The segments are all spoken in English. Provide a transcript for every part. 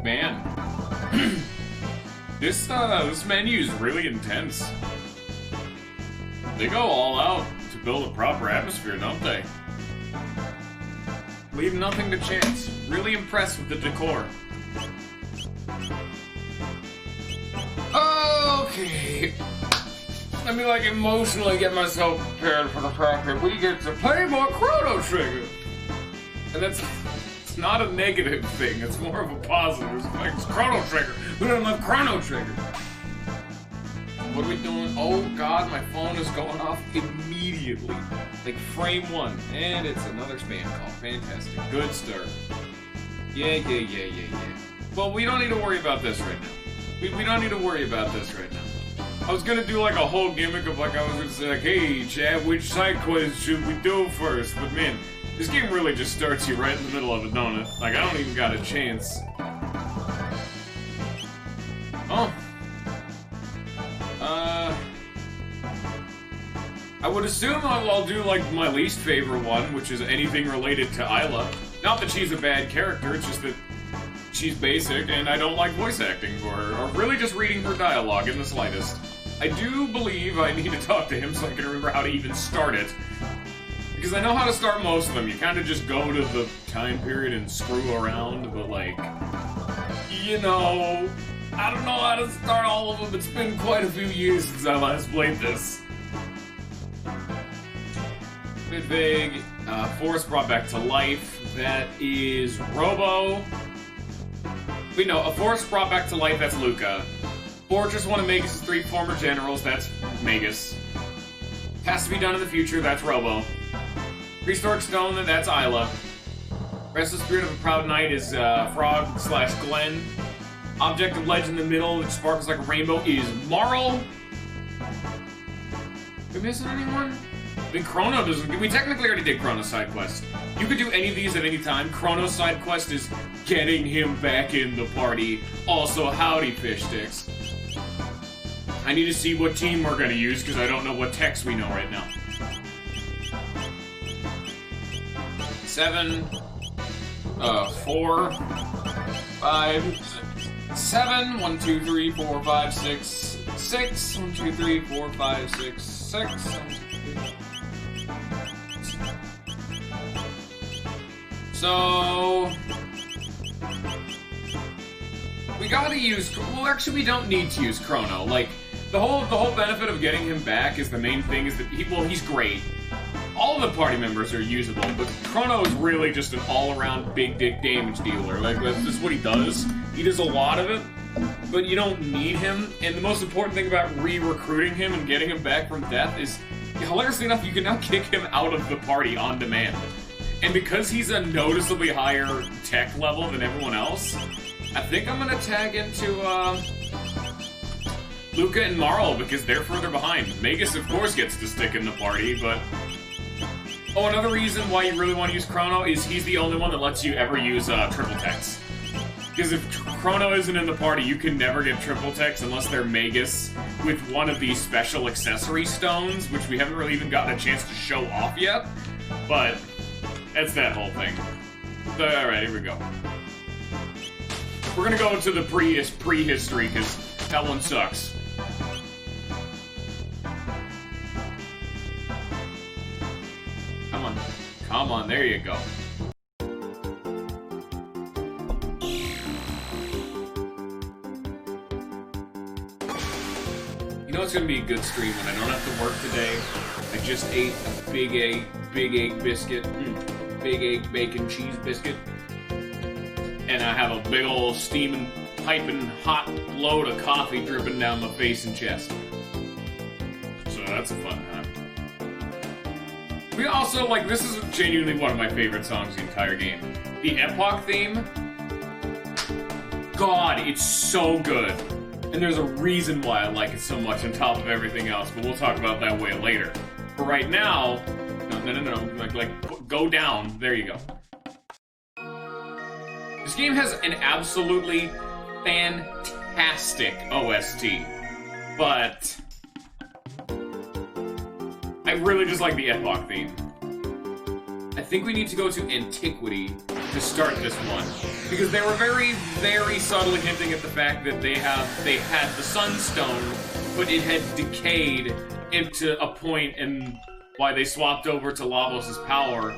man. This menu is really intense. They go all out to build a proper atmosphere, don't they? Leave nothing to chance. Really impressed with the decor. Okay. Let me, like, emotionally get myself prepared for the fact that we get to play more Chrono Trigger. And that's not a negative thing, it's more of a positive. It's like, it's Chrono Trigger. Who doesn't love Chrono Trigger? What are we doing? Oh god, my phone is going off immediately. Like frame one. And it's another spam call. Fantastic. Good start. Yeah. Well, we don't need to worry about this right now. We don't need to worry about this right now. I was gonna do like a whole gimmick of like, I was gonna say like, hey chat, which side quest should we do first? But man, this game really just starts you right in the middle of it, don't it? Like, I don't even got a chance. Oh. I would assume I'll do, like, my least favorite one, which is anything related to Isla. Not that she's a bad character, it's just that she's basic, and I don't like voice acting for her, or really just reading her dialogue in the slightest. I do believe I need to talk to him so I can remember how to even start it. Because I know how to start most of them. You kind of just go to the time period and screw around, but, like, you know, I don't know how to start all of them. It's been quite a few years since I last played this. Bit vague. Force brought back to life. That is Robo. Wait, no, a Force brought back to life, that's Luca. Fortress, one of Magus' 3 former generals, that's Magus. Has to be done in the future, that's Robo. Prehistoric Stone, that's Isla. Restless Spirit of a Proud Knight is Frog/Glenn. Object of Legend in the middle, which sparkles like a rainbow, is Marl. Are we missing anyone? I mean, Chrono doesn't... We technically already did Chrono's side quest. You could do any of these at any time. Chrono's side quest is getting him back in the party. Also, howdy, fish sticks. I need to see what team we're gonna use, because I don't know what techs we know right now. 7, 4, 5, 7, 1, 2, 3, 4, 5, 6, 6, 1, 2, 3, 4, 5, 6, 6, 1, 2, 3. So we gotta use, well actually we don't need to use Chrono. Like, the whole benefit of getting him back is the main thing is that he's great. All the party members are usable, but Chrono is really just an all-around big dick damage dealer. Like, that's just what he does. He does a lot of it, but you don't need him. And the most important thing about re-recruiting him and getting him back from death is, hilariously enough, you can now kick him out of the party on demand. And because he's a noticeably higher tech level than everyone else, I think I'm gonna tag into, Luca and Marl, because they're further behind. Magus, of course, gets to stick in the party, but... Oh, another reason why you really want to use Chrono is he's the only one that lets you ever use, triple techs. Because if Chrono isn't in the party, you can never get triple techs unless they're Magus with one of these special accessory stones, which we haven't really even gotten a chance to show off yet. But that's that whole thing. Alright, here we go. We're gonna go into the prehistory, because that one sucks. Come on. Come on, there you go. You know it's gonna be a good stream when I don't have to work today. I just ate a big egg biscuit. Big egg bacon cheese biscuit. And I have a big old steaming, piping hot load of coffee dripping down my face and chest. So that's a fun time. We also, like, this is genuinely one of my favorite songs in the entire game. The Epoch theme, God, it's so good. And there's a reason why I like it so much on top of everything else, but we'll talk about that way later. For right now, no, like, go down, there you go. This game has an absolutely fantastic OST, but I really just like the Epoch theme. I think we need to go to Antiquity to start this one. Because they were very, very subtly hinting at the fact that they had the Sunstone, but it had decayed into a point, and why they swapped over to Lavos' power.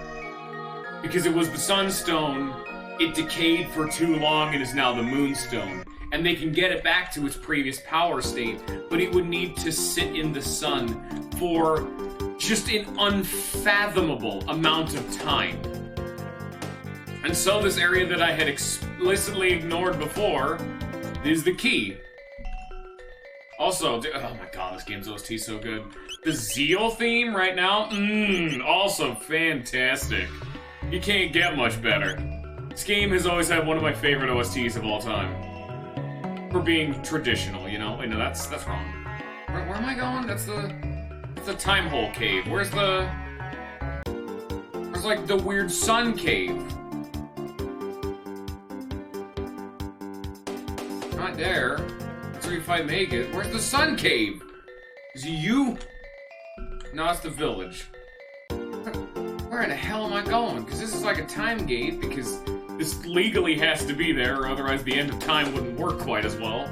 Because it was the Sunstone, it decayed for too long and is now the Moonstone. And they can get it back to its previous power state, but it would need to sit in the sun for just an unfathomable amount of time. And so this area that I had explicitly ignored before is the key. Also, oh my god, this game's OST is so good. The Zeal theme right now, also fantastic. You can't get much better. This game has always had one of my favorite OSTs of all time. For being traditional, you know? Wait, no, that's wrong. Where am I going? That's the Time Hole Cave. Where's like the weird Sun Cave? Not there. That's where you fight Maggot. Where's the Sun Cave? Is it you? No, it's the village. Where in the hell am I going? Because this is like a time gate, because this legally has to be there, or otherwise the end of time wouldn't work quite as well.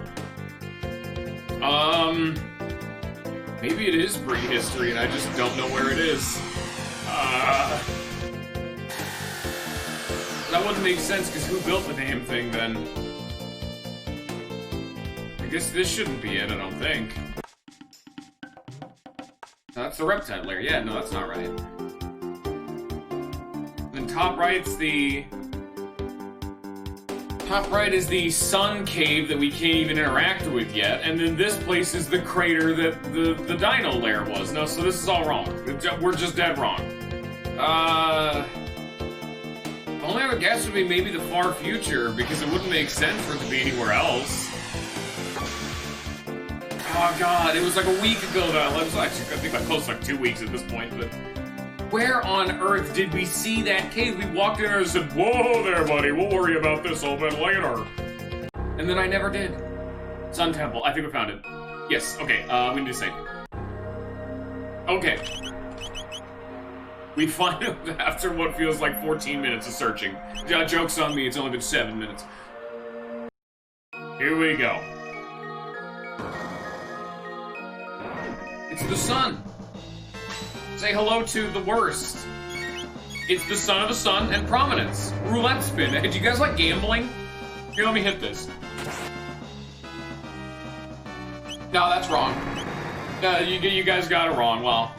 Maybe it is prehistory and I just don't know where it is. That wouldn't make sense, because who built the damn thing then? I guess this shouldn't be it, I don't think. That's the reptile lair. Yeah, no, that's not right. Then top right's the... Top right is the Sun Cave that we can't even interact with yet, and then this place is the crater that the Dino Lair was. No, so this is all wrong. We're just dead wrong. Only other guess would be maybe the far future, because it wouldn't make sense for it to be anywhere else. Oh god, it was like a week ago that I left. Actually, I think I close like 2 weeks at this point, but... Where on earth did we see that cave? We walked in there and said, whoa there, buddy, we'll worry about this a little bit later. And then I never did. Sun Temple, I think we found it. Yes, okay, we need to save. Okay. We find it after what feels like 14 minutes of searching. Joke's on me, it's only been 7 minutes. Here we go. It's the sun. Say hello to the worst. It's the son of a sun and prominence. Roulette spin. Hey, do you guys like gambling? Here, let me hit this. No, that's wrong. You guys got it wrong. Well,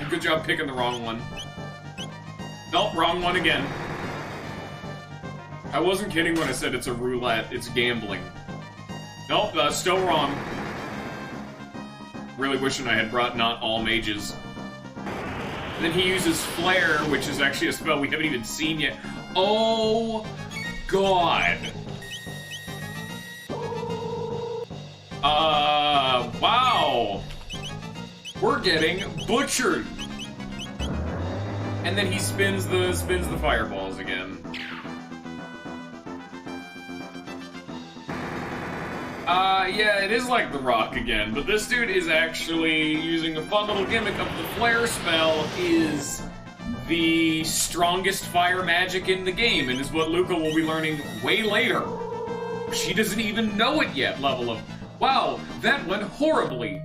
good job picking the wrong one. Nope, wrong one again. I wasn't kidding when I said it's a roulette. It's gambling. Nope, still wrong. Really wishing I had brought not all mages. And then he uses Flare, which is actually a spell we haven't even seen yet. Oh, God. Wow. We're getting butchered. And then he spins the fireballs again. Yeah, it is like The Rock again, but this dude is actually using a fun little gimmick of the Flare spell is the strongest fire magic in the game, and is what Luca will be learning way later. She doesn't even know it yet, level of, wow, that went horribly.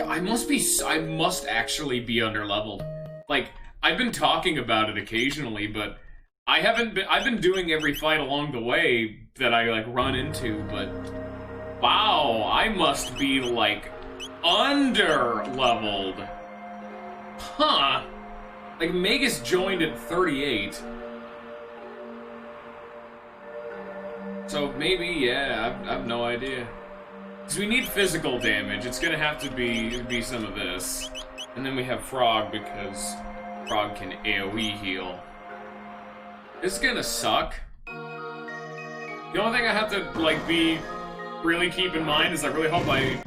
I must actually be underleveled. Like, I've been talking about it occasionally, but I've been doing every fight along the way that I, like, run into, but... Wow, I must be, like, under-leveled. Huh. Like, Magus joined at 38. So, maybe, yeah, I have no idea. Because we need physical damage. It's gonna have to be some of this. And then we have Frog, because Frog can AoE heal. This is gonna suck. The only thing I have to, like, really keep in mind is I really hope I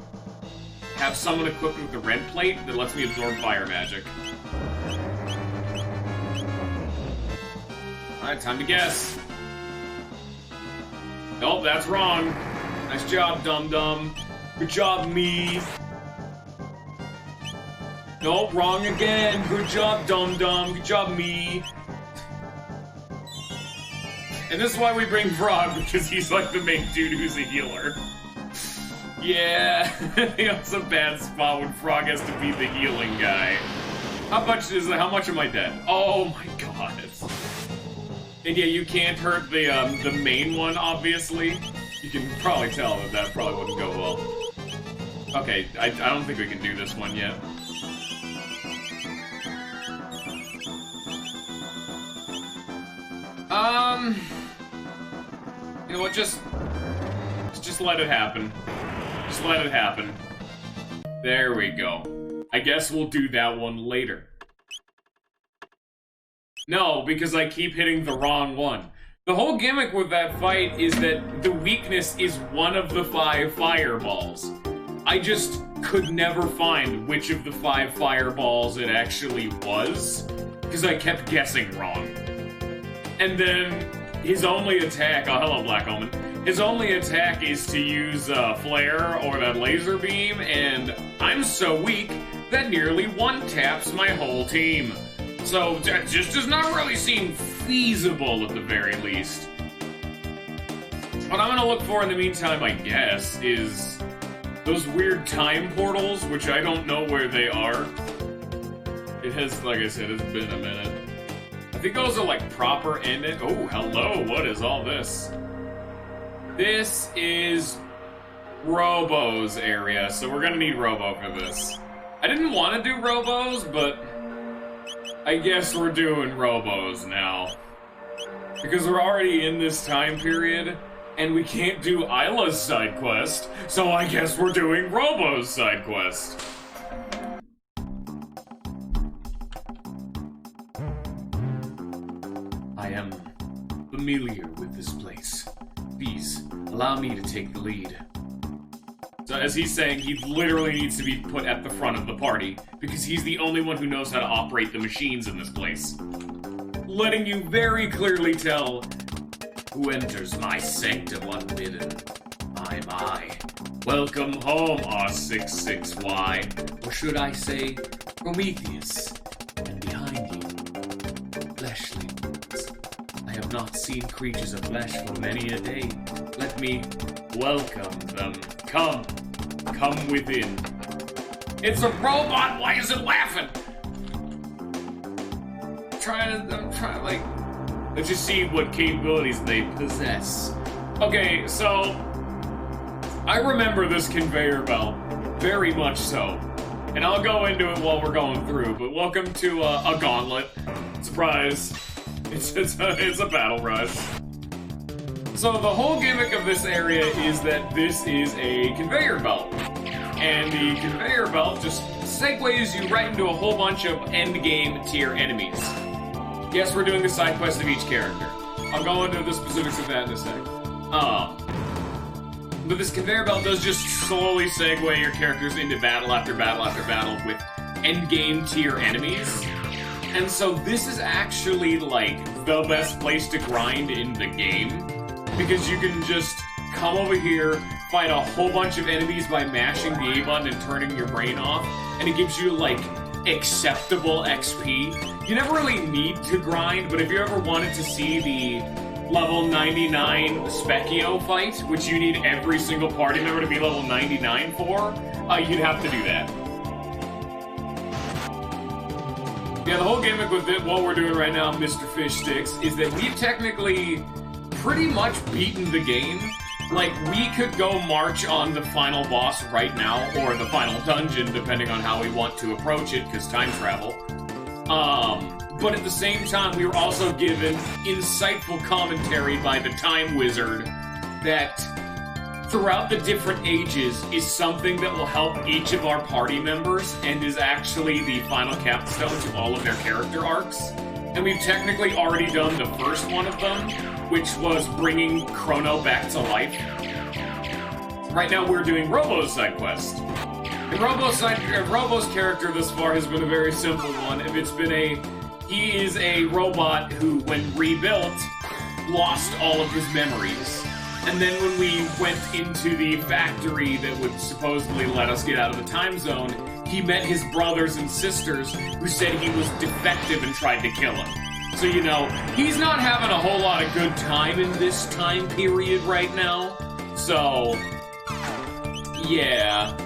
have someone equipped with the red plate that lets me absorb fire magic. Alright, time to guess. Nope, that's wrong. Nice job, dum-dum. Good job, me. Nope, wrong again. Good job, dum-dum. Good job, me. And this is why we bring Frog, because he's like the main dude who's a healer. Yeah, it's a bad spot when Frog has to be the healing guy. How much am I dead? Oh my god. And yeah, you can't hurt the main one, obviously. You can probably tell that probably wouldn't go well. Okay, I don't think we can do this one yet. You know what, just let it happen. Just let it happen. There we go. I guess we'll do that one later. No, because I keep hitting the wrong one. The whole gimmick with that fight is that the weakness is one of the 5 fireballs. I just could never find which of the 5 fireballs it actually was, because I kept guessing wrong. And then his only attack, oh hello Black Omen, his only attack is to use Flare or that laser beam, and I'm so weak that nearly one-taps my whole team. So that just does not really seem feasible at the very least. What I'm gonna look for in the meantime, I guess, is those weird time portals, which I don't know where they are. It has, like I said, it's been a minute. I think those are like proper ended. Oh, hello, what is all this? This is Robo's area, so we're gonna need Robo for this. I didn't want to do Robos, but I guess we're doing Robos now. Because we're already in this time period, and we can't do Isla's side quest, so I guess we're doing Robo's side quest. I am familiar with this place. Please, allow me to take the lead. So as he's saying, he literally needs to be put at the front of the party, because he's the only one who knows how to operate the machines in this place. Letting you very clearly tell, who enters my sanctum unbidden? I'm I. Welcome home, R66Y. Or should I say, Prometheus. And behind you, fleshly ones. I have not seen creatures of flesh for many a day. Let me welcome them. Come within. It's a robot, why is it laughing? I'm trying to, like, let's just see what capabilities they possess. Okay, so, I remember this conveyor belt, very much so. And I'll go into it while we're going through, but welcome to a gauntlet. Surprise. It's a battle rush. So the whole gimmick of this area is that this is a conveyor belt. And the conveyor belt just segues you right into a whole bunch of endgame tier enemies. Yes, we're doing the side quest of each character. I'll go into the specifics of that in a sec. But this conveyor belt does just slowly segue your characters into battle after battle after battle with endgame tier enemies. And so this is actually, like, the best place to grind in the game. Because you can just come over here, fight a whole bunch of enemies by mashing the A button and turning your brain off, and it gives you, like, acceptable XP. You never really need to grind, but if you ever wanted to see the level 99 Specchio fight, which you need every single party member to be level 99 for, you'd have to do that. Yeah, the whole gimmick with it, what we're doing right now, Mr. Fish Sticks, is that we've technically pretty much beaten the game. Like, we could go march on the final boss right now, or the final dungeon, depending on how we want to approach it, because time travel. But at the same time, we were also given insightful commentary by the Time Wizard that throughout the different ages is something that will help each of our party members and is actually the final capstone to all of their character arcs. And we've technically already done the first one of them, which was bringing Chrono back to life. Right now we're doing Robo's side quest. And Robo's character thus far has been a very simple one. He is a robot who, when rebuilt, lost all of his memories. And then when we went into the factory that would supposedly let us get out of the time zone, he met his brothers and sisters who said he was defective and tried to kill him. So, you know, he's not having a whole lot of good time in this time period right now. So, yeah.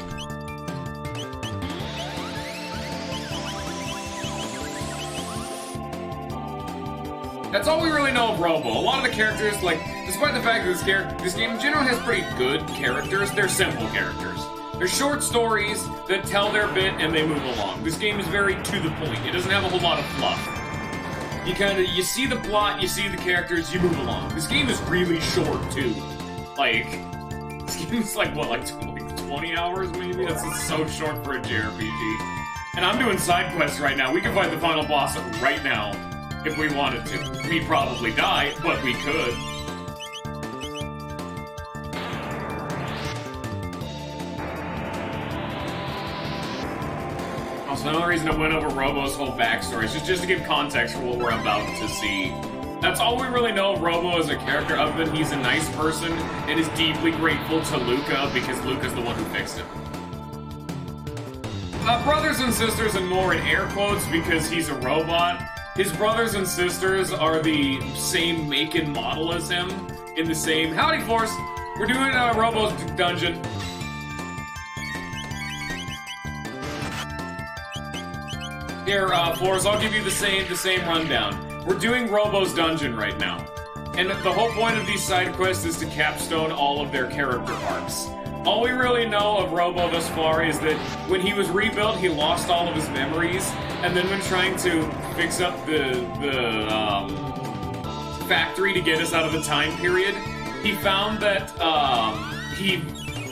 That's all we really know of Robo. A lot of the characters, like, despite the fact that this game in general has pretty good characters, they're simple characters. They're short stories that tell their bit and they move along. This game is very to the point. It doesn't have a whole lot of fluff. You see the plot, you see the characters, you move along. This game is really short, too. Like, this game is like, what, like 20 hours, maybe? That's so short for a JRPG. And I'm doing side quests right now. We can fight the final boss right now, if we wanted to. We'd probably die, but we could. Also, another reason I went over Robo's whole backstory is just to give context for what we're about to see. That's all we really know of Robo as a character, other than he's a nice person and is deeply grateful to Luca because Luca's the one who fixed him. Brothers and sisters, and more in air quotes because he's a robot. His brothers and sisters are the same make and model as him, in the same... Howdy, Force! We're doing Robo's dungeon. Here, Force, I'll give you the same rundown. We're doing Robo's dungeon right now. And the whole point of these side quests is to capstone all of their character arcs. All we really know of Robo thus far is that when he was rebuilt, he lost all of his memories, and then when trying to fix up the factory to get us out of the time period, he found that he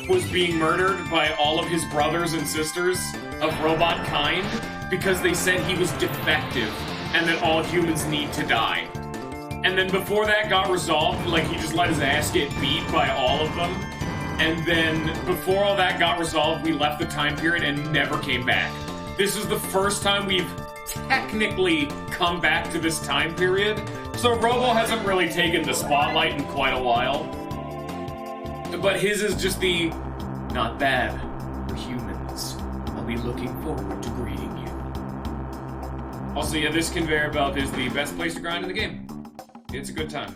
was being murdered by all of his brothers and sisters of robot kind because they said he was defective and that all humans need to die. And then before that got resolved, like, he just let his ass get beat by all of them. And then before all that got resolved, we left the time period and never came back. This is the first time we've technically come back to this time period. So Robo hasn't really taken the spotlight in quite a while. But his is just the, not bad, we're humans. I'll be looking forward to greeting you. Also, yeah, this conveyor belt is the best place to grind in the game. It's a good time.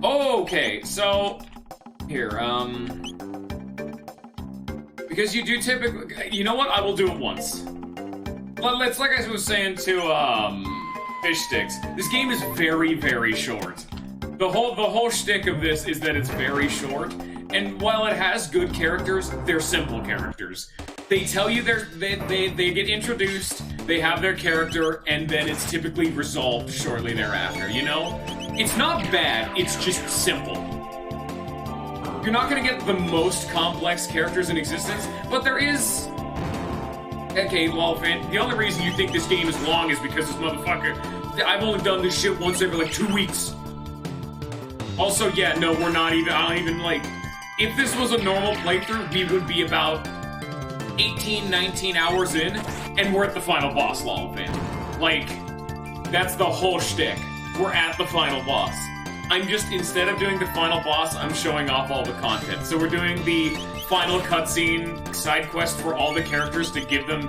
Okay, so... Here, because you do typically... You know what? I will do it once. Let's, like I was saying to, Fish Sticks, this game is very, very short. The whole shtick of this is that it's very short, and while it has good characters, they're simple characters. They tell you they get introduced, they have their character, and then it's typically resolved shortly thereafter, you know? It's not bad, it's just simple. You're not gonna get the most complex characters in existence, but there is... Okay, lol fan, the only reason you think this game is long is because this motherfucker... I've only done this shit once every, like, 2 weeks. Also, yeah, no, we're not even... I don't even, like... If this was a normal playthrough, we would be about 18, 19 hours in, and we're at the final boss, lol fan. Like, that's the whole shtick. We're at the final boss. I'm just, instead of doing the final boss, I'm showing off all the content. So we're doing the final cutscene side quest for all the characters to give them,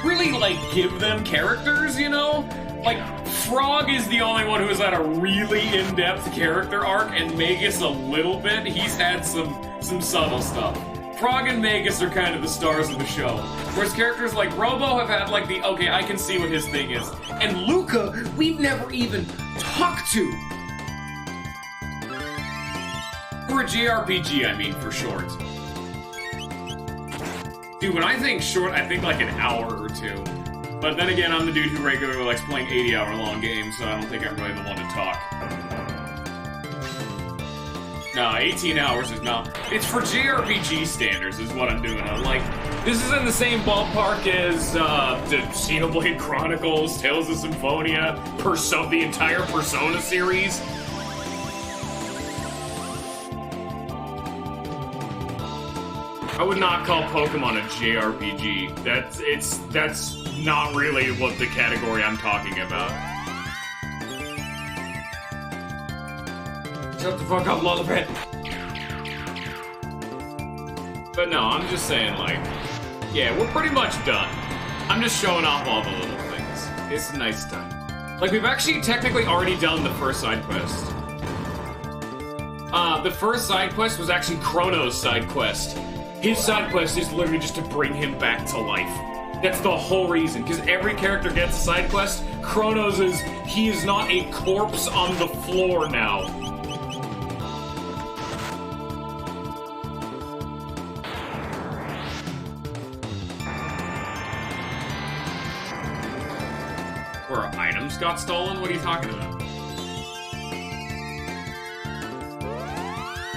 really, like, give them characters, you know? Like, Frog is the only one who has had a really in-depth character arc, and Magus a little bit. He's had some subtle stuff. Frog and Magus are kind of the stars of the show. Whereas characters like Robo have had, like, the, okay, I can see what his thing is. And Luca, we've never even talked to. For a JRPG, I mean, for short. Dude, when I think short, I think like an hour or two. But then again, I'm the dude who regularly likes playing 80-hour-long games, so I don't think I'm really the one to talk. No, 18 hours is not. It's for JRPG standards, is what I'm doing. I'm like, this is in the same ballpark as the Xenoblade Chronicles, Tales of Symphonia, the entire Persona series. I would not call Pokemon a JRPG. That's not really what the category I'm talking about. Shut the fuck up, Lullaby. But no, I'm just saying, like, yeah, we're pretty much done. I'm just showing off all the little things. It's a nice time. Like, we've actually technically already done the first side quest. The first side quest was actually Chrono's side quest. His side quest is literally just to bring him back to life. That's the whole reason, because every character gets a side quest. Chrono's is, he is not a corpse on the floor now. Where our items got stolen? What are you talking about?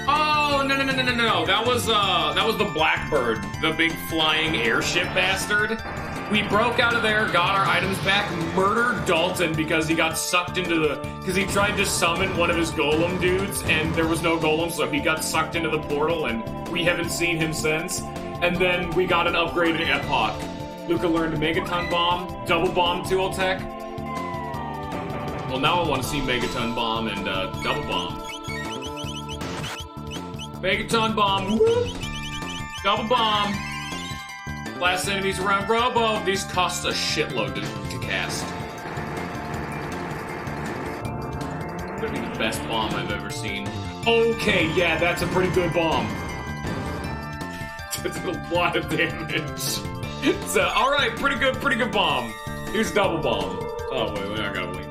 Oh, no. That was the Blackbird, the big flying airship bastard. We broke out of there, got our items back, murdered Dalton because he got sucked into the... Because he tried to summon one of his golem dudes, and there was no golem, so he got sucked into the portal, and we haven't seen him since. And then we got an upgraded Epoch. Luca learned a Megaton Bomb, Double Bomb tool tech. Well, now I want to see Megaton Bomb and Double Bomb. Megaton Bomb, whoop! Double Bomb. Blast enemies around Robo. These cost a shitload to cast. Could be the best bomb I've ever seen. Okay, yeah, that's a pretty good bomb. That's a lot of damage. So, alright, pretty good bomb. Here's Double Bomb. Oh, wait, I gotta wait.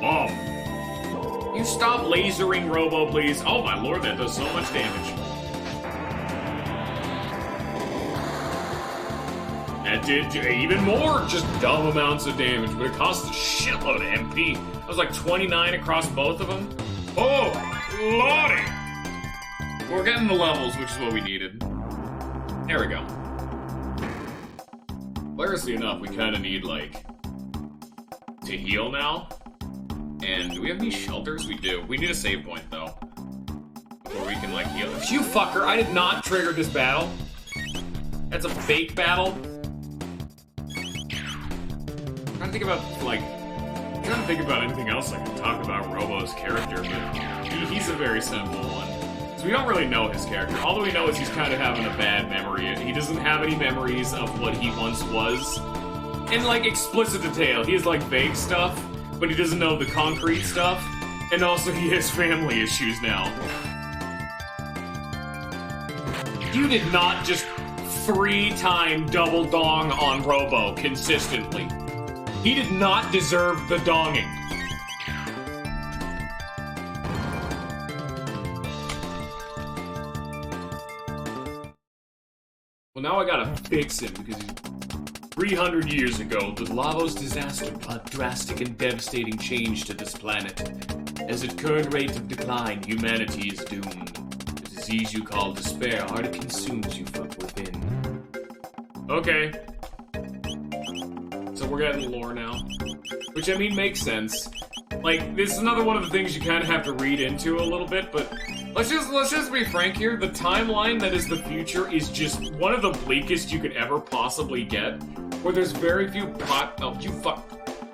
Bomb. You stop lasering Robo, please. Oh my lord, that does so much damage. That did even more, just dumb amounts of damage, but it cost a shitload of MP. That was like 29 across both of them. Oh, lordy! We're getting the levels, which is what we needed. There we go. Hilariously enough, we kind of need, like, to heal now. And do we have any shelters? We do. We need a save point, though. Before we can, like, heal. You fucker, I did not trigger this battle. That's a fake battle. I'm trying to think about, like... I'm trying to think about anything else I can talk about Robo's character, but he's a very simple one. So we don't really know his character. All we know is he's kind of having a bad memory. He doesn't have any memories of what he once was. In, like, explicit detail. He has, like, vague stuff, but he doesn't know the concrete stuff. And also, he has family issues now. You did not just 3-time double dong on Robo consistently. He did not deserve the donging. Well, now I gotta fix him because 300 years ago, the Lavos disaster brought drastic and devastating change to this planet. As at current rate of decline, humanity is doomed. The disease you call despair already consumes you from within. Okay. So we're getting lore now. Which, I mean, makes sense. Like, this is another one of the things you kind of have to read into a little bit, but let's just be frank here. The timeline that is the future is just one of the bleakest you could ever possibly get, where there's very few oh, you fuck.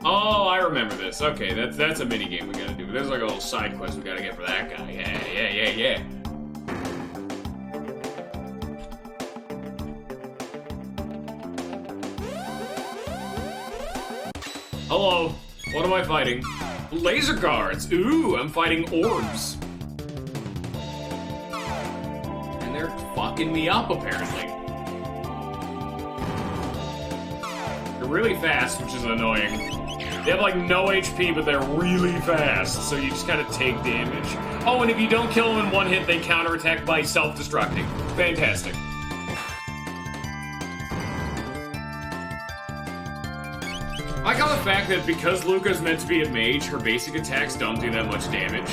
Oh, I remember this. Okay, that's a minigame we gotta do. There's like a little side quest we gotta get for that guy. Yeah. Hello. What am I fighting? Laser guards. Ooh, I'm fighting orbs. And they're fucking me up, apparently. They're really fast, which is annoying. They have, like, no HP, but they're really fast, so you just kind of take damage. Oh, and if you don't kill them in one hit, they counterattack by self-destructing. Fantastic. I like how the fact that because Luca's meant to be a mage, her basic attacks don't do that much damage.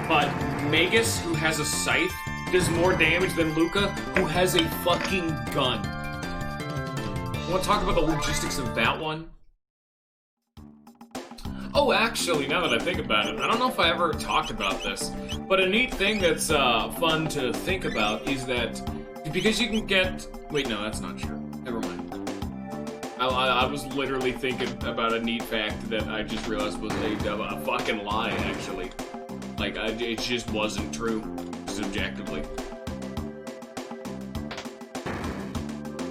But Magus, who has a scythe, does more damage than Luca, who has a fucking gun. You want to talk about the logistics of that one? Oh, actually, now that I think about it, I don't know if I ever talked about this, but a neat thing that's fun to think about is that because you can get... Wait, no, that's not true. Never mind. I was literally thinking about a neat fact that I just realized was a fucking lie, actually. Like, it just wasn't true, subjectively.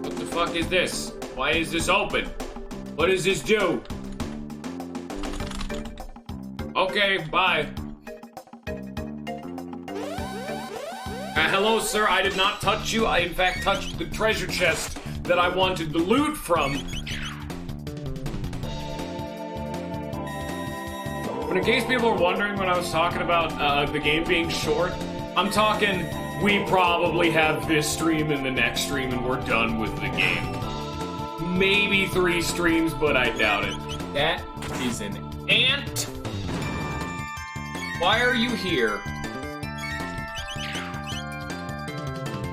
What the fuck is this? Why is this open? What does this do? Okay, bye. Hello, sir. I did not touch you. I, in fact, touched the treasure chest that I wanted the loot from. But in case people are wondering when I was talking about the game being short, I'm talking we probably have this stream and the next stream and we're done with the game. Maybe 3 streams, but I doubt it. That is an ant. Why are you here?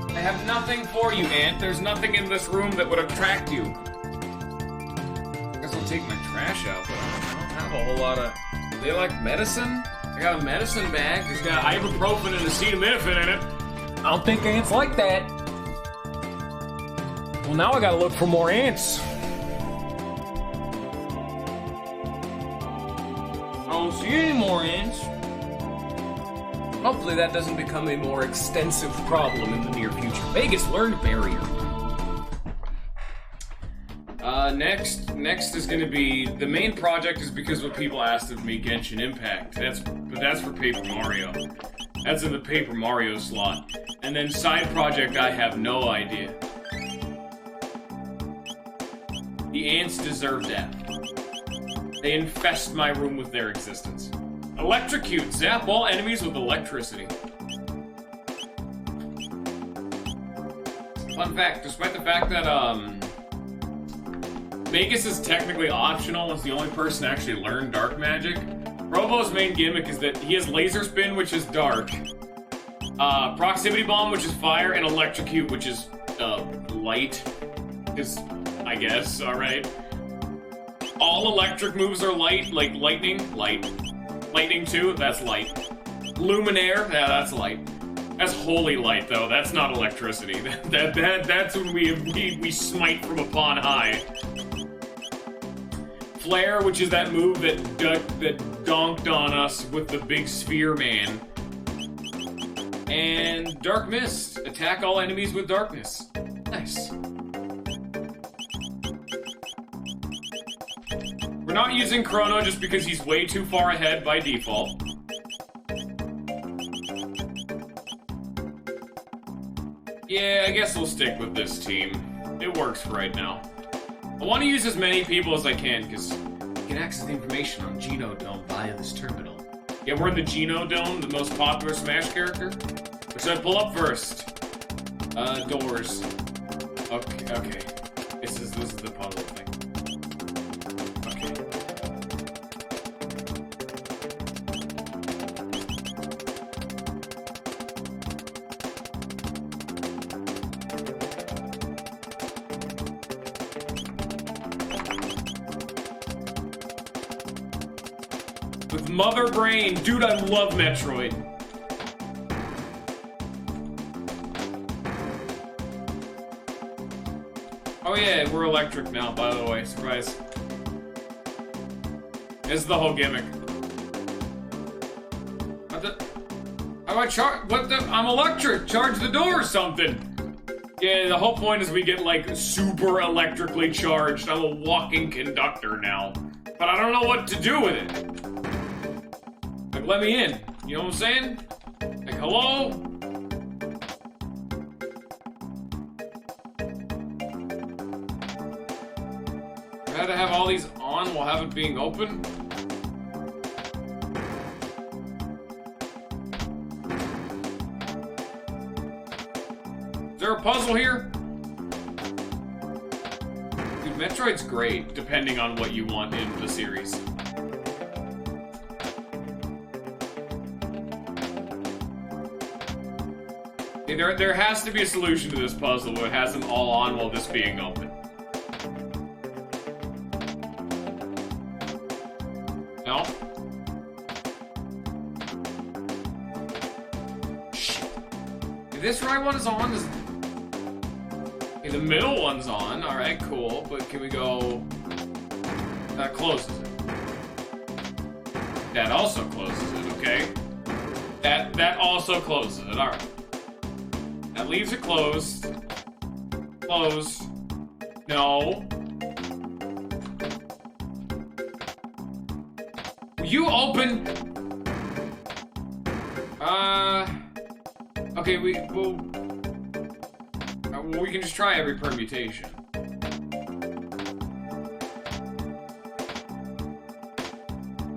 I have nothing for you, ant. There's nothing in this room that would attract you. I guess I'll take my trash out, but I don't have a whole lot of... Do they like medicine? I got a medicine bag. It's got ibuprofen and acetaminophen in it. I don't think ants like that. Well, now I gotta look for more ants. I don't see any more ants. Hopefully that doesn't become a more extensive problem in the near future. Vegas learned barrier. Next is gonna be, the main project is because what people asked of me, Genshin Impact. But that's for Paper Mario. That's in the Paper Mario slot. And then side project, I have no idea. The ants deserve that. They infest my room with their existence. Electrocute. Zap all enemies with electricity. Fun fact, despite the fact that, Vegas is technically optional, as the only person to actually learn dark magic, Robo's main gimmick is that he has Laser Spin, which is dark, Proximity Bomb, which is fire, and Electrocute, which is, light. I guess, alright. All electric moves are light, like lightning, light. Lightning 2, that's light. Luminaire, yeah, that's light. That's holy light, though. That's not electricity. That's when we smite from upon high. Flare, which is that move that donked on us with the big sphere man. And Dark Mist. Attack all enemies with darkness. Nice. We're not using Chrono just because he's way too far ahead by default. Yeah, I guess we'll stick with this team. It works for right now. I want to use as many people as I can, because you can access the information on Genodome via this terminal. Yeah, we're in the Genodome, the most popular Smash character. Which should I pull up first? Doors. Okay. This is the puzzle thing. With Mother Brain. Dude, I love Metroid. Oh yeah, we're electric now, by the way. Surprise. This is the whole gimmick. What the? How do I charge? What the? I'm electric! Charge the door or something! Yeah, the whole point is we get, like, super electrically charged. I'm a walking conductor now. But I don't know what to do with it. Like, let me in. You know what I'm saying? Like, hello? I had to have all these on while have it being open? Is there a puzzle here? Dude, Metroid's great, depending on what you want in the series. There has to be a solution to this puzzle where it has them all on while this being open. No? Shit. If this right one is on, okay, the middle one's on. Alright, cool. But can we go... That closes it. That also closes it, okay? That also closes it, alright. That leaves it closed. Closed. No. You open... Okay, we can just try every permutation.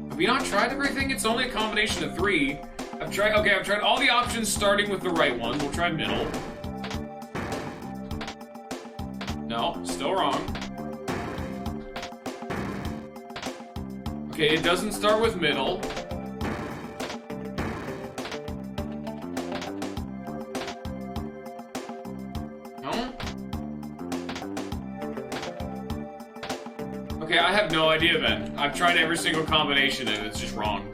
Have we not tried everything? It's only a combination of 3. I've tried all the options starting with the right one. We'll try middle. No, still wrong. Okay, it doesn't start with middle. No? Okay, I have no idea then. I've tried every single combination and it's just wrong.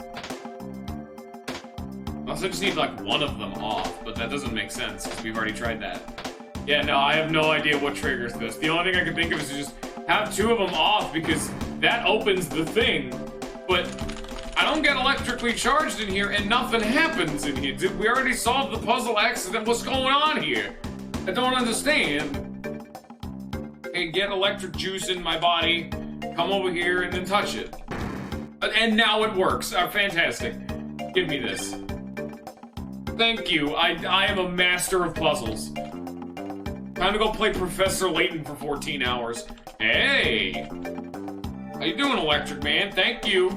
Also, I just need like one of them off, but that doesn't make sense because we've already tried that. Yeah, no, I have no idea what triggers this. The only thing I can think of is to just have 2 of them off because that opens the thing, but I don't get electrically charged in here and nothing happens in here. Did we already solve the puzzle accident? What's going on here? I don't understand. Okay, get electric juice in my body, come over here and then touch it. And now it works. Fantastic. Give me this. Thank you. I am a master of puzzles. Time to go play Professor Layton for 14 hours. Hey! How you doing, Electric Man? Thank you.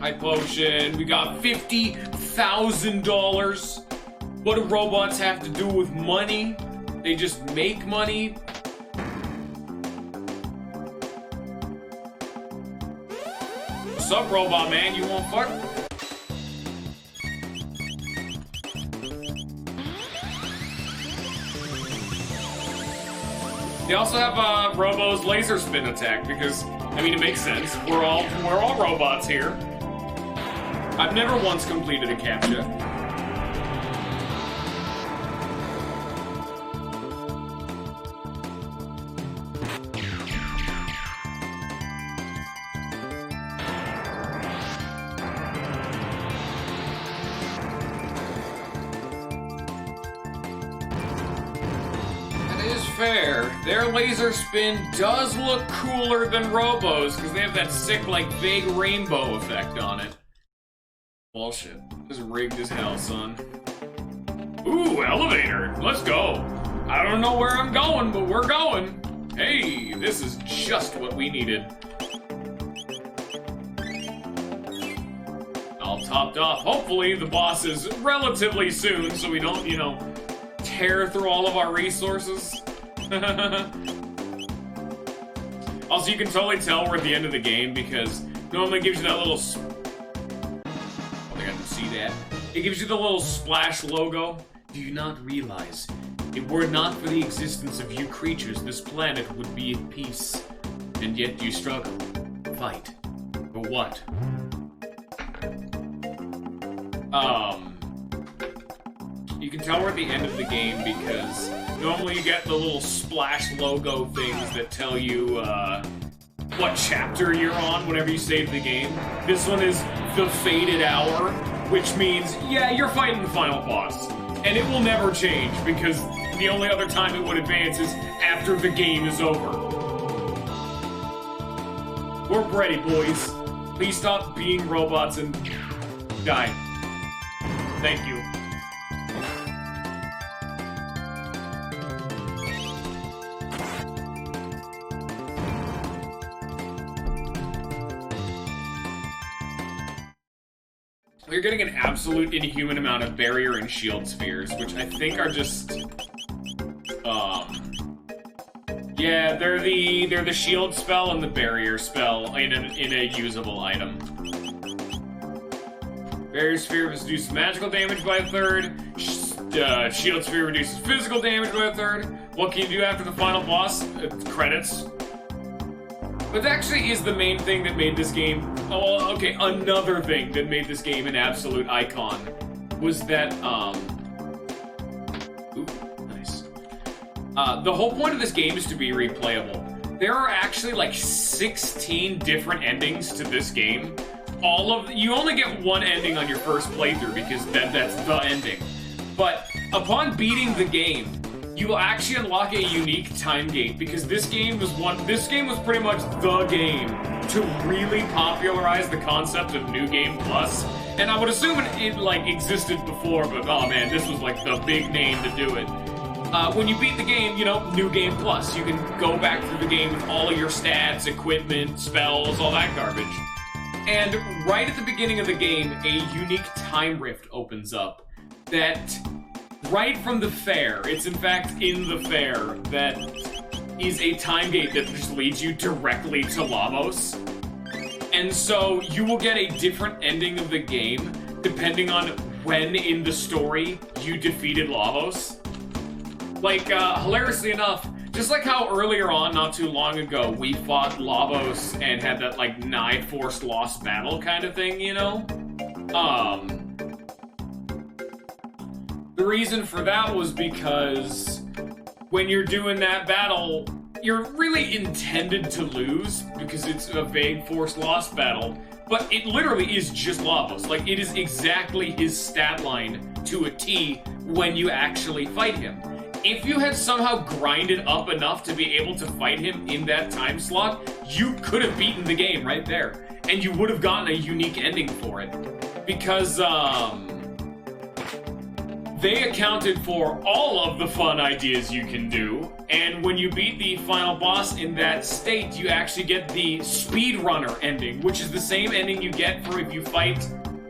High potion. We got $50,000. What do robots have to do with money? They just make money. What's up, Robot Man? You want fuck? They also have Robo's laser spin attack because, I mean, it makes sense. We're all robots here. I've never once completed a captcha. Fair. Their laser spin does look cooler than Robo's because they have that sick, like, vague rainbow effect on it. Bullshit. This is rigged as hell, son. Ooh, elevator. Let's go. I don't know where I'm going, but we're going. Hey, this is just what we needed. All topped off. Hopefully the boss is relatively soon so we don't, you know, tear through all of our resources. Also, you can totally tell we're at the end of the game because it normally gives you that little... I think I can see that. It gives you the little splash logo. Do you not realize, if it were not for the existence of you creatures, this planet would be at peace. And yet you struggle. Fight. For what? You can tell we're at the end of the game because normally you get the little splash logo things that tell you what chapter you're on whenever you save the game. This one is the Faded Hour, which means, yeah, you're fighting the final boss. And it will never change because the only other time it would advance is after the game is over. We're ready, boys. Please stop being robots and die. Thank you. You're getting an absolute inhuman amount of barrier and shield spheres, which I think are just, yeah, they're the shield spell and the barrier spell in a usable item. Barrier sphere reduces magical damage by 1/3. Shield sphere reduces physical damage by 1/3. What can you do after the final boss? Credits. But that actually is the main thing that made this game... Oh, okay, another thing that made this game an absolute icon was that, Ooh, nice. The whole point of this game is to be replayable. There are actually like 16 different endings to this game. You only get one ending on your first playthrough because that's the ending. But upon beating the game, you will actually unlock a unique time gate, because this game was pretty much the game to really popularize the concept of New Game Plus. And I would assume it like existed before, but oh man, this was like the big name to do it. When you beat the game, you know, New Game Plus, you can go back through the game with all of your stats, equipment, spells, all that garbage. And right at the beginning of the game, a unique time rift opens up that, right from the fair, it's in fact in the fair, that is a time gate that just leads you directly to Lavos. And so you will get a different ending of the game depending on when in the story you defeated Lavos. Like, hilariously enough, just like how earlier on, not too long ago, we fought Lavos and had that, like, nigh forced lost battle kind of thing, you know? The reason for that was because when you're doing that battle, you're really intended to lose because it's a vague forced lost battle, but it literally is just Lavos. Like, it is exactly his stat line to a T when you actually fight him. If you had somehow grinded up enough to be able to fight him in that time slot, you could have beaten the game right there. And you would have gotten a unique ending for it. Because, they accounted for all of the fun ideas you can do, and when you beat the final boss in that state, you actually get the speedrunner ending, which is the same ending you get for if you fight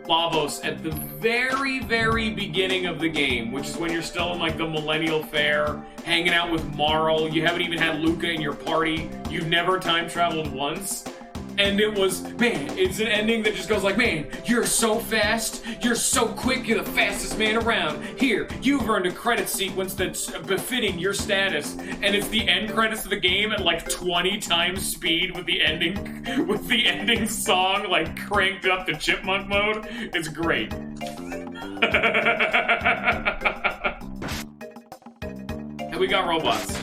Lavos at the very, very beginning of the game, which is when you're still in, like, the Millennial Fair, hanging out with Marl, you haven't even had Luca in your party, you've never time-traveled once. And it was, man, it's an ending that just goes like, man, you're so fast, you're so quick, you're the fastest man around. Here, you've earned a credit sequence that's befitting your status. And it's the end credits of the game at like 20 times speed with the ending song like cranked up to chipmunk mode. It's great. And we got robots.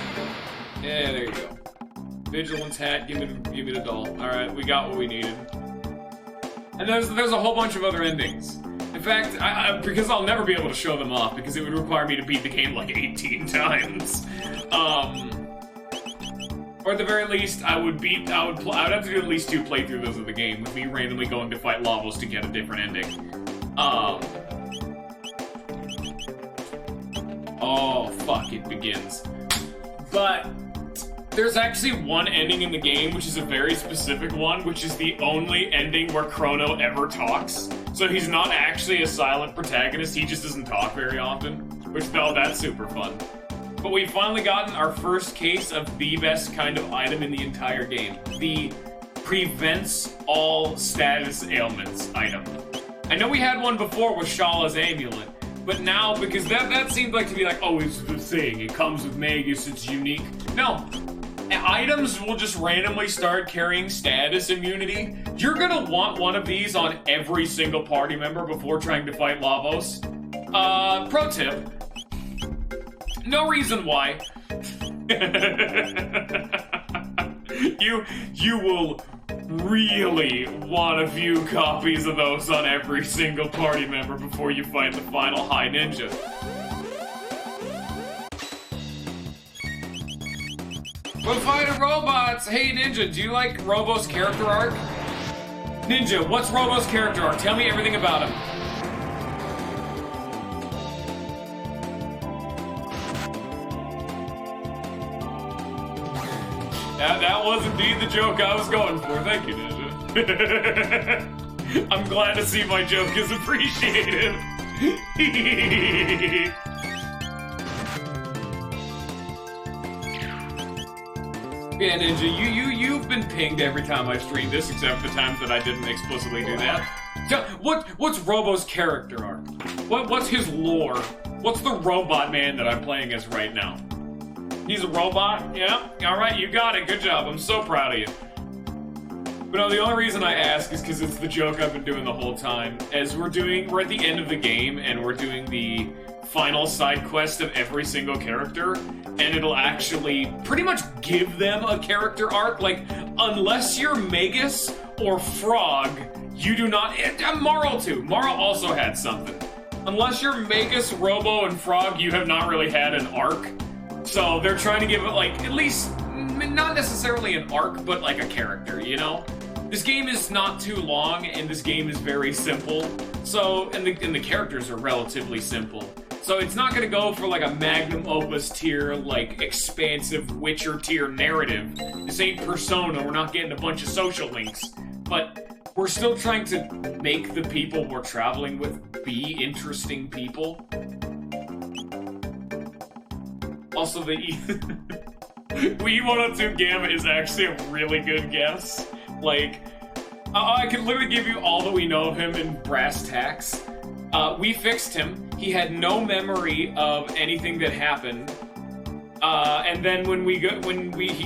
Yeah, there you go. Vigilance hat, give me the doll. Alright, we got what we needed. And there's a whole bunch of other endings. In fact, because I'll never be able to show them off, because it would require me to beat the game like 18 times. Or at the very least, I would have to do at least 2 playthroughs of the game, with me randomly going to fight Lavos to get a different ending. Oh, fuck, it begins. But there's actually one ending in the game, which is a very specific one, which is the only ending where Chrono ever talks. So he's not actually a silent protagonist, he just doesn't talk very often. Which, no, that's super fun. But we've finally gotten our first case of the best kind of item in the entire game. The prevents all status ailments item. I know we had one before with Shala's amulet, but now, because that seemed like to be like, oh, it's the thing, it comes with Magus, it's unique. No. Items will just randomly start carrying status immunity. You're gonna want one of these on every single party member before trying to fight Lavos. Pro tip. No reason why. You will really want a few copies of those on every single party member before you fight the final high ninja. We're fighting robots! Hey Ninja, do you like Robo's character arc? Ninja, what's Robo's character arc? Tell me everything about him. That was indeed the joke I was going for. Thank you, Ninja. I'm glad to see my joke is appreciated. Yeah, Ninja, you've been pinged every time I've streamed this, except for the times that I didn't explicitly do that. What's Robo's character arc? What's his lore? What's the robot man that I'm playing as right now? He's a robot? Yeah? Alright, you got it. Good job. I'm so proud of you. But no, the only reason I ask is because it's the joke I've been doing the whole time. As we're at the end of the game, and we're doing the final side quest of every single character, and it'll actually pretty much give them a character arc. Like, unless you're Magus or Frog, you do not... Marl too. Marl also had something. Unless you're Magus, Robo, and Frog, you have not really had an arc. So they're trying to give it, like, at least, not necessarily an arc, but like a character, you know? This game is not too long, and this game is very simple. So, and the characters are relatively simple. So it's not gonna go for like a magnum opus tier, like expansive Witcher tier narrative. This ain't Persona, we're not getting a bunch of social links. But we're still trying to make the people we're traveling with be interesting people. Also, the Wii 102 Gamma is actually a really good guess. Like, I can literally give you all that we know of him in brass tacks. We fixed him. He had no memory of anything that happened. And then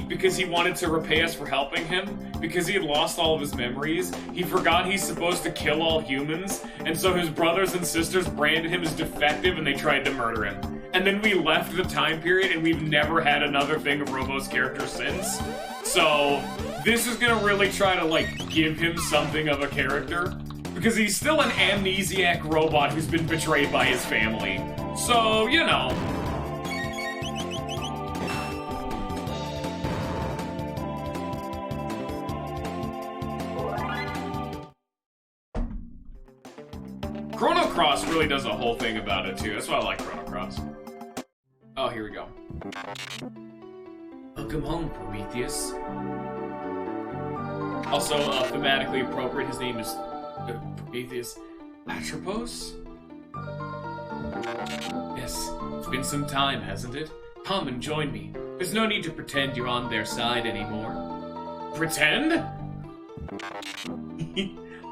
because he wanted to repay us for helping him, because he had lost all of his memories, he forgot he's supposed to kill all humans, and so his brothers and sisters branded him as defective and they tried to murder him. And then we left the time period and we've never had another thing of Robo's character since. So, this is gonna really try to, like, give him something of a character, because he's still an amnesiac robot who's been betrayed by his family. So, you know. Chrono Cross really does a whole thing about it, too. That's why I like Chrono Cross. Oh, here we go. Welcome home, Prometheus. Also, thematically appropriate, his name is Prometheus Atropos? Yes, it's been some time, hasn't it? Come and join me. There's no need to pretend you're on their side anymore. Pretend?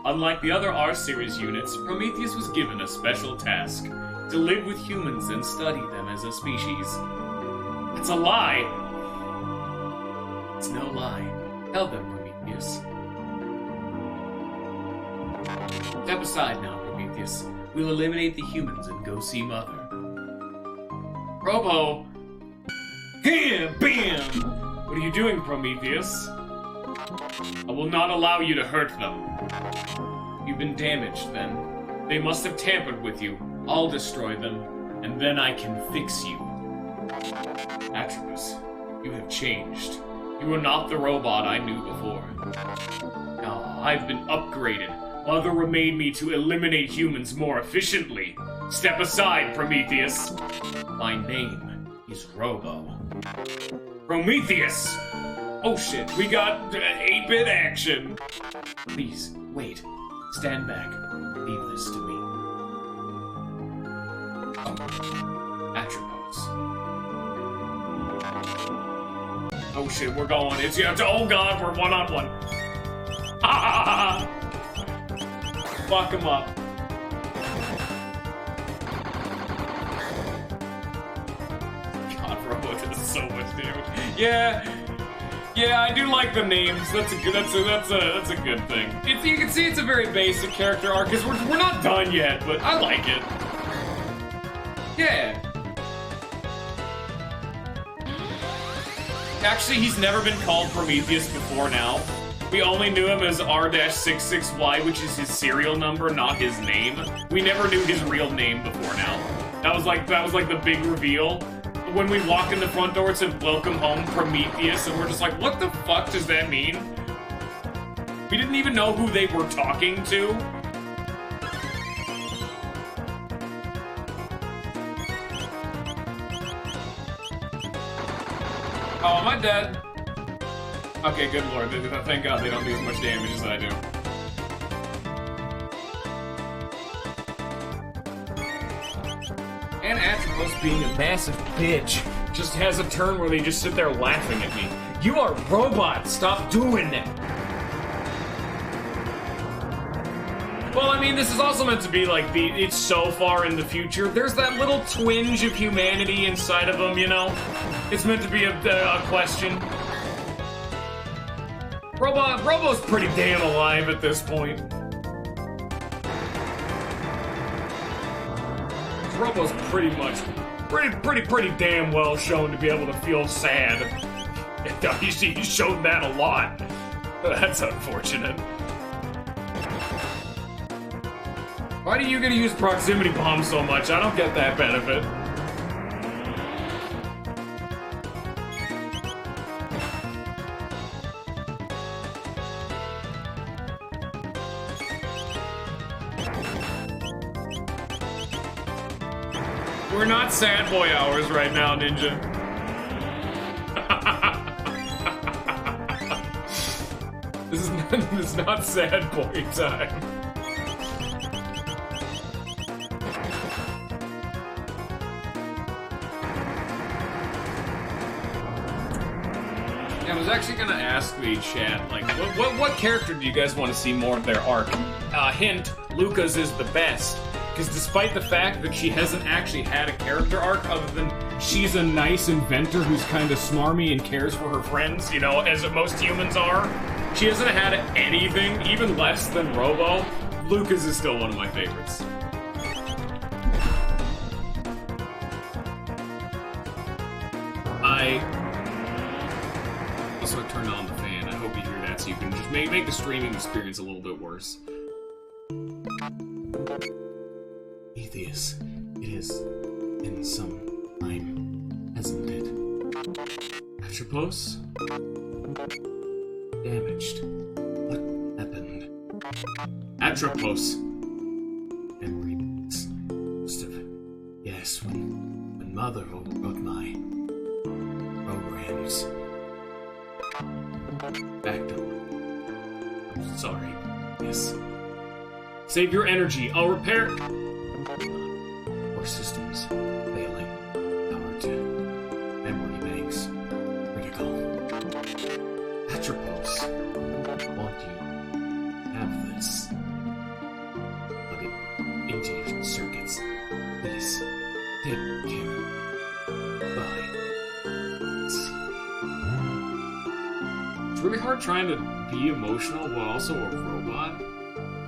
Unlike the other R-Series units, Prometheus was given a special task: to live with humans and study them as a species. It's a lie! It's no lie. Tell them, Prometheus. Step aside now, Prometheus. We'll eliminate the humans and go see Mother. Robo! Bam! Bam! What are you doing, Prometheus? I will not allow you to hurt them. You've been damaged, then. They must have tampered with you. I'll destroy them, and then I can fix you. Atropos, you have changed. You are not the robot I knew before. Now, I've been upgraded. Mother made me to eliminate humans more efficiently. Step aside, Prometheus. My name is Robo. Prometheus! Oh shit, we got 8-bit action. Please, wait. Stand back. Leave this to me. Oh. Atropos. Oh shit, we're going. It's oh god, we're one-on-one. Ah! Fuck him up. God, Robo does so much damage. Yeah, I do like the names. That's a good thing. You can see it's a very basic character arc, because we're not done yet, but I like it. Yeah. Actually, he's never been called Prometheus before now. We only knew him as R-66Y, which is his serial number, not his name. We never knew his real name before now. That was like the big reveal. When we walked in the front door, it said, "Welcome home, Prometheus," and we're just like, what the fuck does that mean? We didn't even know who they were talking to. Oh, am I dead? Okay, good lord. Thank God they don't do as much damage as I do. And Atropos, being a massive bitch, just has a turn where they just sit there laughing at me. You are robots! Stop doing that! Well, I mean, this is also meant to be like it's so far in the future. There's that little twinge of humanity inside of them, you know? It's meant to be a question. Robo's pretty damn alive at this point. Robo's pretty damn well shown to be able to feel sad. He's shown that a lot. That's unfortunate. Why do you get to use proximity bombs so much? I don't get that benefit. We're not sad boy hours right now, Ninja. This is not sad boy time. Yeah, I was actually gonna ask the chat, like, what character do you guys want to see more of their arc? Hint, Luca's is the best. Because despite the fact that she hasn't actually had a character arc other than she's a nice inventor who's kind of smarmy and cares for her friends, you know, as most humans are, she hasn't had anything, even less than Robo. Lucas is still one of my favorites. I also turned on the fan. I hope you hear that so you can just make the streaming experience a little bit worse. Atheist, it has been some time, hasn't it? Atropos? Damaged. What happened? Atropos. Memory bits. Must have. Yes, when Mother overwrote my programs. Backed up. I'm sorry. Yes. Save your energy. I'll repair. Core systems failing. Power to memory banks. Critical. Atropos. I want you to have this. Plug it into your circuits. Please. Take care. Bye. It's really hard trying to be emotional while also a robot.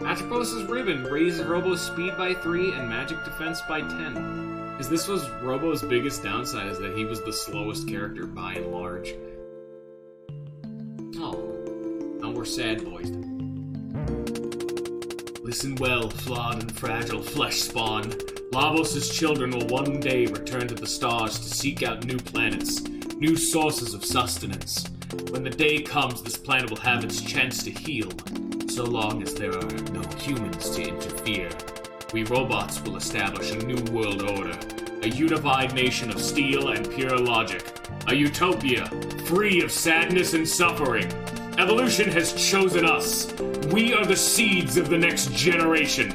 Atropos' ribbon raises Robo's speed by 3 and magic defense by 10. Because this was Robo's biggest downside, is that he was the slowest character by and large. Oh, now we're sad boys. Listen well, flawed and fragile flesh spawn. Lavos' children will one day return to the stars to seek out new planets, new sources of sustenance. When the day comes, this planet will have its chance to heal. So long as there are no humans to interfere, we robots will establish a new world order, a unified nation of steel and pure logic, a utopia free of sadness and suffering. Evolution has chosen us. We are the seeds of the next generation.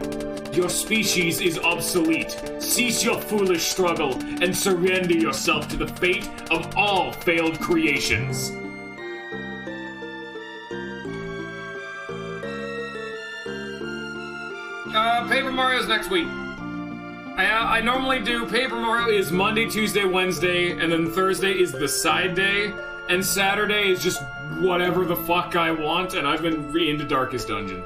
Your species is obsolete. Cease your foolish struggle and surrender yourself to the fate of all failed creations. Paper Mario's next week. I normally do Paper Mario is Monday, Tuesday, Wednesday, and then Thursday is the side day, and Saturday is just whatever the fuck I want, and I've been into Darkest Dungeon.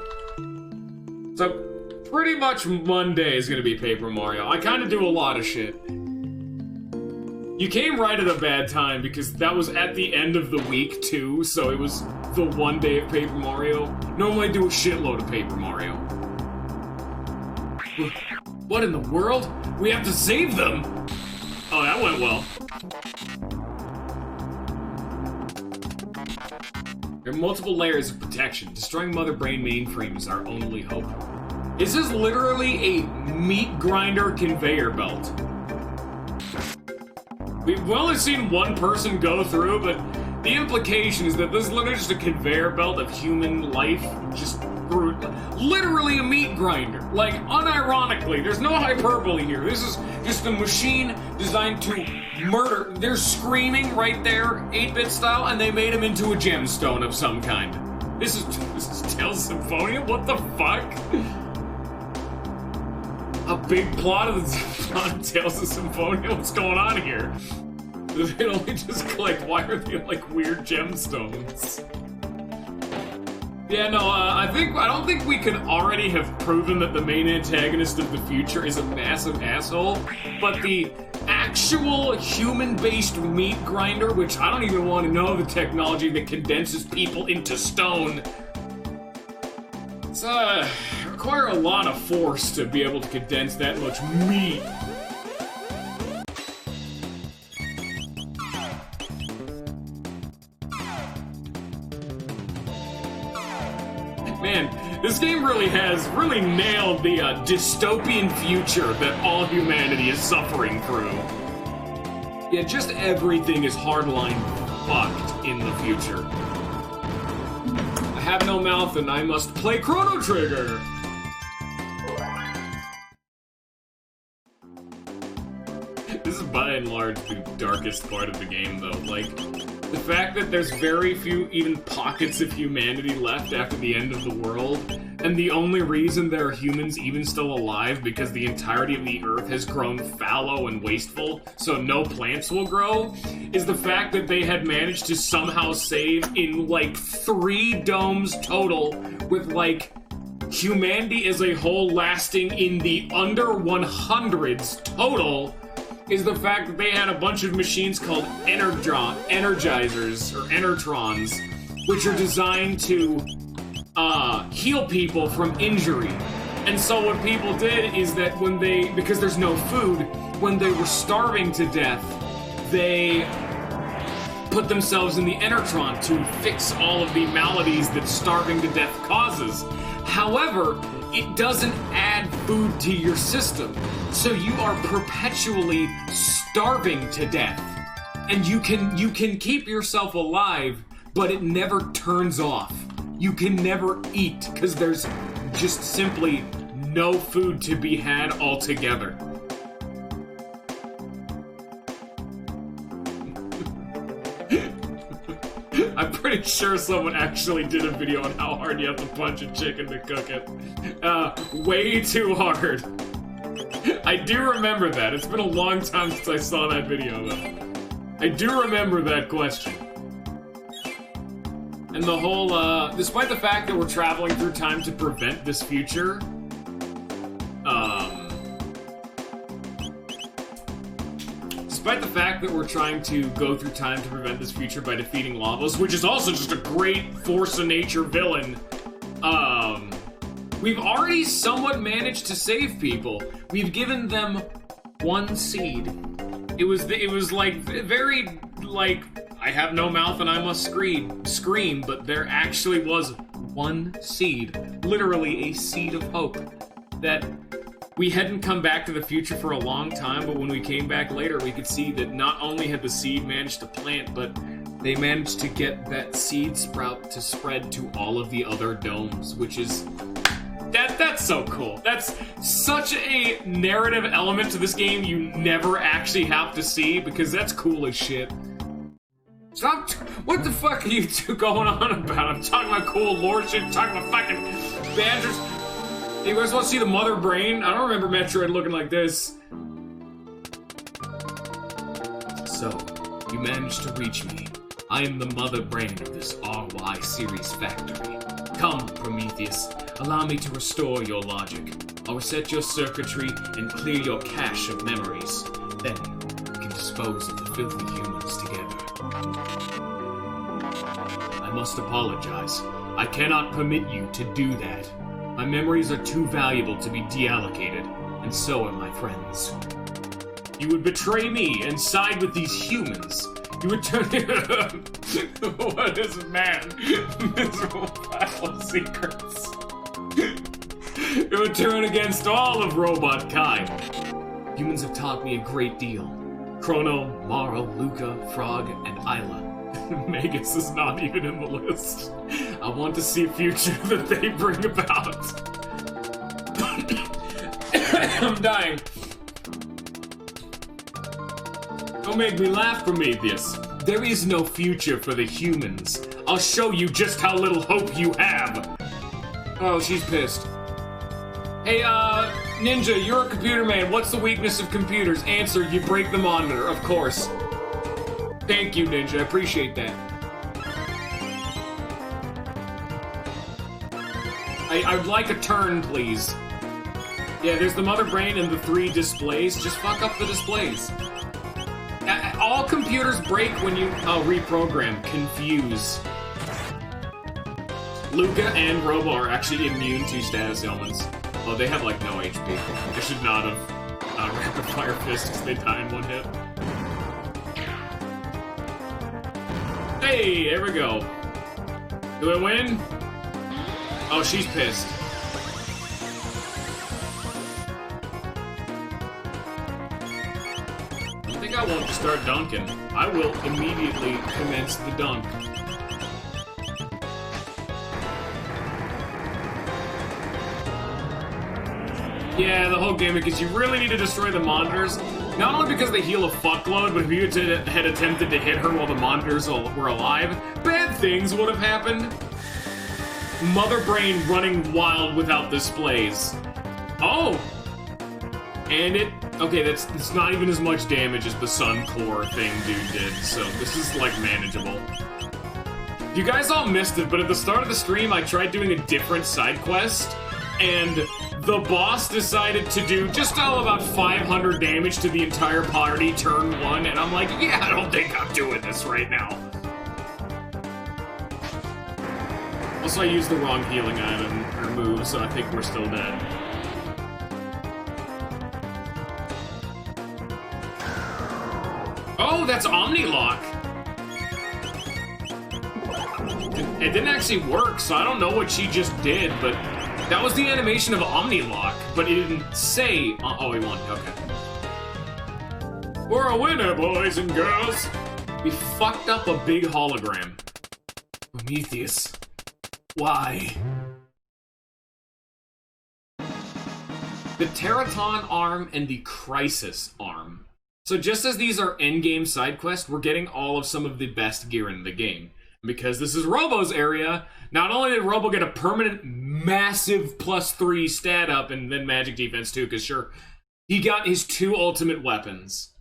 So, pretty much Monday is gonna be Paper Mario. I kinda do a lot of shit. You came right at a bad time, because that was at the end of the week, too, so it was the one day of Paper Mario. Normally I do a shitload of Paper Mario. What in the world? We have to save them! Oh, that went well. There are multiple layers of protection. Destroying Mother Brain mainframe is our only hope. This is literally a meat grinder conveyor belt. We've only seen one person go through, but the implication is that this is literally just a conveyor belt of human life, just literally a meat grinder. Like, unironically, there's no hyperbole here. This is just a machine designed to murder. They're screaming right there, 8-bit style, and they made him into a gemstone of some kind. This is Tales Symphonia? What the fuck? A big plot of Tales of Symphonia? What's going on here? They only just collect, why are they like weird gemstones? Yeah, no, I don't think we can already have proven that the main antagonist of the future is a massive asshole, but the actual human-based meat grinder, which I don't even want to know the technology that condenses people into stone, it's, require a lot of force to be able to condense that much meat. Man, this game really has nailed the dystopian future that all humanity is suffering through. Yeah, just everything is hardline fucked in the future. I have no mouth and I must play Chrono Trigger! This is by and large the darkest part of the game, though. Like, the fact that there's very few even pockets of humanity left after the end of the world, and the only reason there are humans even still alive because the entirety of the earth has grown fallow and wasteful, so no plants will grow, is the fact that they had managed to somehow save in, like, 3 domes total, with, like, humanity as a whole lasting in the under 100s total, is the fact that they had a bunch of machines called energizers, or enertrons, which are designed to heal people from injury. And so what people did is that when they, because there's no food, when they were starving to death, they put themselves in the enertron to fix all of the maladies that starving to death causes. However, it doesn't add food to your system, so you are perpetually starving to death. And you can keep yourself alive, but it never turns off. You can never eat, because there's just simply no food to be had altogether. I'm pretty sure someone actually did a video on how hard you have to punch a chicken to cook it. Way too hard. I do remember that. It's been a long time since I saw that video, though. I do remember that question. And the whole, despite the fact that we're traveling through time to prevent this future, despite the fact that we're trying to go through time to prevent this future by defeating Lavos, which is also just a great force of nature villain, we've already somewhat managed to save people. We've given them 1 seed. It was like, very, like, I have no mouth and I must scream, but there actually was 1 seed. Literally a seed of hope. That we hadn't come back to the future for a long time, but when we came back later, we could see that not only had the seed managed to plant, but they managed to get that seed sprout to spread to all of the other domes, which is... That's so cool. That's such a narrative element to this game you never actually have to see, because that's cool as shit. Stop! What the fuck are you two going on about? I'm talking about cool lore shit, I'm talking about fucking badgers. You guys want to see the mother brain? I don't remember Metroid looking like this. So, you managed to reach me. I am the mother brain of this RY series factory. Come, Prometheus, allow me to restore your logic. I'll reset your circuitry and clear your cache of memories. Then, we can dispose of the filthy humans together. I must apologize. I cannot permit you to do that. My memories are too valuable to be deallocated, and so are my friends. You would betray me and side with these humans. You would turn... What is man? Miserable pile of secrets. You would turn against all of robot kind. Humans have taught me a great deal. Chrono, Mara, Luca, Frog, and Isla. Magus is not even in the list. I want to see a future that they bring about. I'm dying. Don't make me laugh, Prometheus. There is no future for the humans. I'll show you just how little hope you have. Oh, she's pissed. Hey, Ninja, you're a computer man. What's the weakness of computers? Answer, you break the monitor, of course. Thank you, Ninja. I appreciate that. I'd like a turn, please. Yeah, there's the mother brain and the 3 displays. Just fuck up the displays. All computers break when you reprogram. Confuse. Luca and Robo are actually immune to status ailments. Oh, they have like no HP. They should not have rapid fire fists because they die in 1 hit. Hey, there we go. Do I win? Oh, she's pissed. I think I won't start dunking. I will immediately commence the dunk. Yeah, the whole gimmick is you really need to destroy the monitors. Not only because they heal a fuckload, but if you had attempted to hit her while the monitors were alive, bad things would have happened. Mother Brain running wild without displays. Oh! And okay, it's not even as much damage as the Sun Core thing dude did, so this is, like, manageable. You guys all missed it, but at the start of the stream, I tried doing a different side quest, and the boss decided to do just all about 500 damage to the entire party turn 1, and I'm like, yeah, I don't think I'm doing this right now. Also, I used the wrong healing item or move, so I think we're still dead. Oh, that's Omni-Lock! It didn't actually work, so I don't know what she just did, but that was the animation of Omni-Lock, but it didn't say... Oh, we won. Okay. We're a winner, boys and girls! We fucked up a big hologram. Prometheus. Why? The Teraton arm and the Crisis arm. So just as these are endgame side quests, we're getting all of some of the best gear in the game. Because this is Robo's area, not only did Robo get a permanent massive +3 stat up and then magic defense too, because sure, he got his 2 ultimate weapons.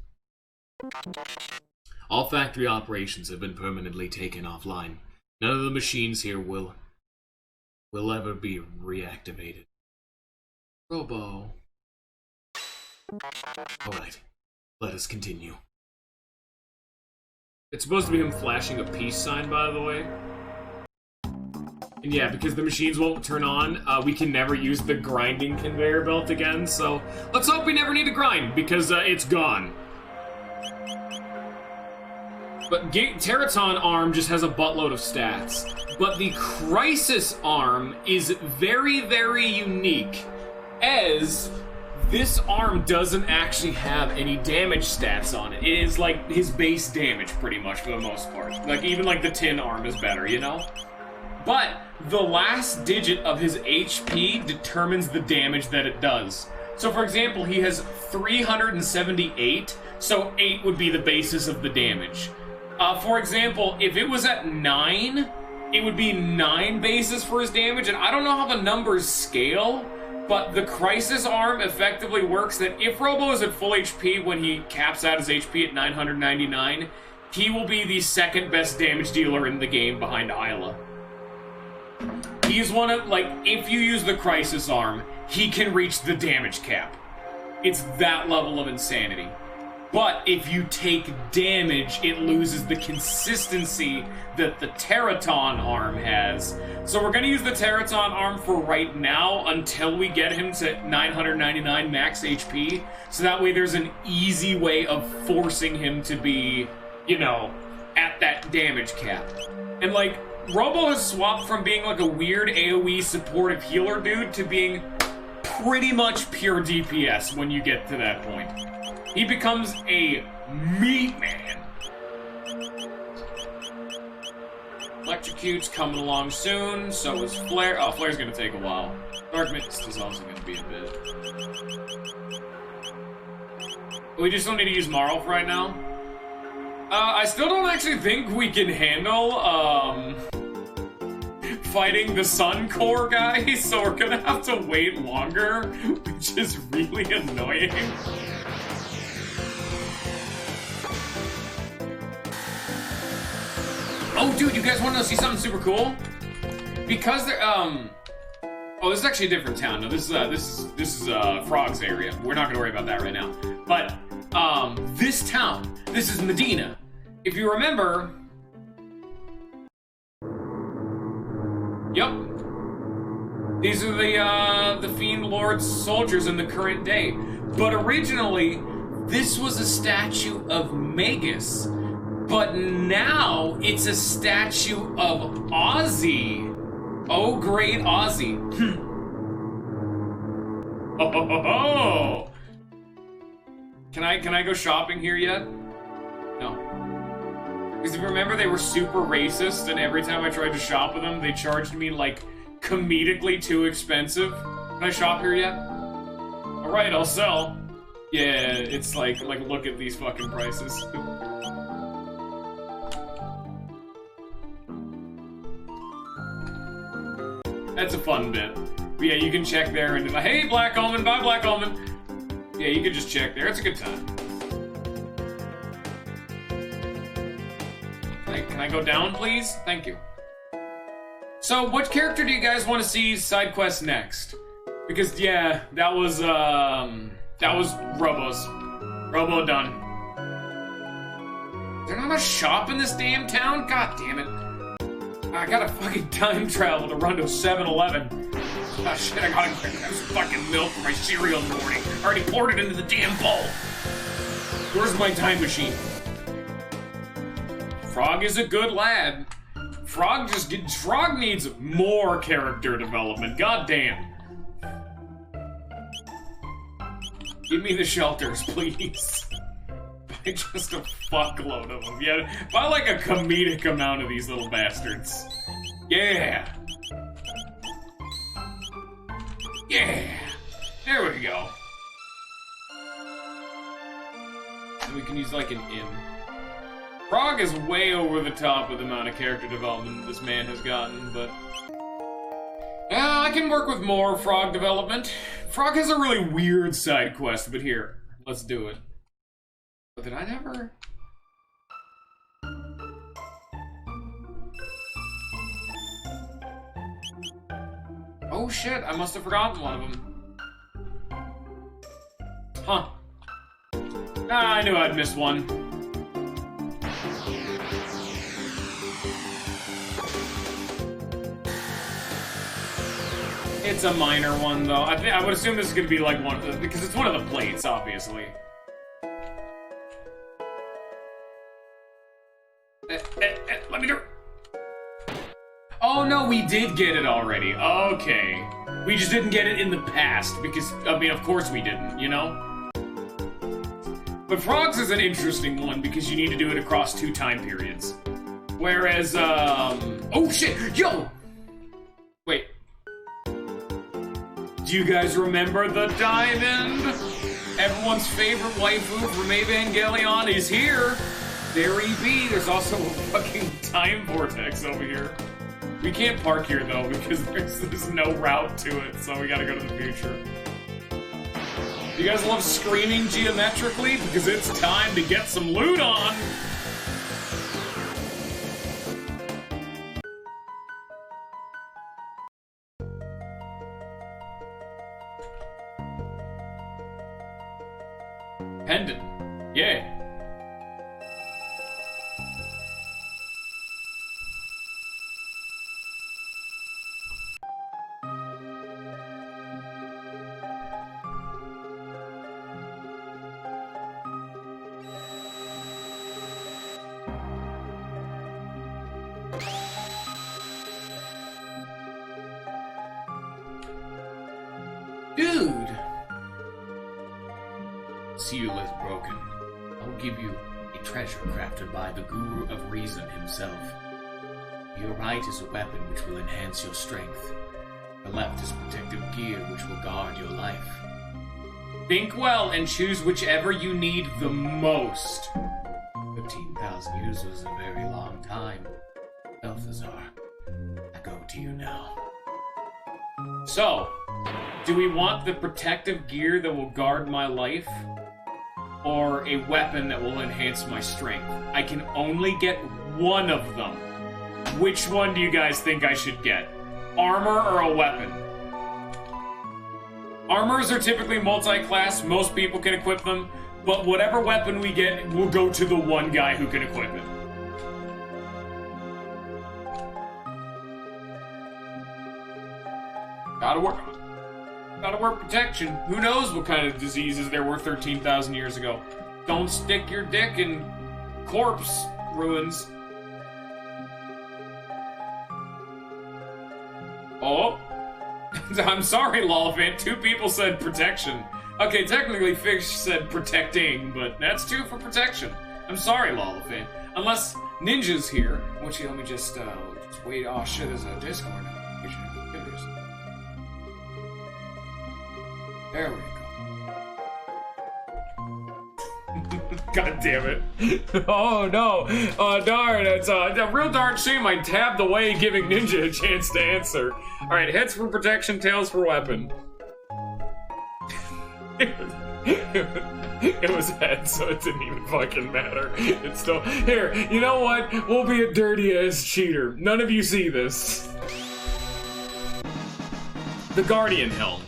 All factory operations have been permanently taken offline. None of the machines here will ever be reactivated. Robo. Alright, let us continue. It's supposed to be him flashing a peace sign, by the way. And yeah, because the machines won't turn on, we can never use the grinding conveyor belt again, so let's hope we never need to grind, because it's gone. But Teraton arm just has a buttload of stats. But the Crisis arm is very, very unique, as this arm doesn't actually have any damage stats on it. It is like his base damage, pretty much, for the most part. Like, even like the tin arm is better, you know? But the last digit of his HP determines the damage that it does. So, for example, he has 378, so 8 would be the basis of the damage. For example, if it was at 9, it would be 9 bases for his damage, and I don't know how the numbers scale, but the Crisis arm effectively works that if Robo is at full HP when he caps out his HP at 999, he will be the second best damage dealer in the game behind Isla. He's one of, like, if you use the Crisis arm, he can reach the damage cap. It's that level of insanity. But if you take damage, it loses the consistency that the Teraton arm has. So we're going to use the Teraton arm for right now until we get him to 999 max HP. So that way there's an easy way of forcing him to be, you know, at that damage cap. And like, Robo has swapped from being like a weird AoE supportive healer dude to being pretty much pure DPS when you get to that point. He becomes a meat man. Electrocute's coming along soon, so is Flare. Oh, Flare's gonna take a while. Dark Mist is also gonna be a bit. We just don't need to use Marl for right now. I still don't actually think we can handle, fighting the Sun Core guys, so we're gonna have to wait longer, which is really annoying. Oh, dude, you guys want to see something super cool? Because they're, oh, this is actually a different town. No, this is Frog's area. We're not gonna worry about that right now. But, this town, this is Medina. If you remember... Yep. These are the Fiend Lord's soldiers in the current day. But originally, this was a statue of Magus. But now, it's a statue of Ozzy. Oh, great Aussie. Oh, ho, ho, ho. Can I go shopping here yet? No. Because if you remember, they were super racist, and every time I tried to shop with them, they charged me, like, comedically too expensive. Can I shop here yet? Alright, I'll sell. Yeah, it's like, look at these fucking prices. That's a fun bit. But yeah, you can check there and, hey, Black Almond, bye, Black Almond. Yeah, you can just check there. It's a good time. Can I go down, please? Thank you. So, what character do you guys want to see side quest next? Because, yeah, that was Robo's. Robo done. Is there not a shop in this damn town? God damn it. I gotta fucking time travel to run to 7-Eleven. Oh shit, I gotta grab some fucking milk for my cereal in the morning. I already poured it into the damn bowl. Where's my time machine? Frog is a good lad. Frog needs more character development. God damn. Give me the shelters, please. Buy just a fuckload of them. Yeah, buy like a comedic amount of these little bastards. Yeah. Yeah. There we go. And we can use like an inn. Frog is way over the top with the amount of character development this man has gotten, but... yeah, I can work with more Frog development. Frog has a really weird side quest, but here, let's do it. But did I never... oh shit, I must have forgotten one of them. Huh. Ah, I knew I'd miss one. It's a minor one, though. I would assume this is gonna be like one of the, because it's one of the plates, obviously. Let me do. Oh no, we did get it already. Okay, we just didn't get it in the past because, I mean, of course we didn't, you know. But Frogs is an interesting one because you need to do it across 2 time periods, whereas oh shit, yo, wait. Do you guys remember the diamond? Everyone's favorite waifu from Evangelion is here. There he be. There's also a fucking time vortex over here. We can't park here though because there's no route to it, so we gotta go to the future. You guys love screaming geometrically? Because it's time to get some loot on! Pendant. Yeah. Dude! Seal is broken. I'll give you a treasure crafted by the Guru of Reason himself. Your right is a weapon which will enhance your strength. The left is protective gear which will guard your life. Think well and choose whichever you need the most. 15,000 years was a very long time. Balthazar, I go to you now. So, do we want the protective gear that will guard my life? Or a weapon that will enhance my strength? I can only get one of them. Which one do you guys think I should get? Armor or a weapon? Armors are typically multi-class, most people can equip them, but whatever weapon we get will go to the one guy who can equip it. Gotta work protection. Who knows what kind of diseases there were 13,000 years ago. Don't stick your dick in corpse ruins. I'm sorry, Lollipant. 2 people said protection. Okay, technically Fish said protecting, but that's 2 for protection. I'm sorry, Lollipant. Unless Ninja's here. Which, let me just wait. Oh shit, there's a Discord now. There we go. God damn it. Oh no. Oh darn, it's a real darn shame I tabbed away giving Ninja a chance to answer. Alright, heads for protection, tails for weapon. It was heads, so it didn't even fucking matter. It's still... Here, you know what? We'll be a dirty-ass cheater. None of you see this. The Guardian Helm.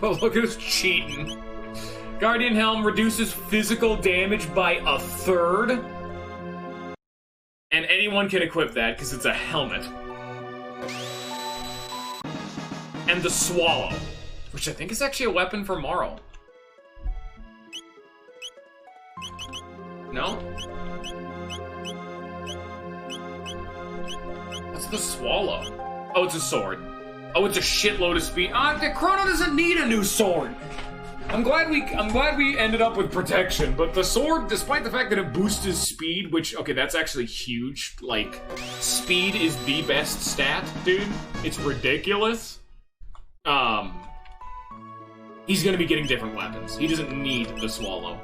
Look at us cheating. Guardian Helm reduces physical damage by 1/3. And anyone can equip that because it's a helmet. And the Swallow, which I think is actually a weapon for Marl. No? What's the Swallow? Oh, it's a sword. Oh, it's a shitload of speed. The Chrono doesn't need a new sword. I'm glad we ended up with protection, but the sword, despite the fact that it boosts his speed, which, okay, that's actually huge. Like, speed is the best stat, dude. It's ridiculous. He's gonna be getting different weapons. He doesn't need the Swallow.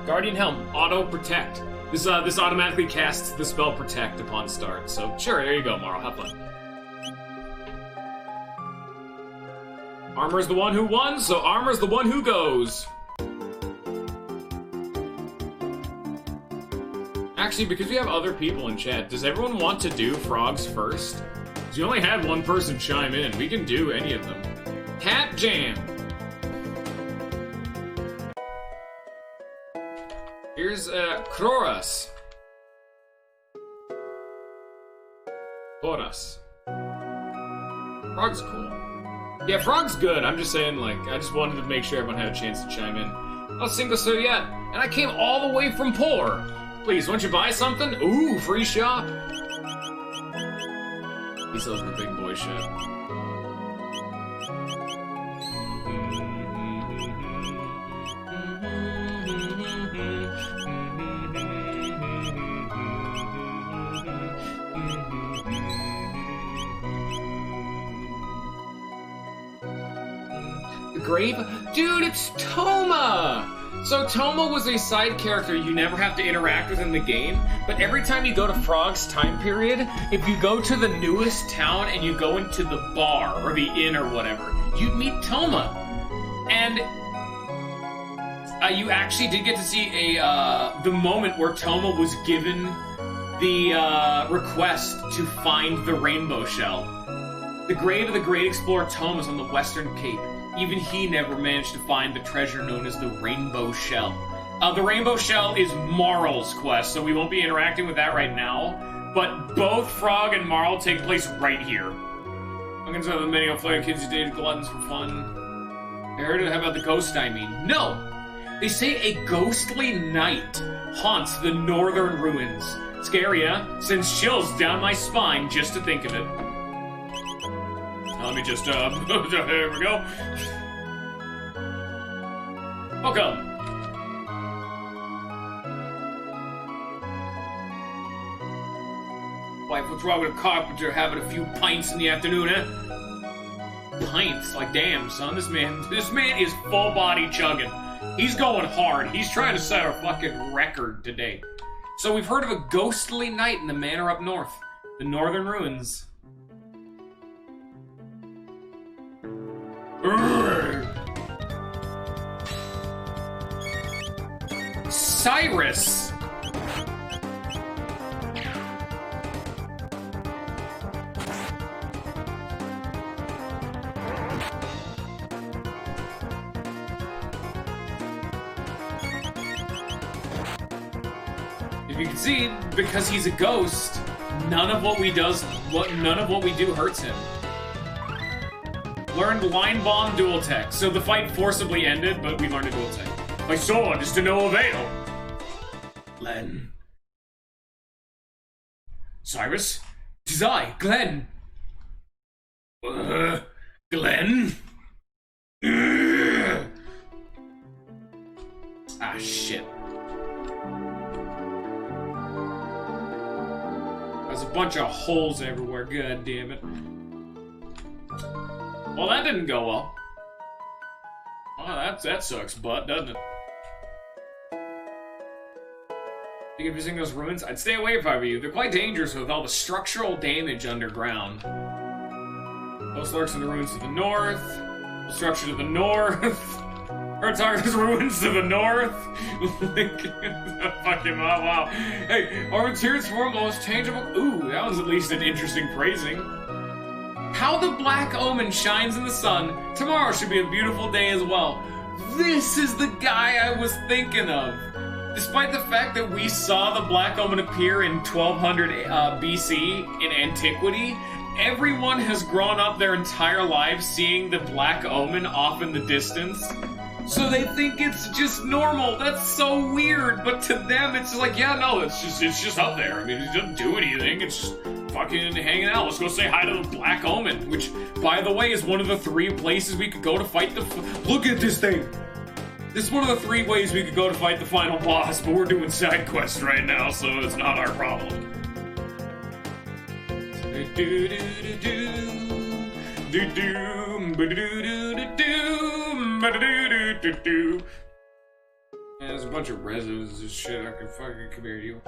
Guardian Helm, auto protect. This automatically casts the spell protect upon start. So sure, there you go, Marl. Have fun. Armor's the one who won, so Armor's the one who goes. Actually, because we have other people in chat, does everyone want to do frogs first? Because you only had one person chime in. We can do any of them. Cat Jam. Here's Chorus. Chorus. Frog's cool. Yeah, Frog's good. I'm just saying, like, I just wanted to make sure everyone had a chance to chime in. Not single so yet, and I came all the way from poor. Please, won't you buy something? Ooh, free shop. He sells the big boy shit. Grave? Dude, it's Toma! So Toma was a side character you never have to interact with in the game, but every time you go to Frog's time period, if you go to the newest town and you go into the bar, or the inn or whatever, you meet Toma. And you actually did get to see the moment where Toma was given the request to find the rainbow shell. The grave of the great explorer Toma is on the Western Cape. Even he never managed to find the treasure known as the Rainbow Shell. The Rainbow Shell is Marl's quest, so we won't be interacting with that right now. But both Frog and Marl take place right here. I'm gonna tell the many flair kids who dated gluttons for fun. I heard it. How about the ghost, I mean? No! They say a ghostly night haunts the northern ruins. Scary, huh? Sends chills down my spine just to think of it. Let me just, there we go. Welcome. Wife, what's wrong with a carpenter having a few pints in the afternoon, eh? Pints? Like, damn, son, this man is full body chugging. He's going hard. He's trying to set a fucking record today. So we've heard of a ghostly night in the manor up north. The northern ruins. Cyrus! If you can see, because he's a ghost, none of what we do hurts him. Learned Line Bomb Dual Tech. So the fight forcibly ended, but we learned a dual tech. My sword is to no avail. Len. Cyrus? 'Tis I, Glenn. Glenn? Ah, shit. There's a bunch of holes everywhere, god damn it. Well, that didn't go well. Oh, that sucks butt, doesn't it? Think of visiting those ruins? I'd stay away if I were you. They're quite dangerous with all the structural damage underground. Ghost lurks in the ruins to the north. The structure to the north. Target's ruins to the north. Fucking oh, wow. Hey, our materials form the most tangible. Ooh, that was at least an interesting phrasing. How the Black Omen shines in the sun. Tomorrow should be a beautiful day as well. This is the guy I was thinking of. Despite the fact that we saw the Black Omen appear in 1200 BC in antiquity, everyone has grown up their entire lives seeing the Black Omen off in the distance. So they think it's just normal. That's so weird. But to them, it's just like, yeah, no, it's just up there. I mean, it doesn't do anything. It's just fucking hanging out. Let's go say hi to the Black Omen, which, by the way, is one of the 3 places we could go to fight the. Look at this thing. This is one of the 3 ways we could go to fight the final boss, but we're doing side quests right now, so it's not our problem. Yeah, there's a bunch of resos and shit. I can fucking come here to you.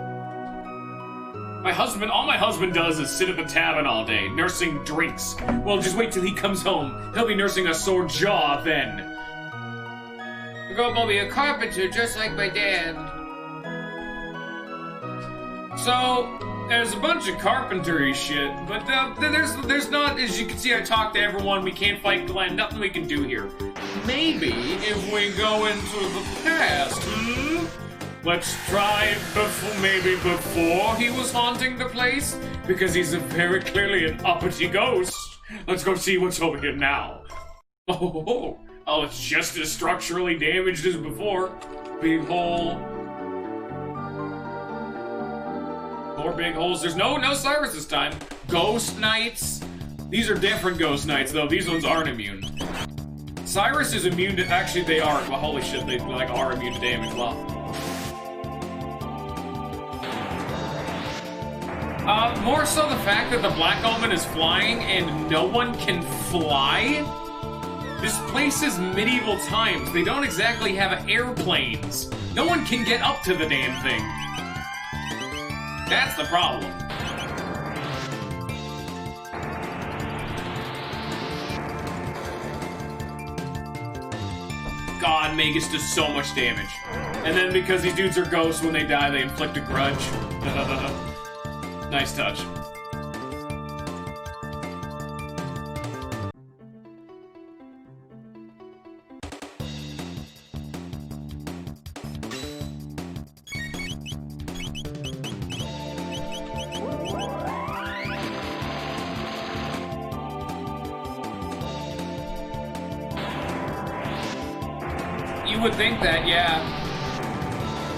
All my husband does is sit at the tavern all day, nursing drinks. Well, just wait till he comes home. He'll be nursing a sore jaw then. I'll be a carpenter just like my dad. So, there's a bunch of carpentry shit, but there's not, as you can see, I talked to everyone, we can't fight Glenn, nothing we can do here. Maybe if we go into the past, let's try maybe before he was haunting the place, because he's very clearly an uppity ghost. Let's go see what's over here now. Oh, it's just as structurally damaged as before. Big hole. More big holes. There's no Cyrus this time. Ghost Knights. These are different Ghost Knights, though. These ones aren't immune. Cyrus is immune to... Actually, they are. Well, holy shit, they are immune to damage. Well. More so the fact that the Black Omen is flying and no one can fly? This place is medieval times. They don't exactly have airplanes. No one can get up to the damn thing. That's the problem. God, Magus does so much damage. And then because these dudes are ghosts, when they die, they inflict a grudge. Nice touch. You would think that, yeah.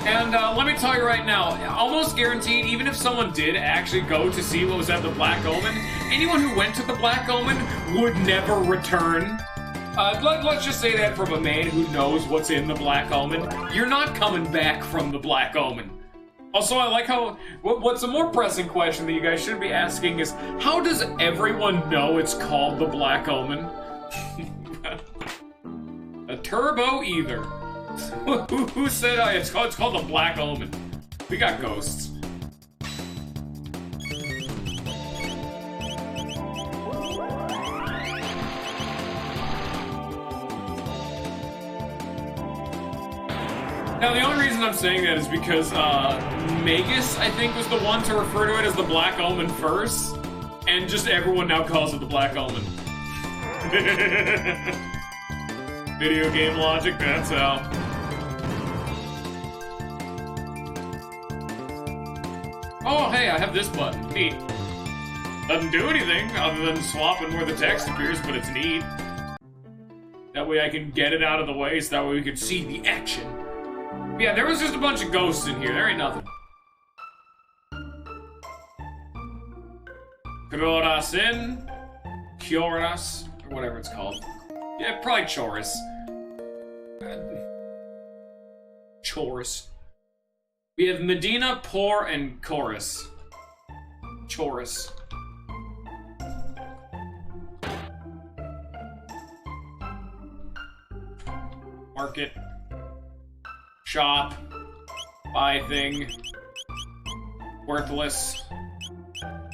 And let me tell you right now, almost guaranteed, even if someone did actually go to see what was at the Black Omen, anyone who went to the Black Omen would never return. Let's just say that from a man who knows what's in the Black Omen. You're not coming back from the Black Omen. Also, I like how... What's a more pressing question that you guys should be asking is, how does everyone know it's called the Black Omen? A turbo either. Who said it's called the Black Omen? We got ghosts. Now, the only reason I'm saying that is because Magus, I think, was the one to refer to it as the Black Omen first, and just everyone now calls it the Black Omen. Video game logic, that's how. Oh, hey, I have this button. Neat. Doesn't do anything other than swapping where the text appears, but it's neat. That way I can get it out of the way, so that way we can see the action. Yeah, there was just a bunch of ghosts in here. There ain't nothing. Curas in. Curas, or whatever it's called. Yeah, probably Chorus. Chorus. We have Medina, Poor, and Chorus. Chorus. Market. Shop. Buy thing. Worthless.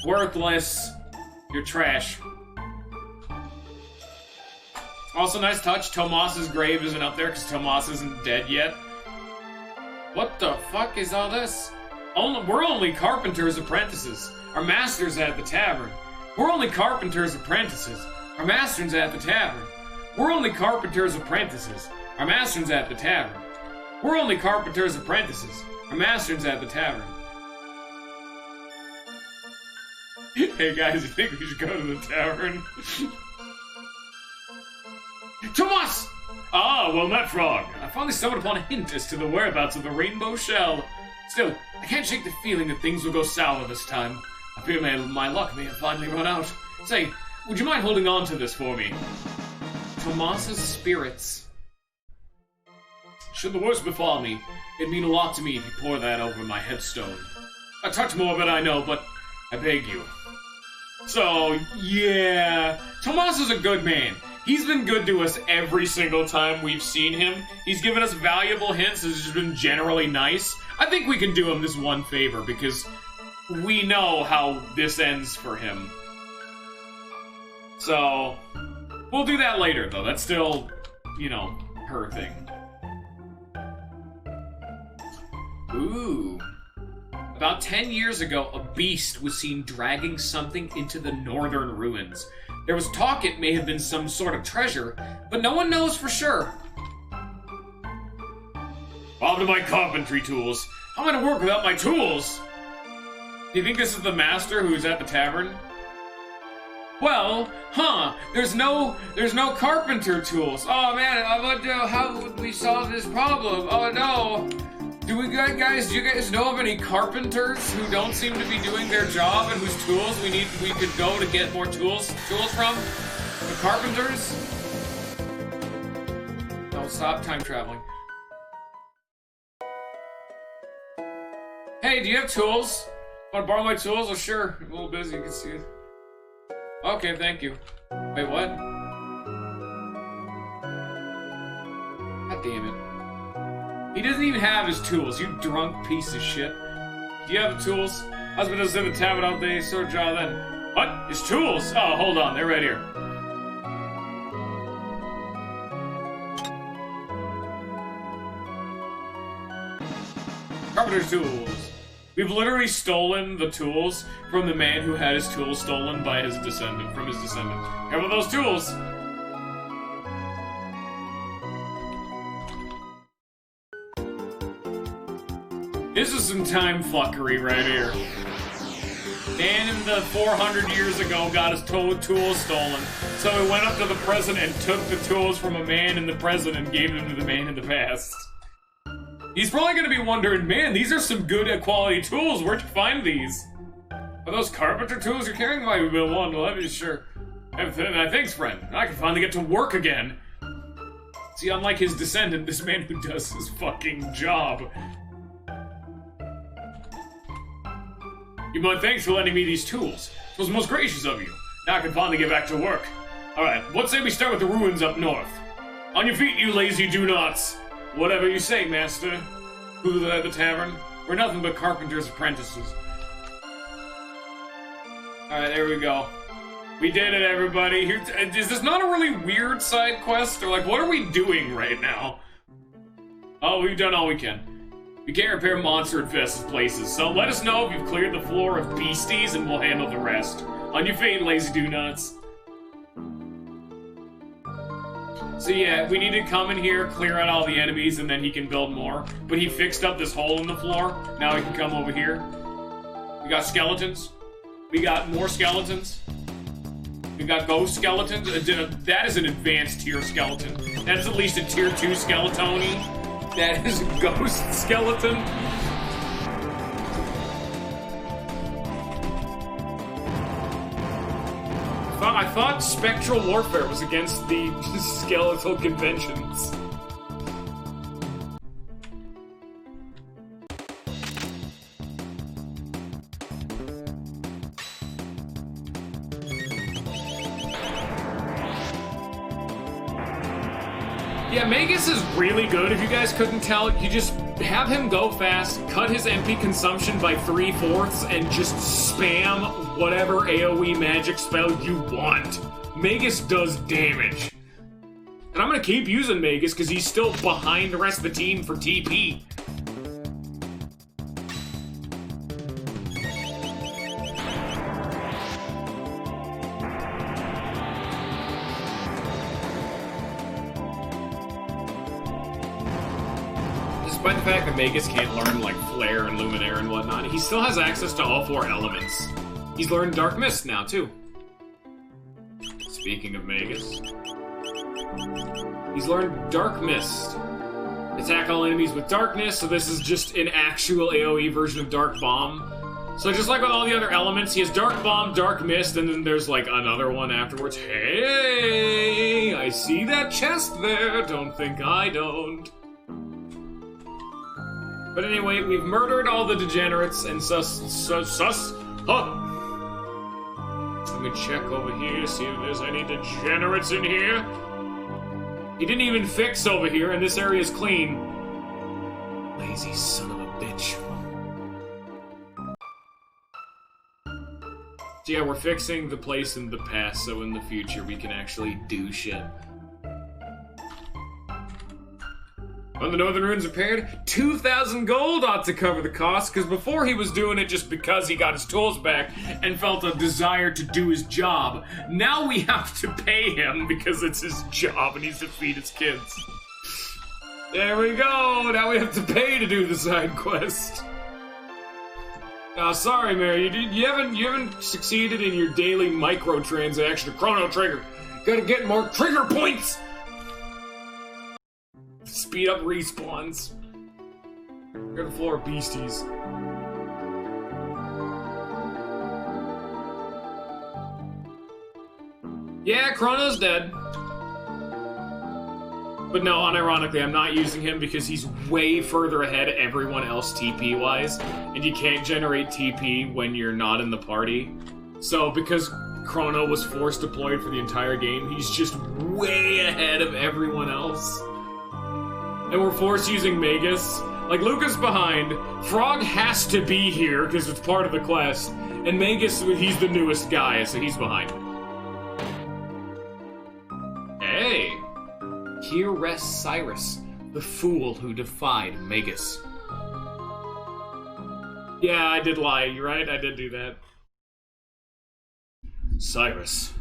Worthless. You're trash. Also, nice touch. Tomas's grave isn't up there because Tomas isn't dead yet. What the fuck is all this? We're only carpenters' apprentices. Our master's at the tavern. We're only carpenters' apprentices. Our master's at the tavern. We're only carpenters' apprentices. Our master's at the tavern. We're only carpenters' apprentices. Our master's at the tavern. Hey guys, you think we should go to the tavern? Tomas! Ah, well met, Frog. I finally stumbled upon a hint as to the whereabouts of the rainbow shell. Still, I can't shake the feeling that things will go sour this time. I fear my luck may have finally run out. Say, would you mind holding on to this for me? Tomas's spirits. Should the worst befall me, it'd mean a lot to me if you pour that over my headstone. A touch more of it I know, but I beg you. So, yeah, Tomas is a good man. He's been good to us every single time we've seen him. He's given us valuable hints, has just been generally nice. I think we can do him this one favor, because we know how this ends for him. So, we'll do that later, though. That's still, you know, her thing. Ooh. About 10 years ago, a beast was seen dragging something into the northern ruins. There was talk it may have been some sort of treasure, but no one knows for sure. Off to my carpentry tools. How am I to work without my tools? Do you think this is the master who's at the tavern? Well, there's no carpenter tools. Oh man, how would we solve this problem? Oh no. Do you guys know of any carpenters who don't seem to be doing their job and whose tools we could go to get more tools from? The carpenters? No, stop time traveling. Hey, do you have tools? Want to borrow my tools? Oh, sure. I'm a little busy, you can see it. Okay, thank you. Wait, what? God damn it. He doesn't even have his tools, you drunk piece of shit. Do you have the tools? Husband doesn't have the tavern all day, sort of job then. What? His tools? Oh, hold on, they're right here. Carpenter's tools. We've literally stolen the tools from the man who had his tools stolen by his descendant, from his descendant. Here with those tools. This is some time fuckery right here. Man in the 400 years ago got his tools stolen, so he went up to the present and took the tools from a man in the present and gave them to the man in the past. He's probably gonna be wondering, man, these are some good quality tools, where'd you find these? Are those carpenter tools you're carrying? Why, we've been one, let me sure. Thanks, friend. I can finally get to work again. See, unlike his descendant, this man who does his fucking job. My thanks for lending me these tools. It was most gracious of you. Now I can finally get back to work. Alright, what say we start with the ruins up north? On your feet, you lazy do-nots. Whatever you say, master. Who's at the tavern? We're nothing but carpenter's apprentices. Alright, there we go. We did it, everybody. Is this not a really weird side quest? Or, like, what are we doing right now? Oh, we've done all we can. We can't repair monster-infested places, so let us know if you've cleared the floor of beasties and we'll handle the rest. On your feet, lazy do-nots. So yeah, we need to come in here, clear out all the enemies, and then he can build more. But he fixed up this hole in the floor. Now he can come over here. We got skeletons. We got more skeletons. We got ghost skeletons. That is an advanced tier skeleton. That is at least a tier 2 skeletoni. That is a ghost skeleton. I thought spectral warfare was against the skeletal conventions. Yeah, Magus is really good. If you guys couldn't tell, you just have him go fast, cut his MP consumption by 3/4, and just spam whatever AoE magic spell you want. Magus does damage. And I'm gonna keep using Magus because he's still behind the rest of the team for TP. Despite the fact that Magus can't learn, like, Flare and Luminaire and whatnot, he still has access to all 4 elements. He's learned Dark Mist now, too. Speaking of Magus, he's learned Dark Mist. Attack all enemies with darkness, so this is just an actual AoE version of Dark Bomb. So just like with all the other elements, he has Dark Bomb, Dark Mist, and then there's, like, another one afterwards. Hey, I see that chest there, don't think I don't. But anyway, we've murdered all the degenerates and Let me check over here, see if there's any degenerates in here. He didn't even fix over here, and this area is clean. Lazy son of a bitch. So yeah, we're fixing the place in the past, so in the future we can actually do shit. When the Northern Ruins repaired, 2,000 gold ought to cover the cost, because before he was doing it just because he got his tools back and felt a desire to do his job. Now we have to pay him because it's his job and he's to feed his kids. There we go, now we have to pay to do the side quest. Sorry, Mary, you haven't succeeded in your daily microtransaction of Chrono Trigger. Gotta get more trigger points! Speed up respawns. We're the floor of beasties. Yeah, Chrono's dead. But no, unironically, I'm not using him because he's way further ahead of everyone else TP-wise, and you can't generate TP when you're not in the party. So, because Chrono was force deployed for the entire game, he's just way ahead of everyone else. And we're force using Magus. Like, Luca's behind. Frog has to be here, because it's part of the quest. And Magus, he's the newest guy, so he's behind. Hey! Here rests Cyrus, the fool who defied Magus. Yeah, I did lie, you're right, I did do that. Cyrus,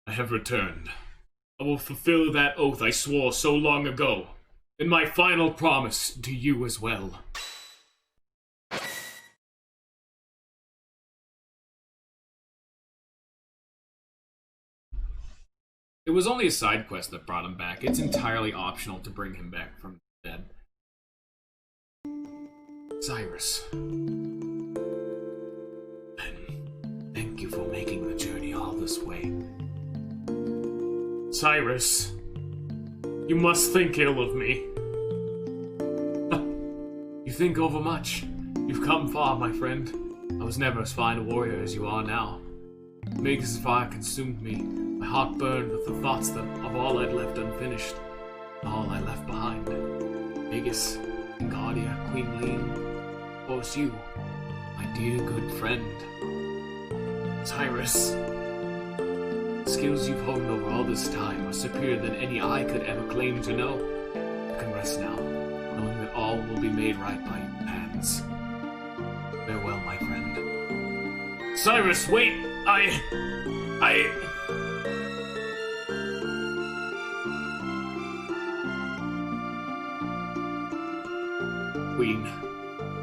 I have returned. I will fulfill that oath I swore so long ago, and my final promise to you as well. It was only a side quest that brought him back. It's entirely optional to bring him back from the dead. Cyrus. And thank you for making the journey all this way. Cyrus, you must think ill of me. You think overmuch. You've come far, my friend. I was never as fine a warrior as you are now. Magus' fire consumed me. My heart burned with the thoughts of all I'd left unfinished, and all I left behind. Magus, Guardia, Queen Lean, of course you, my dear good friend. Cyrus. The skills you've honed over all this time are superior than any I could ever claim to know. You can rest now, knowing that all will be made right by your hands. Farewell, my friend. Cyrus, wait! Queen,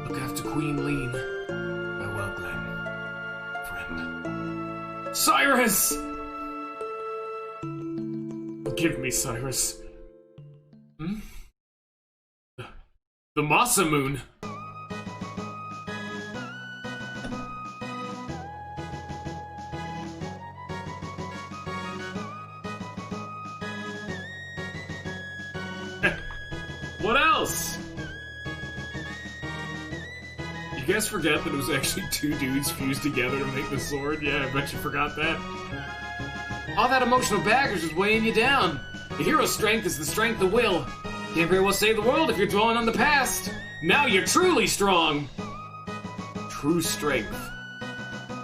look after Queen Lean. Farewell, Glenn. Friend. Cyrus! Forgive me, Cyrus. The Masamune. What else? You guys forget that it was actually two dudes fused together to make the sword? Yeah, I bet you forgot that. All that emotional baggage is weighing you down. The hero's strength is the strength of will. Can't very well save the world if you're dwelling on the past. Now you're truly strong. True strength.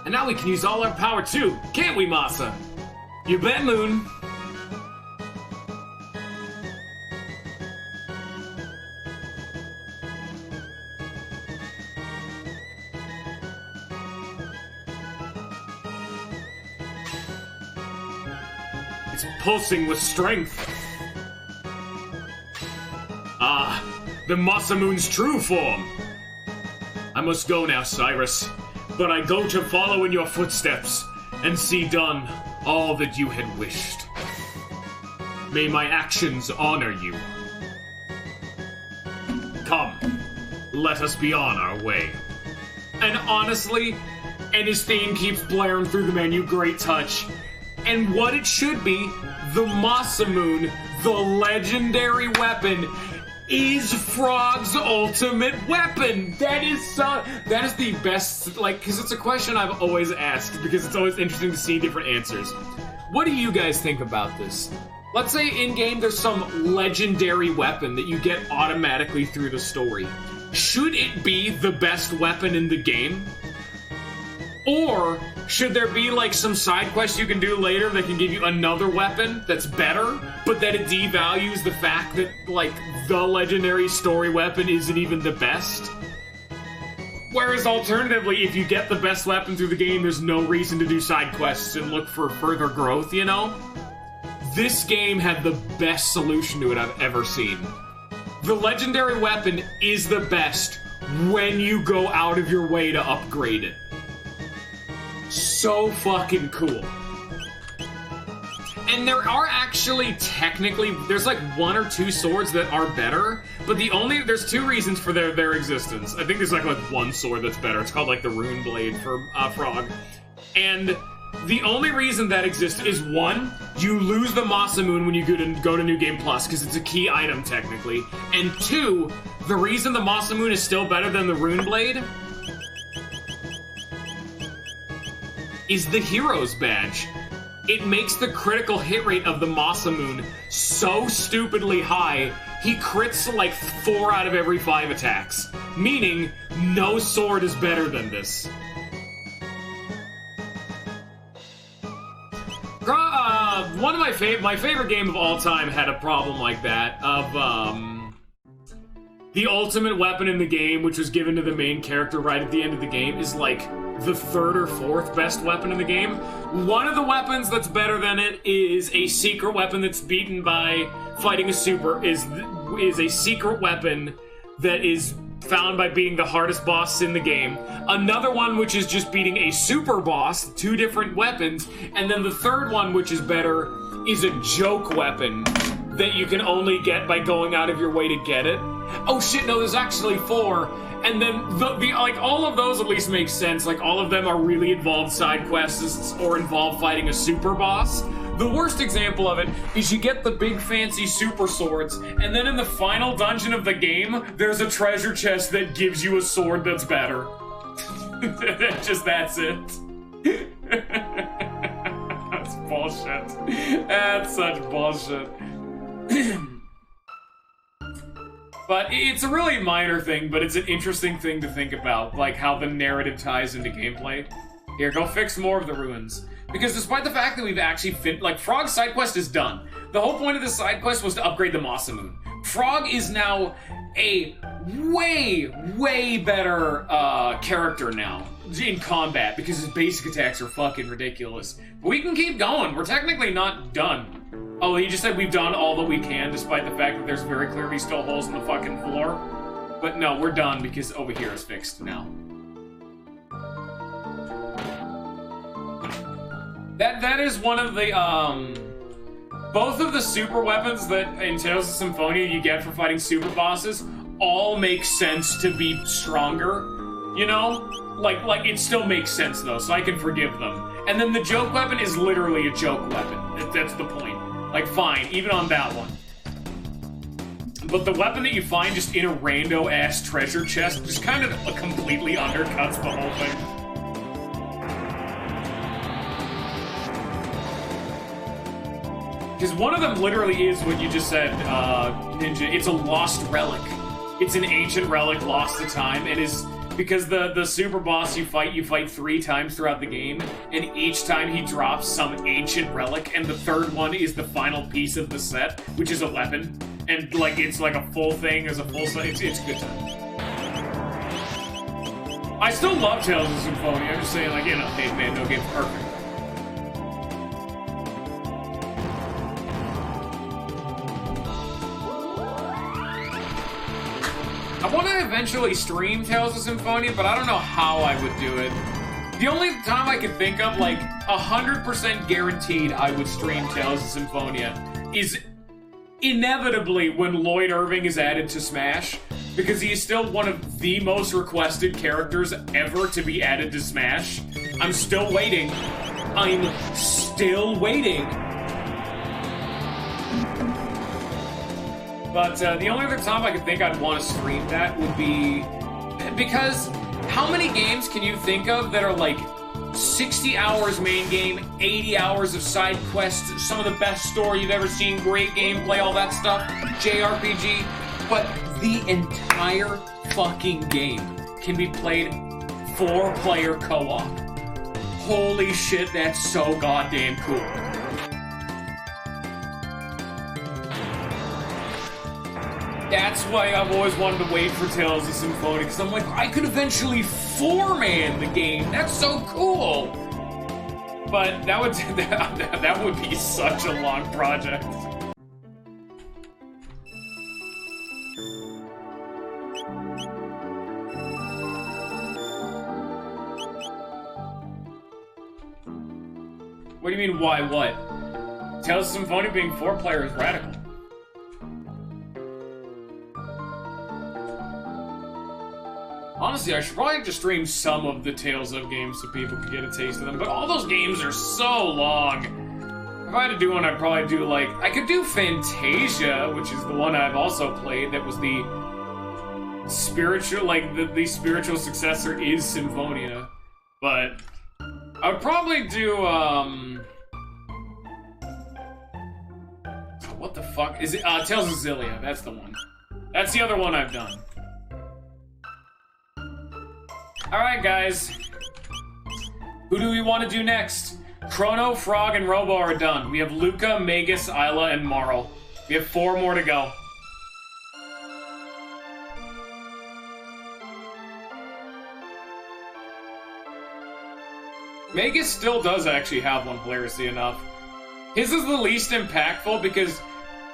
And now we can use all our power too, can't we, Masa? You bet, Moon. It's pulsing with strength. Ah, the Masamoon's true form. I must go now, Cyrus, but I go to follow in your footsteps and see done all that you had wished. May my actions honor you. Come, let us be on our way. And honestly, and his theme keeps blaring through the menu, great touch. And what it should be, the Masamoon, the legendary weapon, is Frog's ultimate weapon. That is the best, like, because it's a question I've always asked, because it's always interesting to see different answers. What do you guys think about this? Let's say in-game there's some legendary weapon that you get automatically through the story. Should it be the best weapon in the game? Or should there be, like, some side quest you can do later that can give you another weapon that's better, but that it devalues the fact that, like, the legendary story weapon isn't even the best? Whereas, alternatively, if you get the best weapon through the game, there's no reason to do side quests and look for further growth, you know? This game had the best solution to it I've ever seen. The legendary weapon is the best when you go out of your way to upgrade it. So fucking cool. And there are actually, technically, there's like one or two swords that are better, but there's two reasons for their existence. I think there's like one sword that's better. It's called like the Rune Blade for Frog. And the only reason that exists is, one, you lose the Masamoon when you go to New Game Plus, because it's a key item technically. And two, the reason the Masamoon is still better than the Rune Blade is the Hero's Badge. It makes the critical hit rate of the Masamoon so stupidly high, he crits like 4 out of every 5 attacks. Meaning, no sword is better than this. One of my favorite game of all time had a problem like that, of, the ultimate weapon in the game, which was given to the main character right at the end of the game, is like the 3rd or 4th best weapon in the game. One of the weapons that's better than it is a secret weapon that's beaten by fighting a super, is a secret weapon that is found by beating the hardest boss in the game. Another one, which is just beating a super boss, 2 different weapons. And then the third one, which is better, is a joke weapon that you can only get by going out of your way to get it. Oh shit, no, there's actually 4. And then, like, all of those at least make sense. Like, all of them are really involved side quests or involve fighting a super boss. The worst example of it is you get the big fancy super swords, and then in the final dungeon of the game, there's a treasure chest that gives you a sword that's better. That's it. That's bullshit. That's such bullshit. But it's a really minor thing, but it's an interesting thing to think about, like how the narrative ties into gameplay. Here, go fix more of the ruins. Because despite the fact that we've actually like, Frog's side quest is done. The whole point of this side quest was to upgrade the Masamoon. Frog is now a way better character now in combat, because his basic attacks are fucking ridiculous. But we can keep going. We're technically not done. Oh, he just said we've done all that we can, despite the fact that there's very clearly still holes in the fucking floor. But no, we're done, because over here is fixed now. That is one of the, both of the super weapons that in Tales of Symphonia you get for fighting super bosses all make sense to be stronger, you know? Like, it still makes sense, though, so I can forgive them. And then the joke weapon is literally a joke weapon. That's the point. Like, fine, even on that one. but the weapon that you find just in a rando-ass treasure chest just kind of completely undercuts the whole thing. Because one of them literally is what you just said, Ninja. It's a lost relic. It's an ancient relic lost to time, and is because the super boss you fight 3 times throughout the game, and each time he drops some ancient relic, and the third one is the final piece of the set, which is a weapon, and like it's like a full thing, as a full set. It's a good time. I still love Tales of Symphonia. I'm just saying, like, you know, hey man, no game's perfect. I want to eventually stream Tales of Symphonia, but I don't know how I would do it. The only time I could think of, like, 100% guaranteed I would stream Tales of Symphonia is inevitably when Lloyd Irving is added to Smash, because he is still one of the most requested characters ever to be added to Smash. I'm still waiting. I'm still waiting. But the only other time I could think I'd want to stream that would be... Because how many games can you think of that are like 60 hours main game, 80 hours of side quests, some of the best story you've ever seen, great gameplay, all that stuff, JRPG, but the entire fucking game can be played 4-player co-op. Holy shit, that's so goddamn cool. That's why I've always wanted to wait for Tales of Symphonia, because I'm like, I could eventually 4-man the game. That's so cool. But that would that would be such a long project. What do you mean, why what? Tales of Symphonia being 4-player is radical. Honestly, I should probably just stream some of the Tales of games so people can get a taste of them, but all those games are so long. If I had to do one, I'd probably do, like... I could do Fantasia, which is the one I've also played, that was the spiritual, like, the spiritual successor is Symphonia. But I would probably do, what the fuck? Is it, Tales of Xillia, that's the one. That's the other one I've done. Alright, guys. Who do we want to do next? Chrono, Frog, and Robo are done. We have Luca, Magus, Isla, and Marl. We have 4 more to go. Magus still does actually have one player, see enough. His is the least impactful because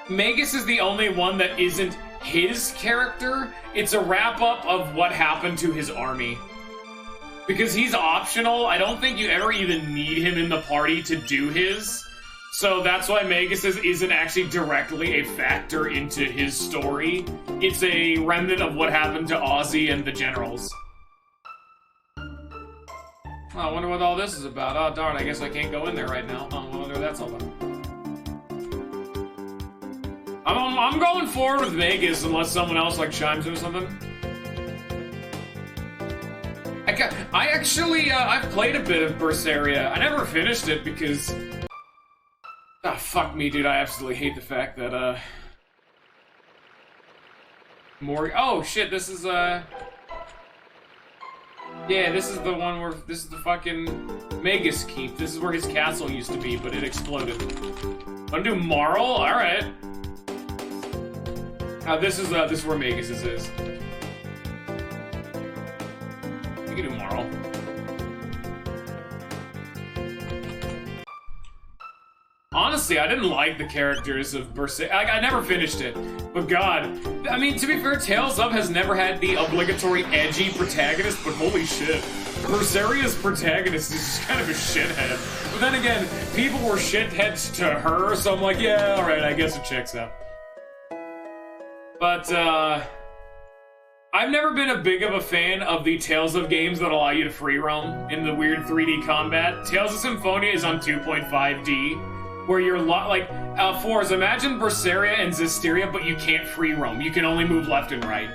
Magus is the only one that isn't his character. It's a wrap-up of what happened to his army. Because he's optional, I don't think you ever even need him in the party to do his. So that's why Magus isn't actually directly a factor into his story. It's a remnant of what happened to Ozzy and the generals. Oh, I wonder what all this is about. Oh, darn, I guess I can't go in there right now. I wonder what that's all about. I'm going forward with Magus unless someone else, like, chimes in or something. I actually, I've played a bit of Berseria. I never finished it because... Ah, fuck me, dude. I absolutely hate the fact that, Oh, shit, this is, Yeah, this is the one where... This is the fucking Magus Keep. This is where his castle used to be, but it exploded. Wanna do Marl? Alright. This is where Magus is. We can do Marl. Honestly, I didn't like the characters of Berseria. I never finished it. But God, I mean, to be fair, Tales of has never had the obligatory edgy protagonist, but holy shit. Berseria's protagonist is just kind of a shithead. But then again, people were shitheads to her, so I'm like, yeah, alright, I guess it checks out. But, I've never been a big of a fan of the Tales of games that allow you to free roam in the weird 3D combat. Tales of Symphonia is on 2.5D, where you're Fours, imagine Berseria and Zestiria, but you can't free roam. You can only move left and right.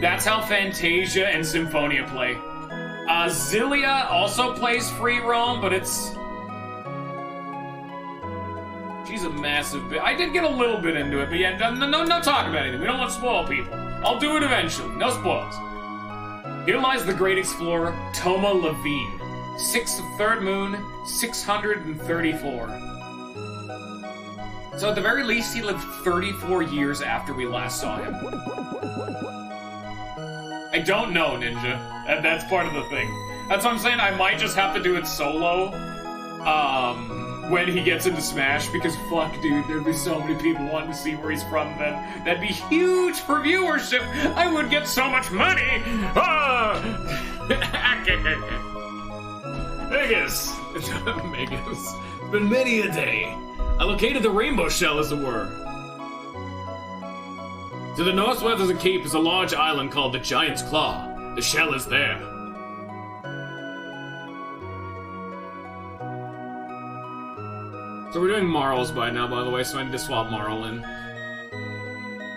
That's how Fantasia and Symphonia play. Zilia also plays free roam, but she's a massive bit. I did get a little bit into it, but yeah, no talk about anything. We don't want to spoil people. I'll do it eventually. No spoils. Here lies the great explorer, Toma Levine. 6th of 3rd moon, 634. So at the very least, he lived 34 years after we last saw him. I don't know, Ninja. And that's part of the thing. That's what I'm saying. I might just have to do it solo. When he gets into Smash, because fuck, dude, there'd be so many people wanting to see where he's from then. That'd be huge for viewership. I would get so much money. Megas. Megas. It's been many a day. I located the rainbow shell, as it were. To the northwest of the cape is a large island called the Giant's Claw. The shell is there. So we're doing Marls by now, by the way, so I need to swap Marl in.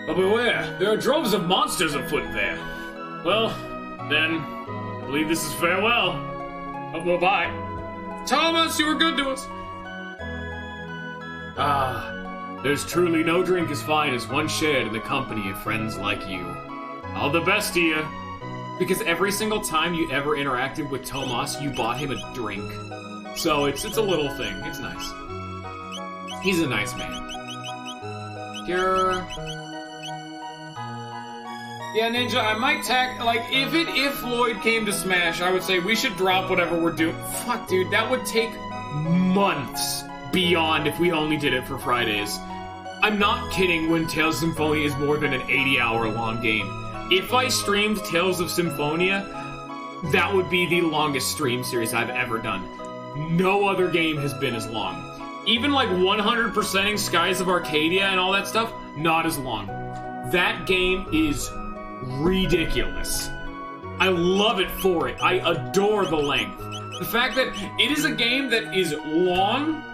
But beware, there are droves of monsters afoot there. Well, then, I believe this is farewell. Oh, well, bye. Thomas, you were good to us. There's truly no drink as fine as one shared in the company of friends like you. All the best to you. Because every single time you ever interacted with Tomas, you bought him a drink. So it's a little thing. It's nice. He's a nice man. Yeah, Ninja, I might if Lloyd came to Smash, I would say we should drop whatever we're doing. Fuck, dude, that would take months beyond if we only did it for Fridays. I'm not kidding when Tales of Symphonia is more than an 80-hour long game. If I streamed Tales of Symphonia, that would be the longest stream series I've ever done. No other game has been as long. Even like 100%ing Skies of Arcadia and all that stuff, not as long. That game is ridiculous. I love it for it. I adore the length. The fact that it is a game that is long,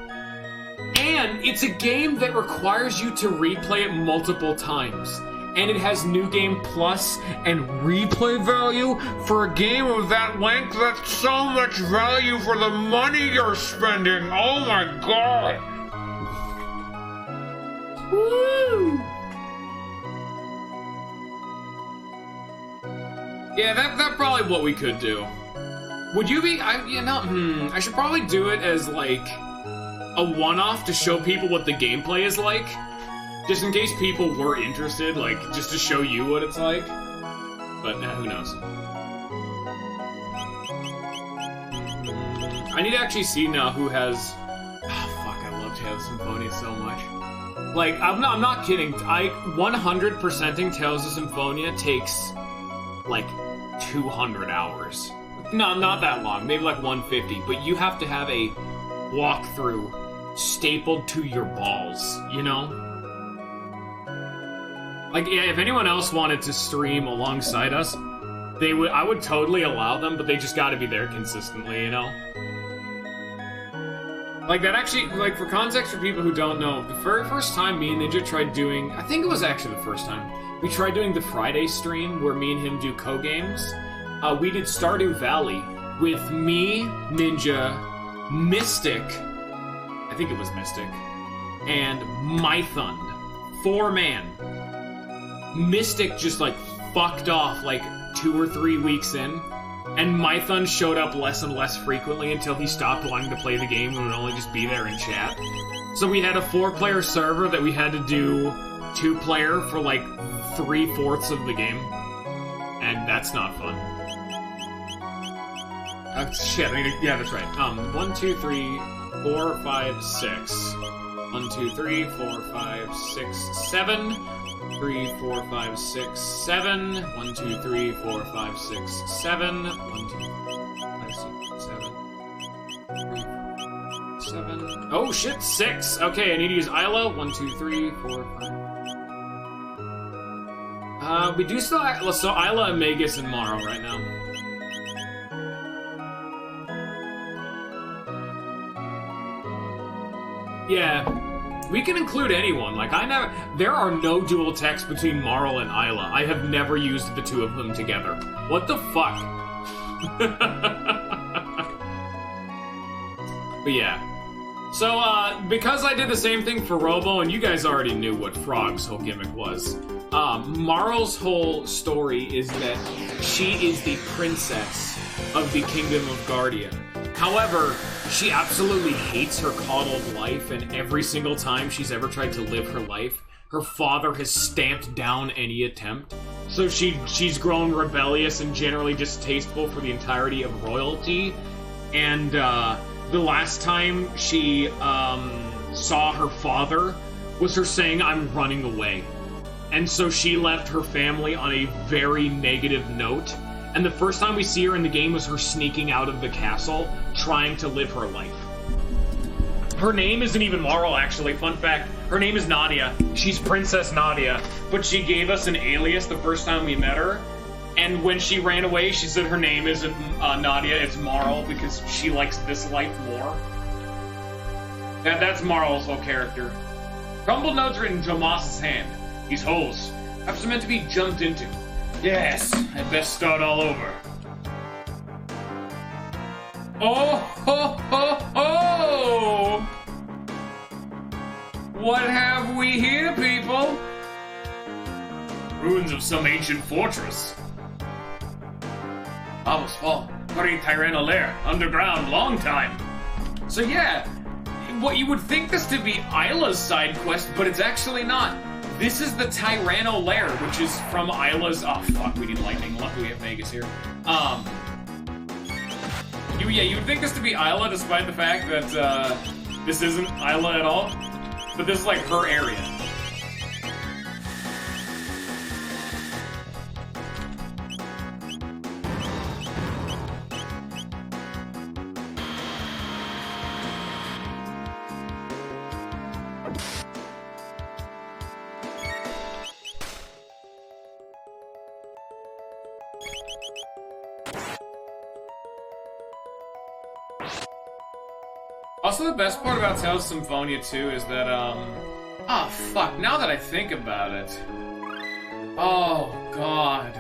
and it's a game that requires you to replay it multiple times. And it has New Game Plus and replay value for a game of that length. That's so much value for the money you're spending. Oh my god. Woo! Yeah, that's probably what we could do. Would you be? I should probably do it as like a one-off to show people what the gameplay is like. Just in case people were interested, like, just to show you what it's like. But, who knows. I need to actually see now who has... Oh, fuck, I love Tales of Symphonia so much. Like, I'm not kidding. 100%ing Tales of Symphonia takes, like, 200 hours. No, not that long. Maybe, like, 150. But you have to have a walkthrough stapled to your balls, you know? Like, yeah, if anyone else wanted to stream alongside us, I would totally allow them, but they just gotta be there consistently, you know? Like, that actually, like, for context for people who don't know, the very first time me and Ninja tried doing, I think it was actually the first time, we tried doing the Friday stream where me and him do co-games. We did Stardew Valley with me, Ninja, Mystic, I think it was Mystic, and Mythund. 4-man. Mystic just, like, fucked off, like, 2 or 3 weeks in, and Mythund showed up less and less frequently until he stopped wanting to play the game and would only just be there and chat. So we had a 4-player server that we had to do 2-player for, like, 3/4 of the game. And that's not fun. Shit, yeah, that's right. 1, 2, 3, 4, 5, 6. 1, 2, 3, 4, 5, 6, 7... 3, 4, 5, 6, 7. 1, 2, 3, 4, 5, 6, 7. 1, 2, 5, 6, 7. 3, 7. Oh shit, 6. Okay, I need to use Isla. 1, 2, 3, 4, 5. We do still. So Isla and Magus and Morrow right now. Yeah, we can include anyone. Like, there are no dual texts between Marl and Isla. I have never used the two of them together. What the fuck? But yeah. So, because I did the same thing for Robo, and you guys already knew what Frog's whole gimmick was, Marl's whole story is that she is the princess of the Kingdom of Guardia. However, she absolutely hates her coddled life, and every single time she's ever tried to live her life, her father has stamped down any attempt. So she's grown rebellious and generally distasteful for the entirety of royalty, and, the last time she saw her father was her saying, "I'm running away." And so she left her family on a very negative note. And the first time we see her in the game was her sneaking out of the castle, trying to live her life. Her name isn't even Marl, actually. Fun fact, her name is Nadia. She's Princess Nadia. But she gave us an alias the first time we met her. And when she ran away, she said her name isn't Nadia, it's Marl, because she likes this life more. That's Marl's whole character. Crumbled notes written in Tomas's hand. These holes, perhaps meant to be jumped into. Yes, I'd best start all over. Oh, ho, ho, ho! What have we here, people? Ruins of some ancient fortress. Almost fall. Buried Tyranno lair. Underground, long time. So yeah, what you would think this to be Isla's side quest, but it's actually not. This is the Tyranno lair, which is from Isla's... Oh, fuck, we need lightning. Luckily we have Vegas here. You would think this to be Isla, despite the fact that, this isn't Isla at all. But this is, like, her area. Also, the best part about Tales of Symphonia 2 is that, oh, fuck, now that I think about it. Oh, God.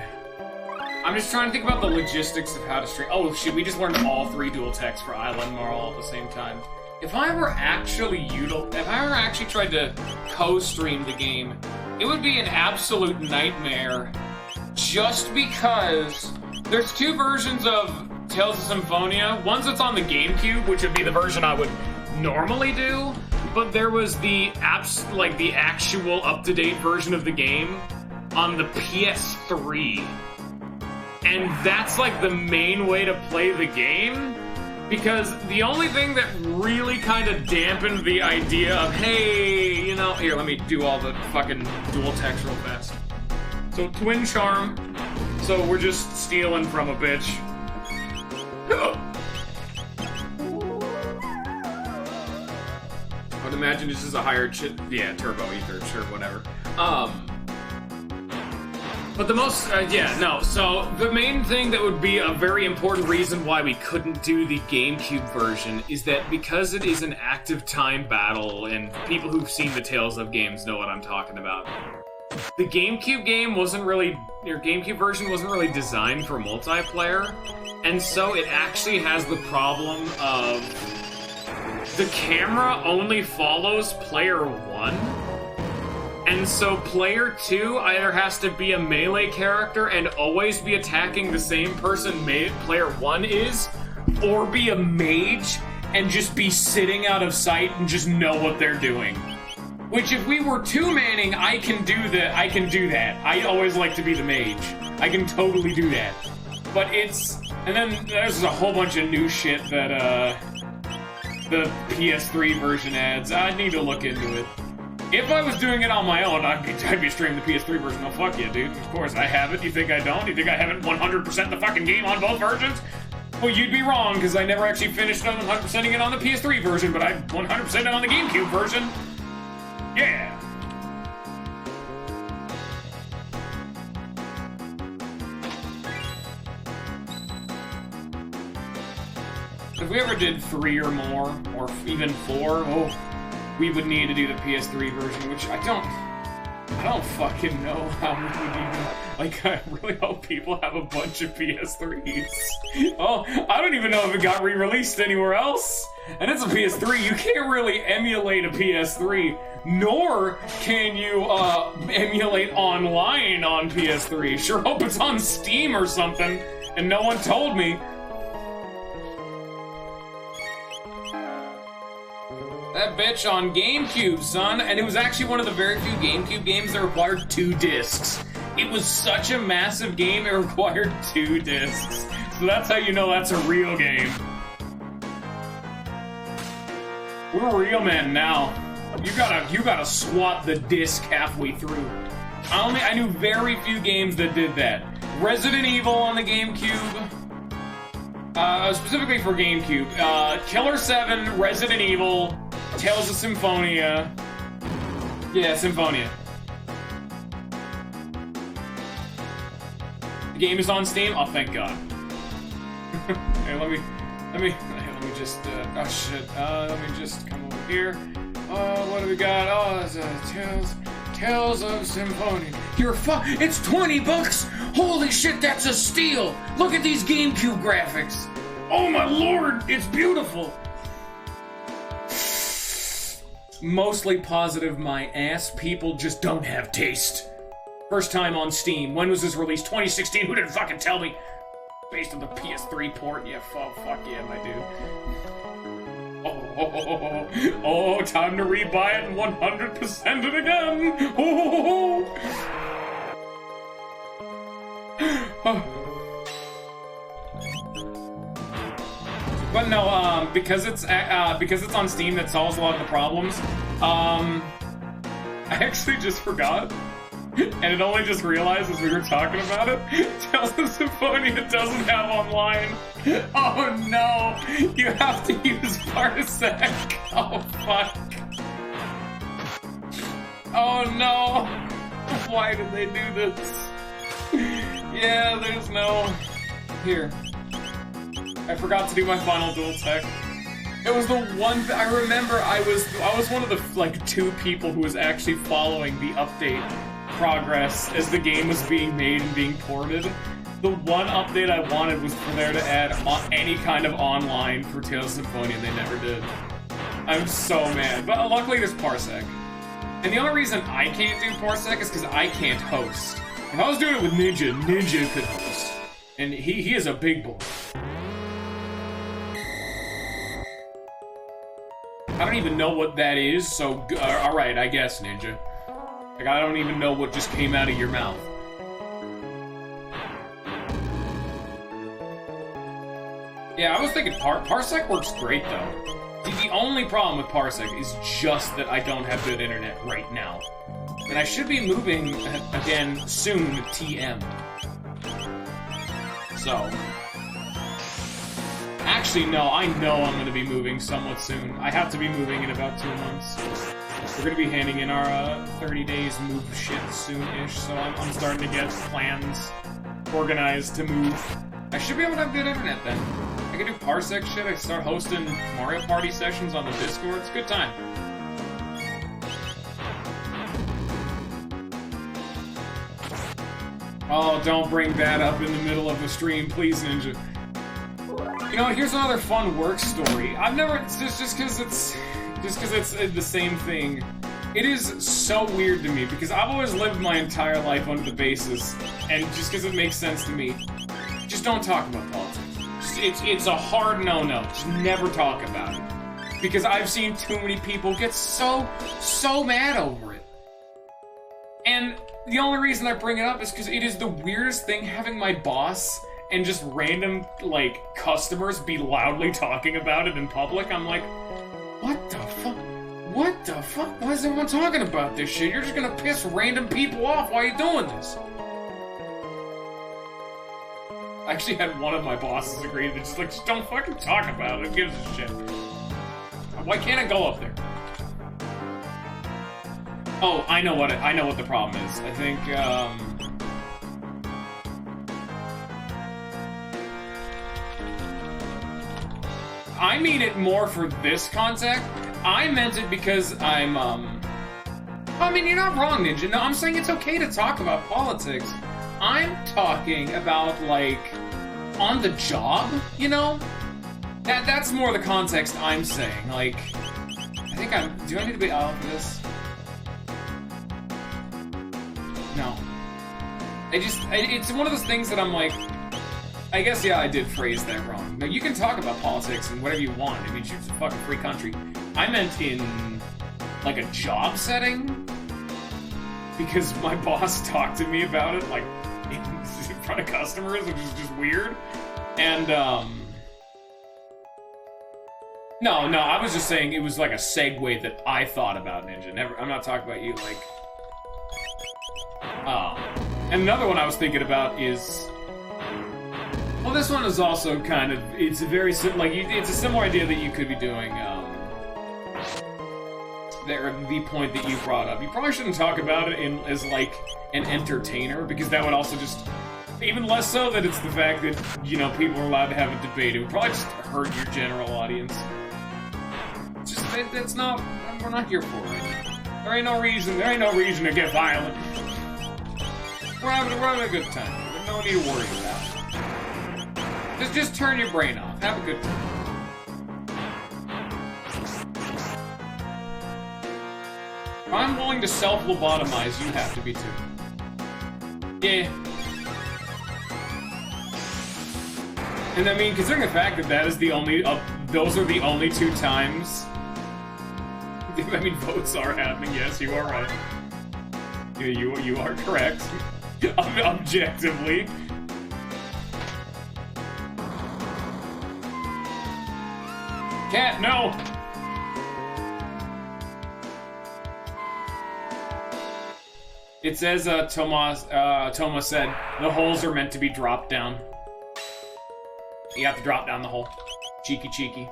I'm just trying to think about the logistics of how to stream. Oh, shit, we just learned all three dual texts for Isla and Marl at the same time. If I were actually tried to co-stream the game, it would be an absolute nightmare. Just because there's two versions of Tales of Symphonia. One's that's on the GameCube, which would be the version I would normally do, but there was the actual up-to-date version of the game on the PS3. And that's like the main way to play the game, because the only thing that really kind of dampened the idea of, hey, you know, here, let me do all the fucking dual text real fast. So, Twin Charm. So, we're just stealing from a bitch. I would imagine this is a higher yeah, turbo ether, sure, whatever. But the most, so the main thing that would be a very important reason why we couldn't do the GameCube version is that because it is an active time battle, and people who've seen the Tales of games know what I'm talking about. The GameCube game GameCube version wasn't really designed for multiplayer, and so it actually has the problem of the camera only follows player 1, and so player 2 either has to be a melee character and always be attacking the same person player 1 is, or be a mage and just be sitting out of sight and just know what they're doing. Which, if we were two-manning, I can do that. I always like to be the mage. I can totally do that. But and then there's a whole bunch of new shit that, the PS3 version adds. I need to look into it. If I was doing it on my own, I'd be streaming the PS3 version. Oh, fuck yeah, dude. Of course, I have it. You think I don't? You think I haven't 100% the fucking game on both versions? Well, you'd be wrong, because I never actually finished on 100%ing it on the PS3 version, but I 100%ed it on the GameCube version. Yeah! If we ever did 3 or more, or even 4, oh, we would need to do the PS3 version, which I don't fucking know how we would even, like, I really hope people have a bunch of PS3s. Oh, I don't even know if it got re-released anywhere else. And it's a PS3, you can't really emulate a PS3, nor can you, emulate online on PS3. Sure hope it's on Steam or something, and no one told me. That bitch on GameCube, son, and it was actually one of the very few GameCube games that required 2 discs. It was such a massive game, it required 2 discs. So that's how you know that's a real game. We're real men now. You gotta swap the disc halfway through. I knew very few games that did that. Resident Evil on the GameCube. Specifically for GameCube. Killer 7, Resident Evil, Tales of Symphonia. Yeah, Symphonia. The game is on Steam? Oh, thank God. Hey, let me just, oh shit, let me just come over here. Oh, what do we got? Oh, it's Tales of Symphonia. It's $20! Holy shit, that's a steal! Look at these GameCube graphics! Oh my lord, it's beautiful! Mostly positive my ass, people just don't have taste. First time on Steam. When was this released? 2016, who didn't fucking tell me? Based on the PS3 port, yeah, fuck yeah, my dude. Oh, time to rebuy it and 100% it again! But no, because it's on Steam, that solves a lot of the problems. I actually just forgot, and it only just realized as we were talking about it. Tales of Symphonia doesn't have online. Oh no, you have to use Parsec. Oh fuck. Oh no, why did they do this? Yeah, there's no... Here. I forgot to do my final dual tech. It was the one I remember I was one of the, like, 2 people who was actually following the update progress as the game was being made and being ported. The one update I wanted was for there to add any kind of online for Tales of Symphonia, and they never did. I'm so mad. But luckily there's Parsec. And the only reason I can't do Parsec is because I can't host. If I was doing it with Ninja, Ninja could host. And he is a big boy. I don't even know what that is, so alright, I guess, Ninja. Like, I don't even know what just came out of your mouth. Yeah, I was thinking Parsec works great, though. The only problem with Parsec is just that I don't have good internet right now. And I should be moving again soon to TM. So... Actually, no, I know I'm going to be moving somewhat soon. I have to be moving in about 2 months. We're going to be handing in our 30 days move shit soon-ish, so I'm starting to get plans organized to move. I should be able to have good internet then. I can do Parsec shit, I can start hosting Mario Party sessions on the Discord, it's a good time. Oh, don't bring that up in the middle of the stream, please, Ninja. You know, here's another fun work story. I've never, just because it's the same thing. It is so weird to me, because I've always lived my entire life under the basis, and just because it makes sense to me, just don't talk about politics. It's a hard no-no. Just never talk about it. Because I've seen too many people get so mad over it. And the only reason I bring it up is because it is the weirdest thing having my boss and just random, like, customers be loudly talking about it in public. I'm like, what the fuck? What the fuck? Why is everyone talking about this shit? You're just gonna piss random people off while you're doing this. I actually had one of my bosses agree to just don't fucking talk about it. Who gives a shit? Why can't I go up there? Oh, I know what the problem is. I think, I mean it more for this context. I meant it because I'm, I mean, you're not wrong, Ninja. No, I'm saying it's okay to talk about politics. I'm talking about, like, on the job, you know? That's more the context I'm saying. Like, I think do I need to be out for this? No. It's one of those things that I'm like, I guess, yeah, I did phrase that wrong. Now, you can talk about politics and whatever you want. I mean, it's a fucking free country. I meant in, like, a job setting, because my boss talked to me about it, like, in front of customers, which is just weird. And, No, I was just saying it was like a segue that I thought about, Ninja. I'm not talking about you, like... And another one I was thinking about is... Well, this one is also kind of... It's a very like, it's a similar idea that you could be doing, the point that you brought up. You probably shouldn't talk about it as, like, an entertainer, because that would also just... Even less so that it's the fact that, you know, people are allowed to have a debate. It would probably just hurt your general audience. It's just, that's not... We're not here for it. There ain't no reason to get violent. We're having a good time. There's no need to worry about it. Just turn your brain off. Have a good time. If I'm willing to self-lobotomize, you have to be too. Yeah. And I mean, considering the fact that that is the only, those are the only 2 times. I mean, votes are happening. Yes, you are right. Yeah, you are correct. Objectively. Cat, no! It says, Thomas said, the holes are meant to be dropped down. You have to drop down the hole. Cheeky, cheeky.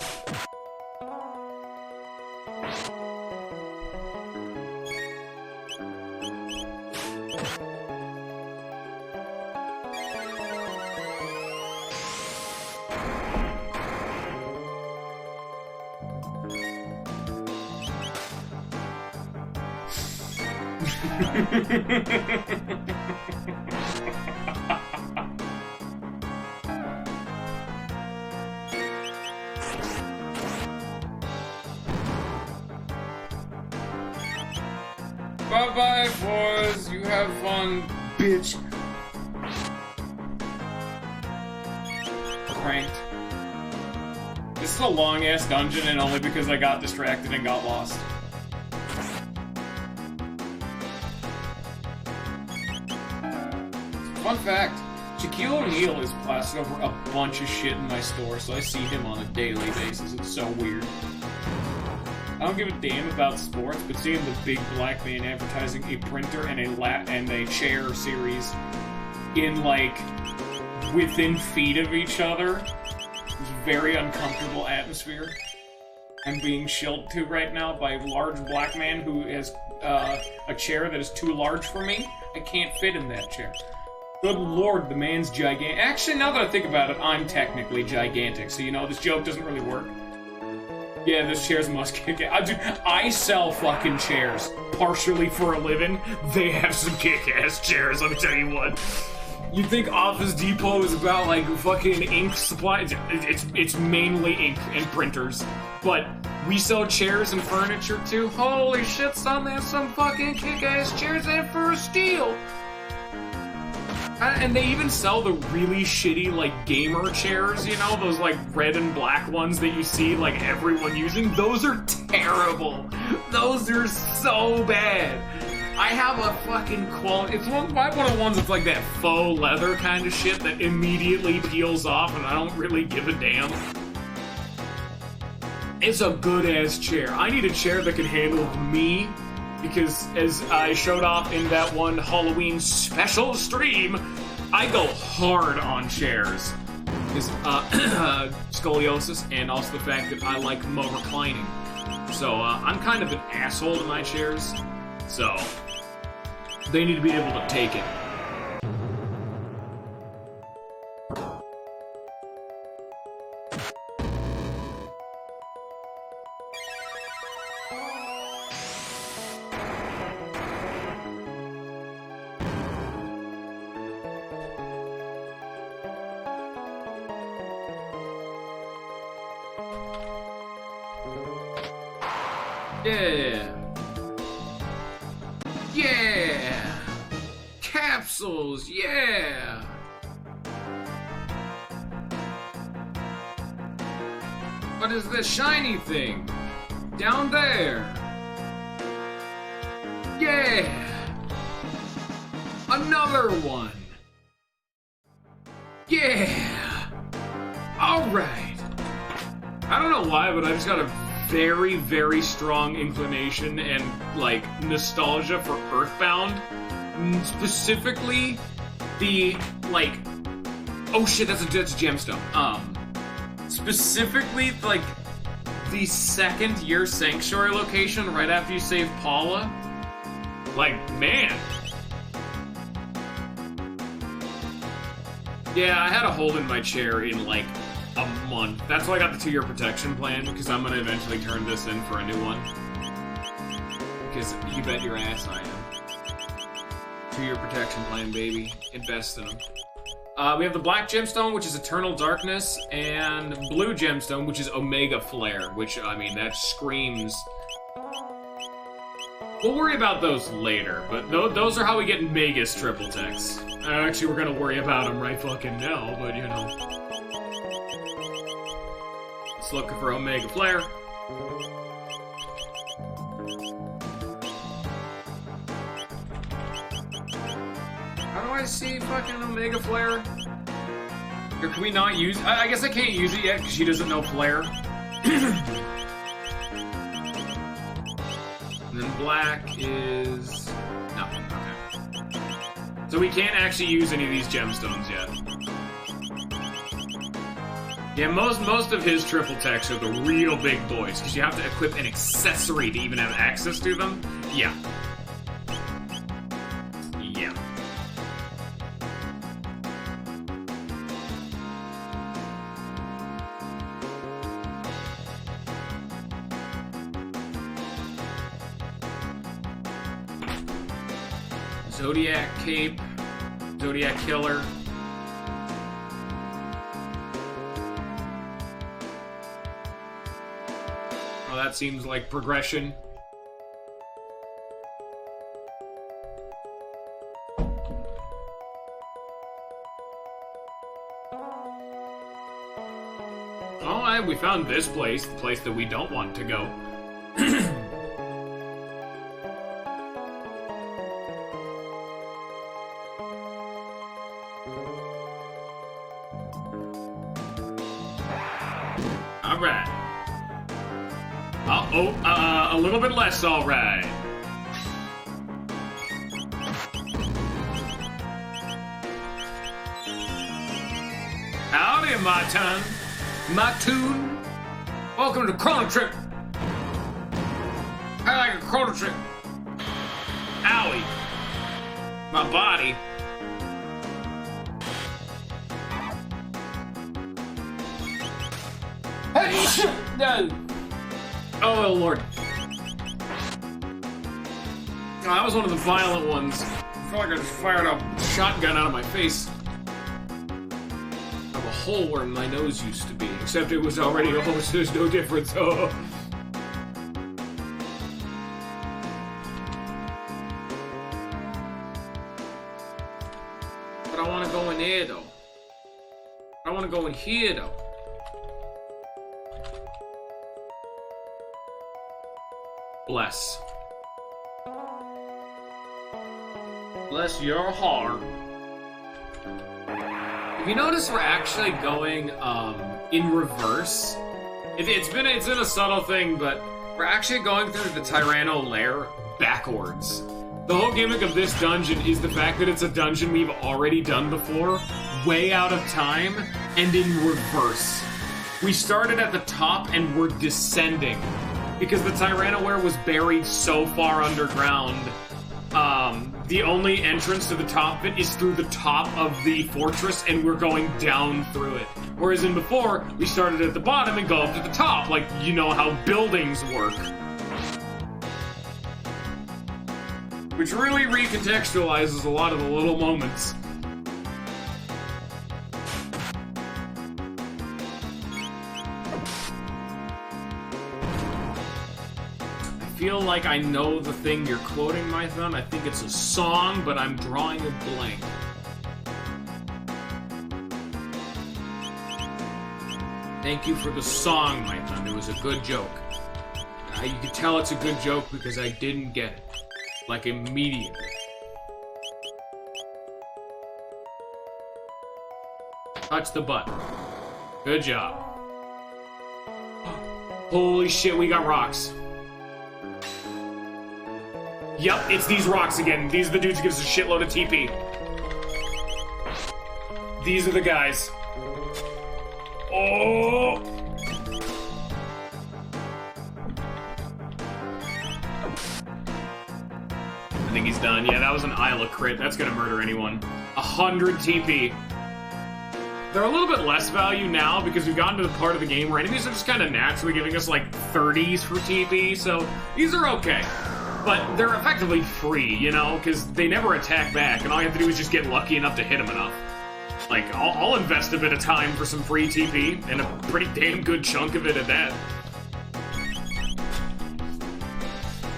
Bye-bye, boys. You have fun, bitch. Pranked. This is a long-ass dungeon, and only because I got distracted and got lost. Fun fact, Shaquille O'Neal is plastered over a bunch of shit in my store, so I see him on a daily basis. It's so weird. I don't give a damn about sports, but seeing the big black man advertising a printer and a chair series in, like, within feet of each other is a very uncomfortable atmosphere. I'm being shilled to right now by a large black man who has a chair that is too large for me. I can't fit in that chair. Good lord, the man's gigantic. Actually, now that I think about it, I'm technically gigantic, so you know, this joke doesn't really work. Yeah, this chair's must kick it. Dude, I sell fucking chairs, partially for a living. They have some kick-ass chairs, let me tell you what. You think Office Depot is about, like, fucking ink supplies? It's mainly ink and printers. But we sell chairs and furniture, too. Holy shit, son, they have some fucking kick-ass chairs in for a steal. And they even sell the really shitty, like, gamer chairs, you know? Those, like, red and black ones that you see, like, everyone using. Those are terrible. Those are so bad. I have a fucking quality... It's one of the ones that's, like, that faux leather kind of shit that immediately peels off, and I don't really give a damn. It's a good-ass chair. I need a chair that can handle me. Because, as I showed off in that one Halloween special stream, I go hard on chairs. Because, scoliosis, and also the fact that I like more reclining. So, I'm kind of an asshole to my chairs. So, they need to be able to take it. Yeah. Yeah. Capsules, yeah. What is this shiny thing? Down there. Yeah. Another one. Yeah. All right. I don't know why, but I just got a very, very strong inclination and, like, nostalgia for Earthbound. Specifically, the, like... Oh shit, that's a gemstone. Specifically, like, the second year Sanctuary location right after you save Paula. Like, man. Yeah, I had a hole in my chair in, like, a month. That's why I got the 2-year protection plan, because I'm gonna eventually turn this in for a new one. Because you bet your ass I am. 2-year protection plan, baby. Invest in them. We have the black gemstone, which is Eternal Darkness, and blue gemstone, which is Omega Flare, which, I mean, that screams... We'll worry about those later, but those are how we get Magus triple techs. Actually, we're gonna worry about them right fucking now, but you know. Let's look for Omega Flare. How do I see fucking Omega Flare? Or can we not use... I guess I can't use it yet because she doesn't know Flare. And then black is... nothing, okay. So we can't actually use any of these gemstones yet. Yeah, most of his triple techs are the real big boys, because you have to equip an accessory to even have access to them. Yeah. Yeah. Zodiac Cape, Zodiac Killer. Well, that seems like progression. Alright, we found this place, the place that we don't want to go. Alright. A little bit less alright. Howdy, my ton. My tune. Welcome to Chrono Trigger. I like a Chrono Trigger. Owie. My body. Hey, shit! No. Oh, Lord. Oh, that was one of the violent ones. I feel like I just fired a shotgun out of my face. I have a hole where my nose used to be, except it was already a hole, so there's no difference. Oh. But I want to go in there, though. I want to go in here, though. Bless. Bless your heart. If you notice, we're actually going in reverse. It's been a subtle thing, but we're actually going through the Tyranno lair backwards. The whole gimmick of this dungeon is the fact that it's a dungeon we've already done before, way out of time, and in reverse. We started at the top and we're descending. Because the Tyrannoware was buried so far underground, the only entrance to the top of it is through the top of the fortress, and we're going down through it. Whereas in before, we started at the bottom and go up to the top, like, you know how buildings work. Which really recontextualizes a lot of the little moments. I feel like I know the thing you're quoting, my thumb. I think it's a song, but I'm drawing a blank. Thank you for the song, my thumb. It was a good joke. You can tell it's a good joke because I didn't get it. Like, immediately. Touch the button. Good job. Holy shit, we got rocks. Yup, it's these rocks again. These are the dudes who give us a shitload of TP. These are the guys. Oh! I think he's done. Yeah, that was an Isla crit. That's gonna murder anyone. 100 TP. They're a little bit less value now because we've gotten to the part of the game where enemies are just kind of naturally giving us like 30s for TP, so these are okay. But they're effectively free, you know, because they never attack back, and all you have to do is just get lucky enough to hit them enough. Like, I'll invest a bit of time for some free TP, and a pretty damn good chunk of it at that.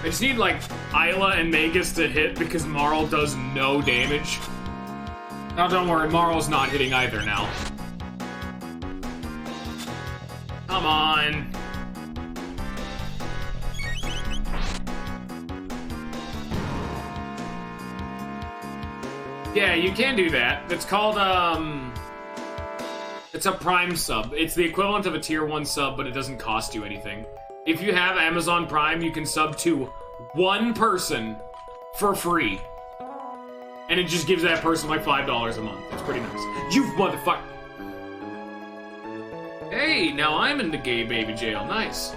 I just need, like, Isla and Magus to hit because Marl does no damage. Now, don't worry, Marl's not hitting either now. Come on. Yeah, you can do that. It's called, it's a Prime sub. It's the equivalent of a Tier 1 sub, but it doesn't cost you anything. If you have Amazon Prime, you can sub to one person for free. And it just gives that person like $5 a month. It's pretty nice. You motherfucker! Hey, now I'm in the gay baby jail. Nice.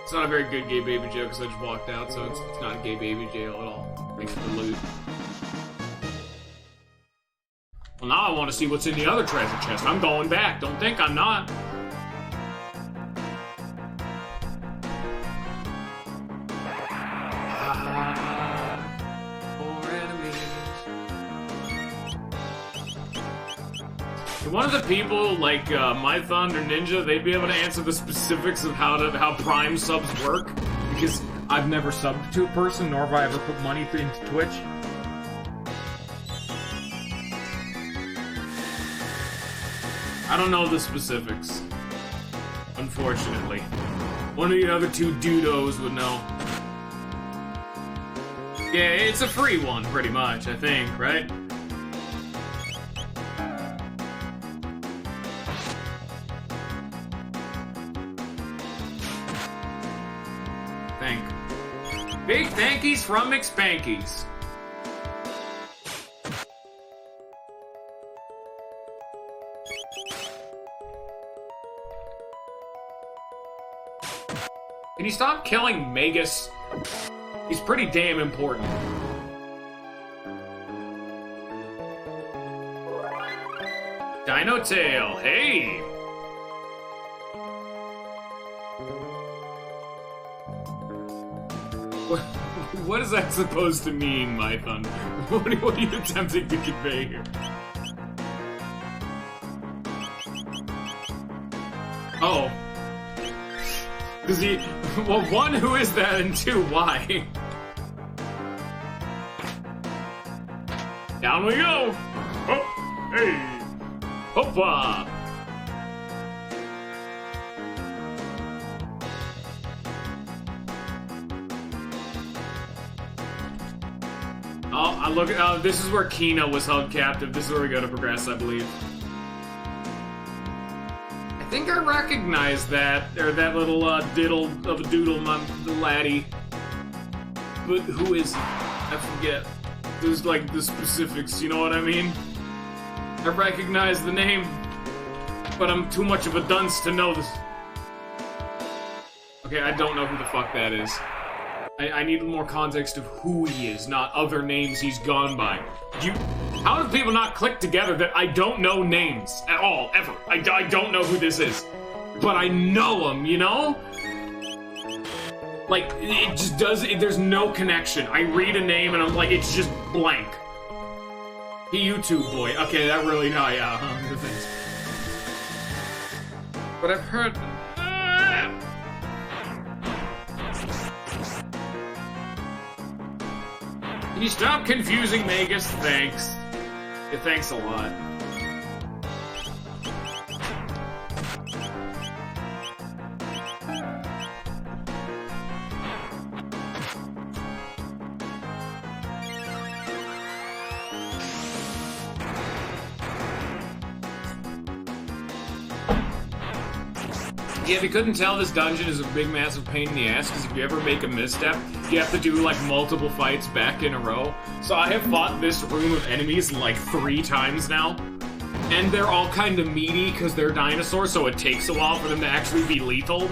It's not a very good gay baby jail because I just walked out, so it's not a gay baby jail at all. Thanks for the loot. Well, now I want to see what's in the other treasure chest. I'm going back. Don't think I'm not. One of the people, like Mython or Ninja, they'd be able to answer the specifics of how Prime subs work, because I've never subbed to a person, nor have I ever put money into Twitch. I don't know the specifics, unfortunately. One of the other two dudos would know. Yeah, it's a free one, pretty much, I think, right? Big thankies from McSpankies. Can you stop killing Magus? He's pretty damn important. Dino Tail, hey! What is that supposed to mean, Mython? What are you attempting to convey here? Oh. Does he... Well, one, who is that? And two, why? Down we go! Oh, hey! Hoppa! Oh, look at, this is where Kina was held captive. This is where we go to progress, I believe. I think I recognize that, or that little, diddle of a doodle, the laddie. But who is he? I forget. There's, like, the specifics, you know what I mean? I recognize the name, but I'm too much of a dunce to know this. Okay, I don't know who the fuck that is. I need more context of who he is, not other names he's gone by. How do people not click together that I don't know names at all, ever? I don't know who this is. But I know him, you know? Like, it just does, there's no connection. I read a name and I'm like, it's just blank. He YouTube boy. Okay, that really, no, yeah, good things. But I've heard... Can you stop confusing Magus? Thanks. Yeah, thanks a lot. Yeah, if you couldn't tell, this dungeon is a big, massive pain in the ass, because if you ever make a misstep, you have to do, like, multiple fights back in a row. So I have fought this room of enemies, like, 3 times now. And they're all kind of meaty, because they're dinosaurs, so it takes a while for them to actually be lethal.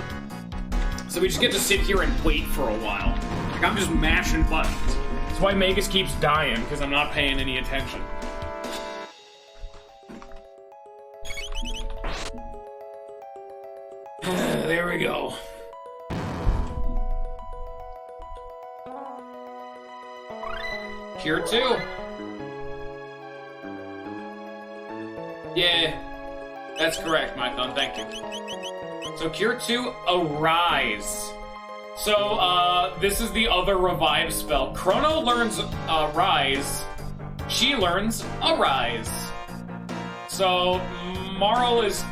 So we just get to sit here and wait for a while. Like, I'm just mashing buttons. That's why Magus keeps dying, because I'm not paying any attention. There we go. Cure 2. Yeah, that's correct, my thumb, thank you. So Cure 2, Arise. So, this is the other revive spell. Chrono learns Rise. She learns Arise. So, Marl is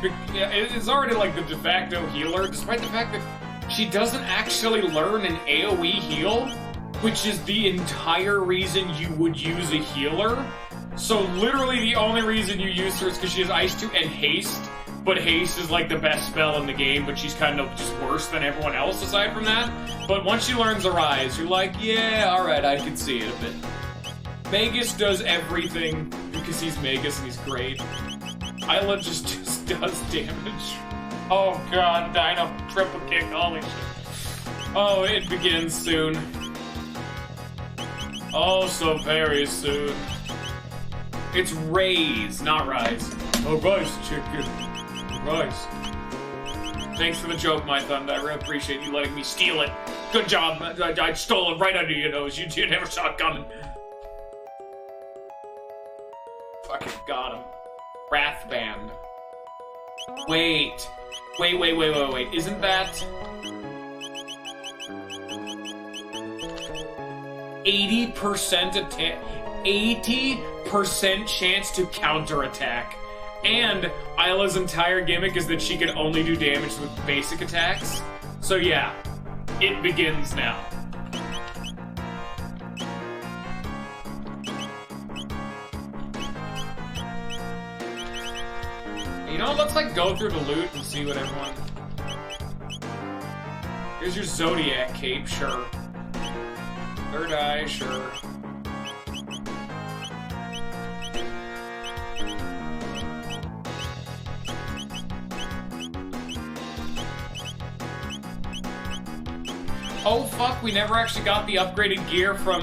already like the de facto healer, despite the fact that she doesn't actually learn an AoE heal, which is the entire reason you would use a healer. So literally the only reason you use her is because she has Ice 2 and Haste, but Haste is like the best spell in the game, but she's kind of just worse than everyone else aside from that. But once she learns Arise, you're like, yeah, alright, I can see it a bit. Magus does everything because he's Magus and he's great. Isla just does damage. Oh god, Dino triple kick, holy shit. Oh, it begins soon. Oh, so very soon. It's Raise, not Rise. Oh, Rise, chicken. Rise. Thanks for the joke, my thunder. I really appreciate you letting me steal it. Good job. I stole it right under your nose. You never saw it coming. Fucking got him. Wrathband. Wait. Wait. Isn't that 80% attack? 80% chance to counterattack. And Isla's entire gimmick is that she can only do damage with basic attacks. So yeah, it begins now. You know, let's like go through the loot and see what everyone... Here's your Zodiac cape, sure. Third eye, sure. Oh fuck, we never actually got the upgraded gear from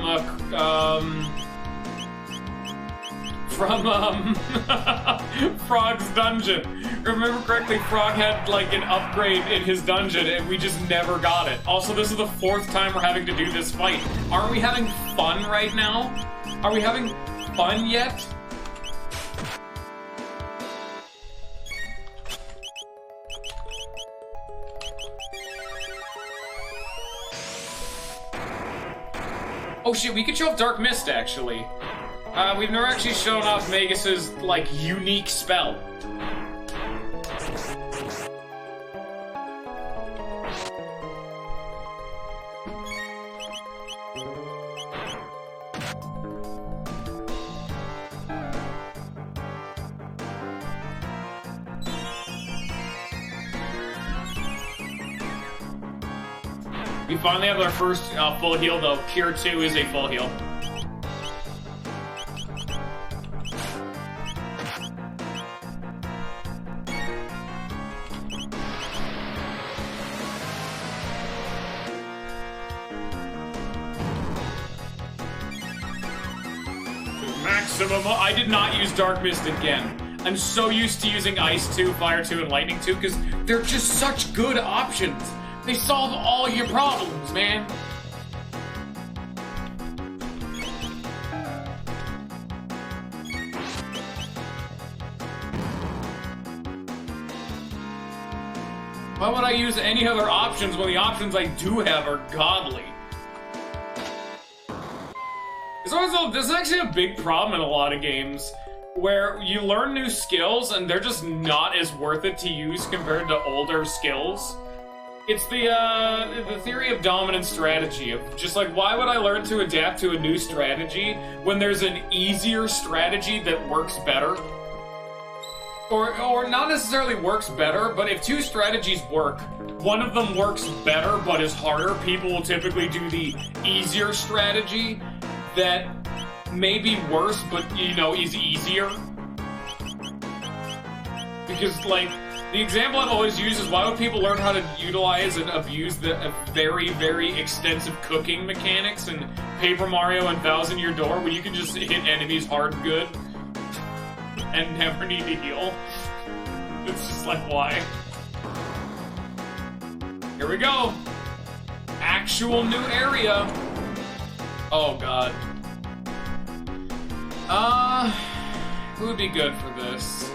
Frog's dungeon. Remember correctly, Frog had like an upgrade in his dungeon and we just never got it. Also, this is the 4th time we're having to do this fight. Aren't we having fun right now? Are we having fun yet? Oh shit, we could show off Dark Mist, actually. We've never actually shown off Magus's, like, unique spell. We finally have our first full heal, though. Cure 2 is a full heal. Maximum. I did not use Dark Mist again. I'm so used to using Ice 2, Fire 2, and Lightning 2 because they're just such good options. They solve all your problems, man. Why would I use any other options when the options I do have are godly? This is actually a big problem in a lot of games, where you learn new skills and they're just not as worth it to use compared to older skills. It's the theory of dominant strategy, of just like, why would I learn to adapt to a new strategy when there's an easier strategy that works better? Or not necessarily works better, but if two strategies work, one of them works better but is harder, people will typically do the easier strategy that may be worse but, you know, is easier. Because, like, the example I've always used is, why would people learn how to utilize and abuse the very, very extensive cooking mechanics in Paper Mario and Thousand Year Door when you can just hit enemies hard and good and never need to heal? It's just like, why? Here we go! Actual new area! Oh god. Who would be good for this?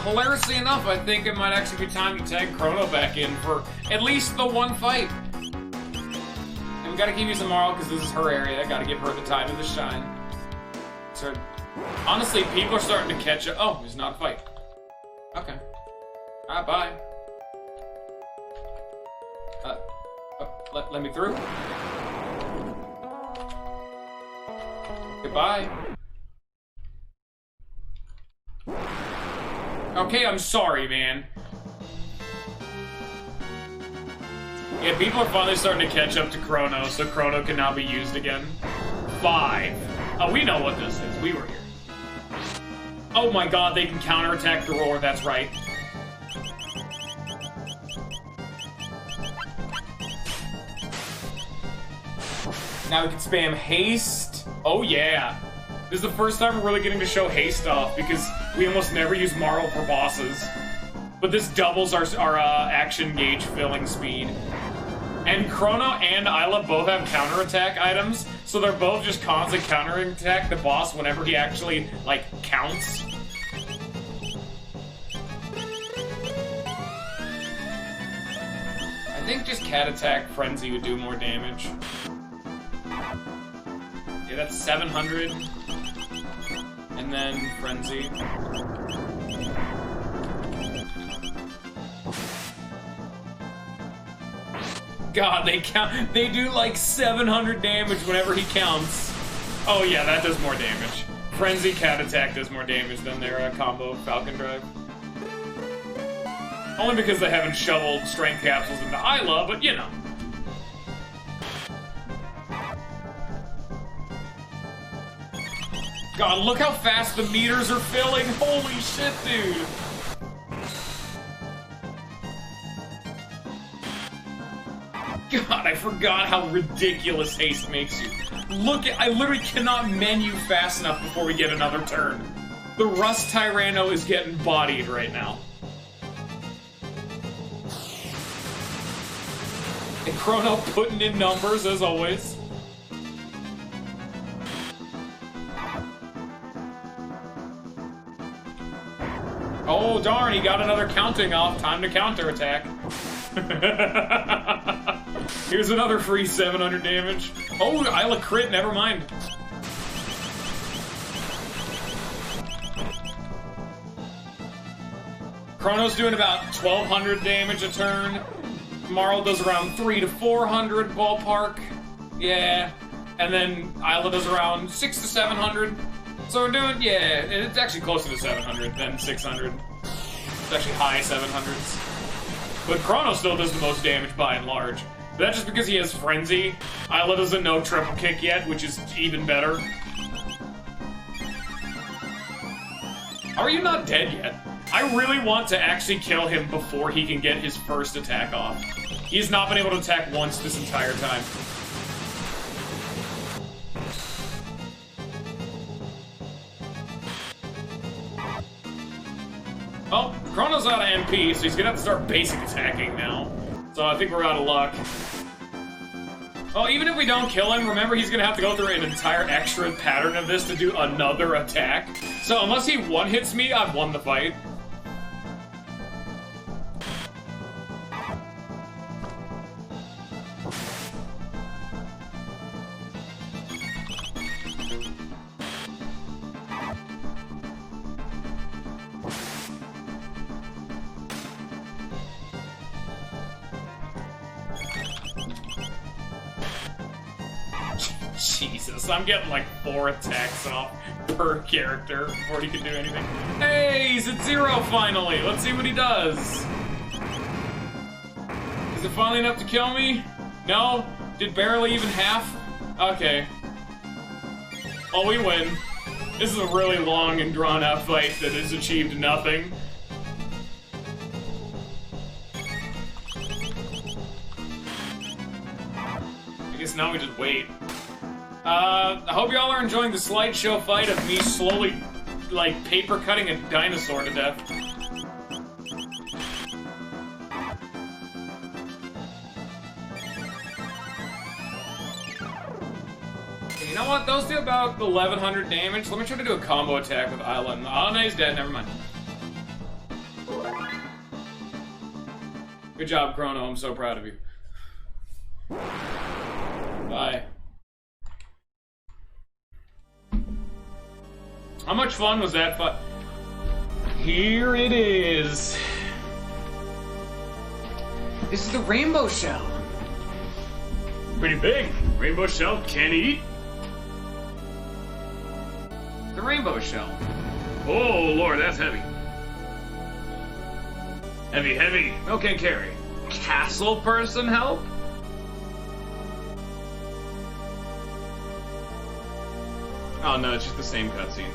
Hilariously enough, I think it might actually be time to tag Chrono back in for at least the one fight. And we gotta keep using Marl because this is her area. I gotta give her the time of the shine. So, honestly, people are starting to catch up. Oh, it's not a fight. Okay. Alright, bye. Let me through. Goodbye. Okay, I'm sorry, man. Yeah, people are finally starting to catch up to Chrono, so Chrono can now be used again. 5. Oh, we know what this is. We were here. Oh my god, they can counterattack the roar, that's right. Now we can spam haste. Oh yeah. This is the first time we're really getting to show haste off, because we almost never use Marl for bosses. But this doubles our action gauge filling speed. And Chrono and Isla both have counterattack items, so they're both just constantly counterattack the boss whenever he actually, like, counts. I think just Cat Attack Frenzy would do more damage. Yeah, that's 700. And then Frenzy. God, they do like 700 damage whenever he counts. Oh yeah, that does more damage. Frenzy Cat Attack does more damage than their combo Falcon Drive. Only because they haven't shoveled strength capsules into Isla, but you know. God, look how fast the meters are filling. Holy shit, dude. God, I forgot how ridiculous haste makes you. Look, I literally cannot menu fast enough before we get another turn. The Rust Tyranno is getting bodied right now. And Chrono putting in numbers, as always. Oh, darn, he got another counting off. Time to counterattack. Here's another free 700 damage. Oh, Isla crit, never mind. Chrono's doing about 1200 damage a turn. Marl does around 300 to 400 ballpark. Yeah. And then Isla does around 600 to 700. So we're doing, yeah, it's actually closer to 700 than 600. It's actually high 700s. But Chrono still does the most damage by and large. But that's just because he has Frenzy. Isla doesn't know triple kick yet, which is even better. Are you not dead yet? I really want to actually kill him before he can get his first attack off. He's not been able to attack once this entire time. Well, Chrono's out of MP, so he's gonna have to start basic attacking now. So I think we're out of luck. Well, even if we don't kill him, remember he's gonna have to go through an entire extra pattern of this to do another attack. So unless he one-hits me, I've won the fight. Jesus, I'm getting like 4 attacks off per character before he can do anything. Hey, he's at 0 finally. Let's see what he does. Is it finally enough to kill me? No? Did barely even half? Okay. Oh, we win. This is a really long and drawn-out fight that has achieved nothing. I guess now we just wait. I hope y'all are enjoying the slideshow fight of me slowly, like, paper cutting a dinosaur to death. You know what? Those do about 1100 damage. Let me try to do a combo attack with Isla. Oh, no, he's dead. Never mind. Good job, Chrono. I'm so proud of you. Bye. How much fun was that fight? Here it is. This is the rainbow shell. Pretty big. Rainbow shell can eat. The rainbow shell. Oh, Lord, that's heavy. Heavy, heavy. No can carry. Castle person help? Oh, no, it's just the same cutscene.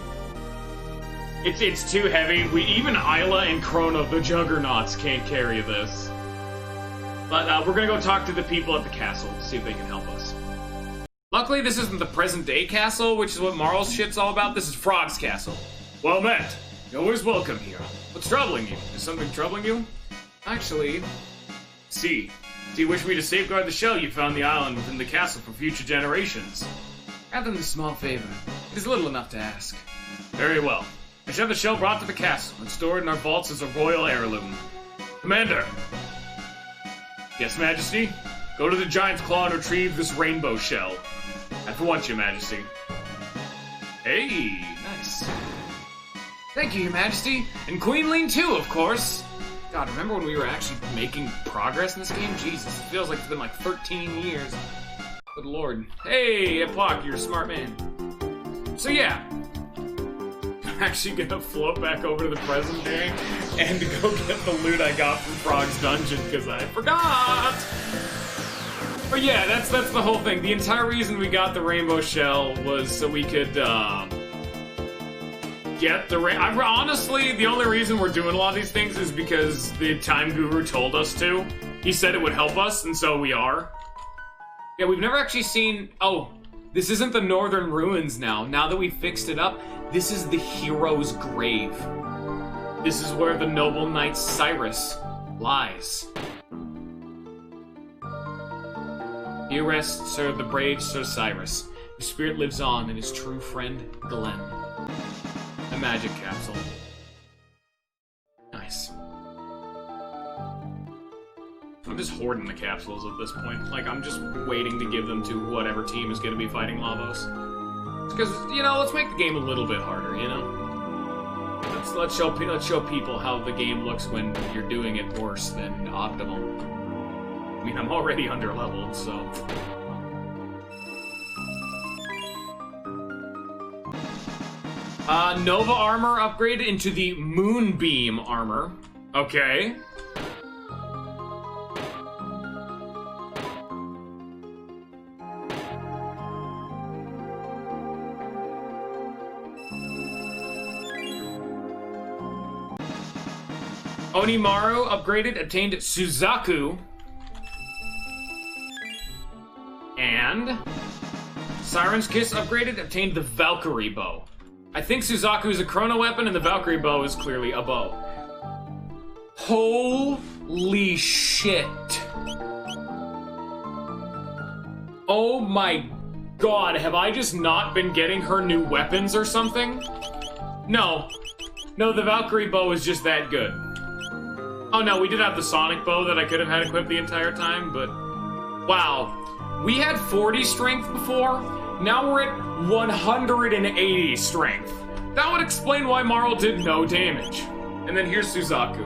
It's too heavy. Even Isla and Chrono, the juggernauts, can't carry this. But we're gonna go talk to the people at the castle to see if they can help us. Luckily, this isn't the present-day castle, which is what Marl's shit's all about. This is Frog's castle. Well met. You're always welcome here. What's troubling you? Is something troubling you? Actually... See. Do you wish me to safeguard the shell you found the island within the castle for future generations? Rather than a small favor, it is little enough to ask. Very well. I shall have the shell brought to the castle and stored in our vaults as a royal heirloom. Commander! Yes, Majesty? Go to the Giant's Claw and retrieve this rainbow shell. I for want, Your Majesty. Hey, nice. Thank you, Your Majesty. And Queenling too, of course. God, remember when we were actually making progress in this game? Jesus, it feels like it's been like 13 years. Good lord. Hey, Epoch, you're a smart man. So yeah, I'm actually gonna float back over to the present day and go get the loot I got from Frog's Dungeon, because I forgot! But yeah, that's the whole thing. The entire reason we got the rainbow shell was so we could, get the honestly, the only reason we're doing a lot of these things is because the Time Guru told us to. He said it would help us, and so we are. Yeah, we've never actually seen... Oh, this isn't the Northern Ruins now. Now that we fixed it up, this is the hero's grave. This is where the noble knight Cyrus lies. Here rests Sir the brave Sir Cyrus. His spirit lives on in his true friend, Glenn. A magic capsule. Nice. I'm just hoarding the capsules at this point. Like, I'm just waiting to give them to whatever team is going to be fighting Lavos. Because, you know, let's make the game a little bit harder, you know? Let's show people how the game looks when you're doing it worse than optimal. I mean, I'm already underleveled, so... Nova armor upgraded into the Moonbeam armor. Okay. Onimaru upgraded, obtained Suzaku. And Siren's Kiss upgraded, obtained the Valkyrie bow. I think Suzaku is a chrono weapon and the Valkyrie bow is clearly a bow. Holy shit. Oh my god, have I just not been getting her new weapons or something? No. No, the Valkyrie bow is just that good. Oh no, we did have the Sonic bow that I could have had equipped the entire time, but... Wow. We had 40 strength before, now we're at 180 strength. That would explain why Marl did no damage. And then here's Suzaku.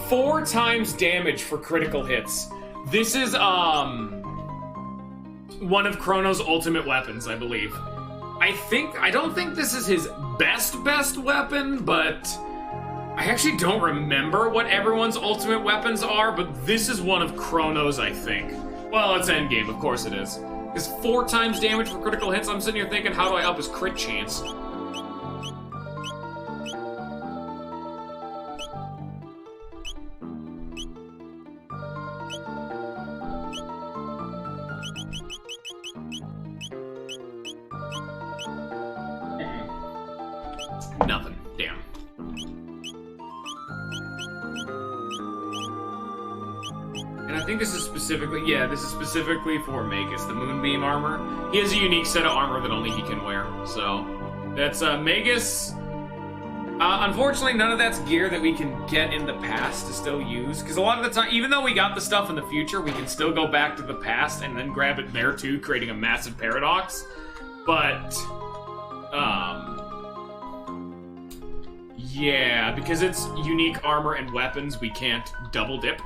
4 times damage for critical hits. This is, one of Chrono's ultimate weapons, I believe. I don't think this is his best weapon, but I actually don't remember what everyone's ultimate weapons are, but this is one of Chrono's, I think. Well, it's endgame, of course it is. It's 4 times damage for critical hits. I'm sitting here thinking, how do I up his crit chance? Nothing. Damn. And I think this is specifically, yeah, this is specifically for Magus, the Moonbeam armor. He has a unique set of armor that only he can wear, so that's Magus. Unfortunately, none of that's gear that we can get in the past to still use, because a lot of the time, even though we got the stuff in the future, we can still go back to the past and then grab it there too, creating a massive paradox. But, yeah, because it's unique armor and weapons, we can't double dip.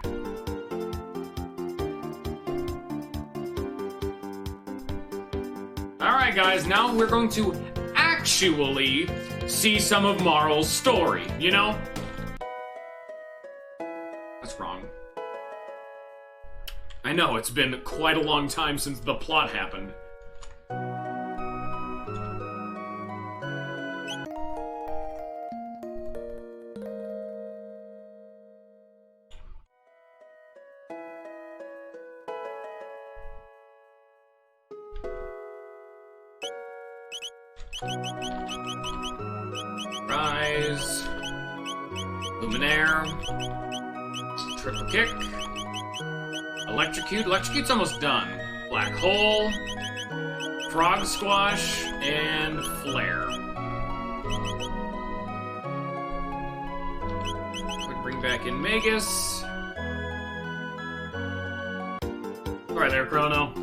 Alright guys, now we're going to actually see some of Marl's story, you know? That's wrong. I know, it's been quite a long time since the plot happened. Rise. Luminaire. Triple kick. Electrocute. Electrocute's almost done. Black hole. Frog squash. And flare. Quick bring back in Magus. Alright there, Chrono.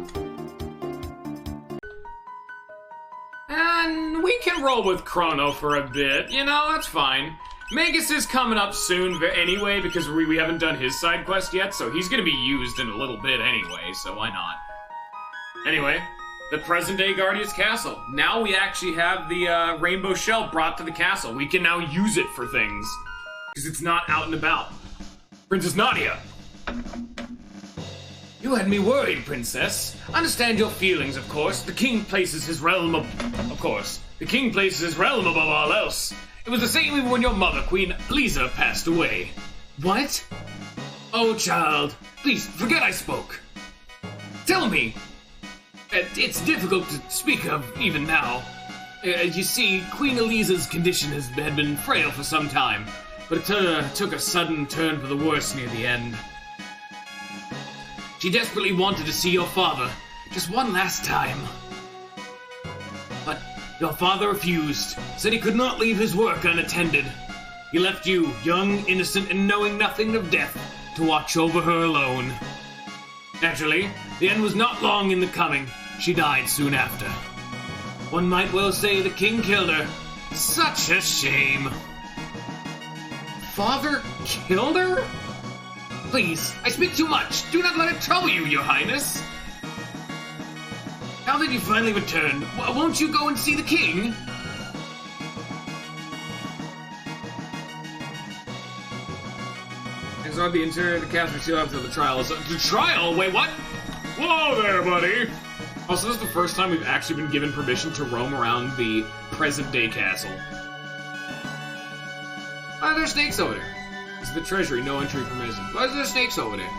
And we can roll with Chrono for a bit, you know, that's fine. Magus is coming up soon anyway, because we haven't done his side quest yet, so he's gonna be used in a little bit anyway, so why not? Anyway, the present-day Guardian's Castle. Now we actually have the rainbow shell brought to the castle. We can now use it for things, because it's not out and about. Princess Nadia! You had me worried, Princess. Understand your feelings, of course. The king places his realm Of course. The king places his realm above all else. It was the same even when your mother, Queen Lisa, passed away. What? Oh, child. Please, forget I spoke. Tell me. It's difficult to speak of, even now. You see, Queen Elisa's condition had been frail for some time, but it took a sudden turn for the worse near the end. She desperately wanted to see your father, just one last time. But your father refused, said he could not leave his work unattended. He left you, young, innocent, and knowing nothing of death, to watch over her alone. Naturally, the end was not long in the coming. She died soon after. One might well say the king killed her. Such a shame. Father killed her? Please, I speak too much. Do not let it trouble you, your highness. Now that you finally returned, won't you go and see the king? Inside the interior of the castle, seal after the trial. The trial? Wait, what? Whoa there, buddy. Also, this is the first time we've actually been given permission to roam around the present-day castle. Why are there snakes over there? This is the treasury, no entry permitted. Why is there snakes over there?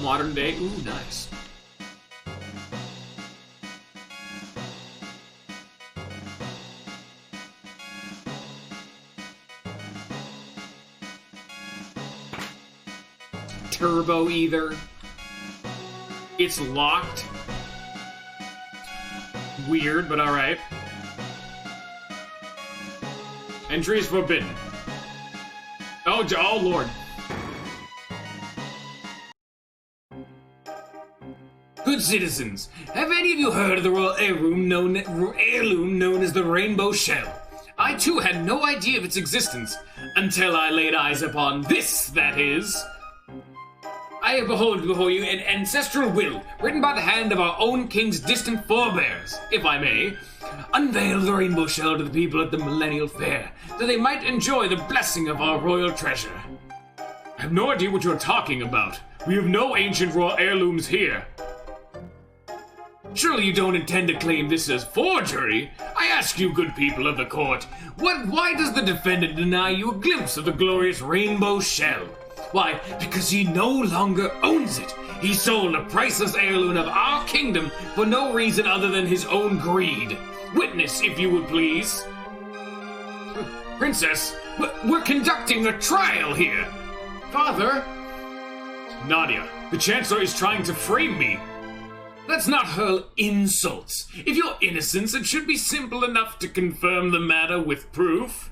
Modern day, ooh, nice. Turbo either. It's locked. Weird, but alright. Entry is forbidden. Oh lord. Good citizens, have any of you heard of the royal heirloom known as the Rainbow Shell? I too had no idea of its existence, until I laid eyes upon this, that is. I behold before you an ancestral will, written by the hand of our own king's distant forebears, if I may. Unveil the rainbow shell to the people at the Millennial Fair, that they might enjoy the blessing of our royal treasure. I have no idea what you're talking about. We have no ancient royal heirlooms here. Surely you don't intend to claim this as forgery? I ask you, good people of the court, why does the defendant deny you a glimpse of the glorious rainbow shell? Why, because he no longer owns it. He sold a priceless heirloom of our kingdom for no reason other than his own greed. Witness, if you would please. Princess, we're conducting a trial here. Father? Nadia, the Chancellor is trying to frame me. Let's not hurl insults. If you're innocent, it should be simple enough to confirm the matter with proof.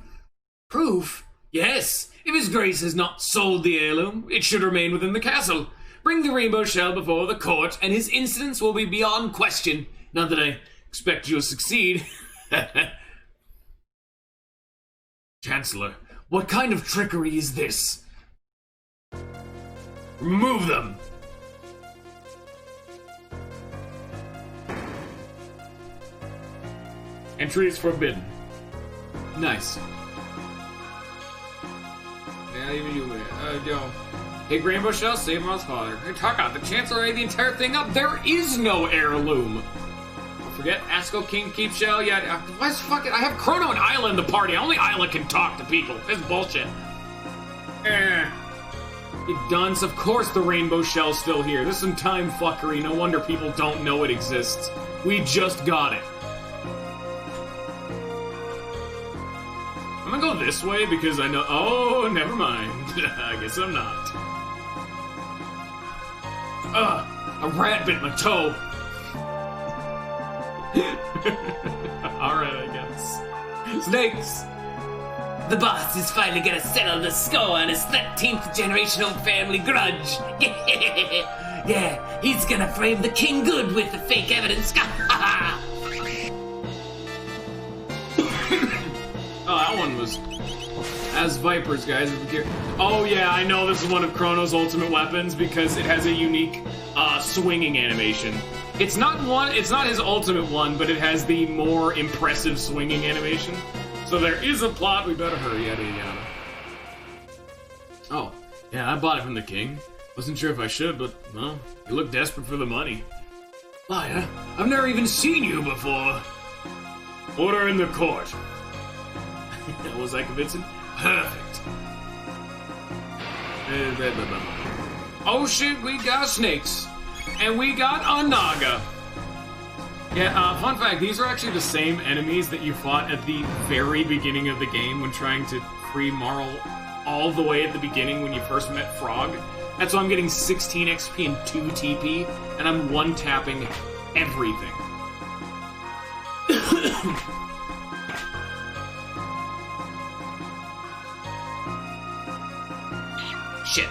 Proof? Yes. If His Grace has not sold the heirloom, it should remain within the castle. Bring the rainbow shell before the court, and his innocence will be beyond question. Not that I expect you'll succeed. Chancellor, what kind of trickery is this? Remove them! Entry is forbidden. Nice. Yeah, even you. Yo. Hey, Rainbow Shell, save Mom's father. Hey, Taka, the Chancellor ate the entire thing up. There is no heirloom. Forget Asco King Keep Shell. Yeah, why's fucking? I have Chrono and Isla in the party. Only Isla can talk to people. This is bullshit. You dunce. Of course the Rainbow Shell's still here. This is some time fuckery. No wonder people don't know it exists. We just got it. I'm gonna go this way because I know. Oh, never mind. I guess I'm not. A rat bit my toe. Alright, I guess. Snakes! The boss is finally gonna settle the score on his 13th generational family grudge. Yeah, he's gonna frame the king good with the fake evidence. Oh, that one was as Vipers, guys. Oh yeah, I know this is one of Chrono's ultimate weapons because it has a unique swinging animation. It's not his ultimate one, but it has the more impressive swinging animation. So there is a plot. We better hurry, yada yada. Oh, yeah, I bought it from the king. Wasn't sure if I should, but well, you look desperate for the money. Liar, I've never even seen you before. Order in the court. Was I convincing? Perfect. Oh shit, we got snakes. And we got a Naga. Yeah, fun fact, these are actually the same enemies that you fought at the very beginning of the game when trying to free Marl all the way at the beginning when you first met Frog. That's why I'm getting 16 XP and 2 TP, and I'm one-tapping everything. Shit.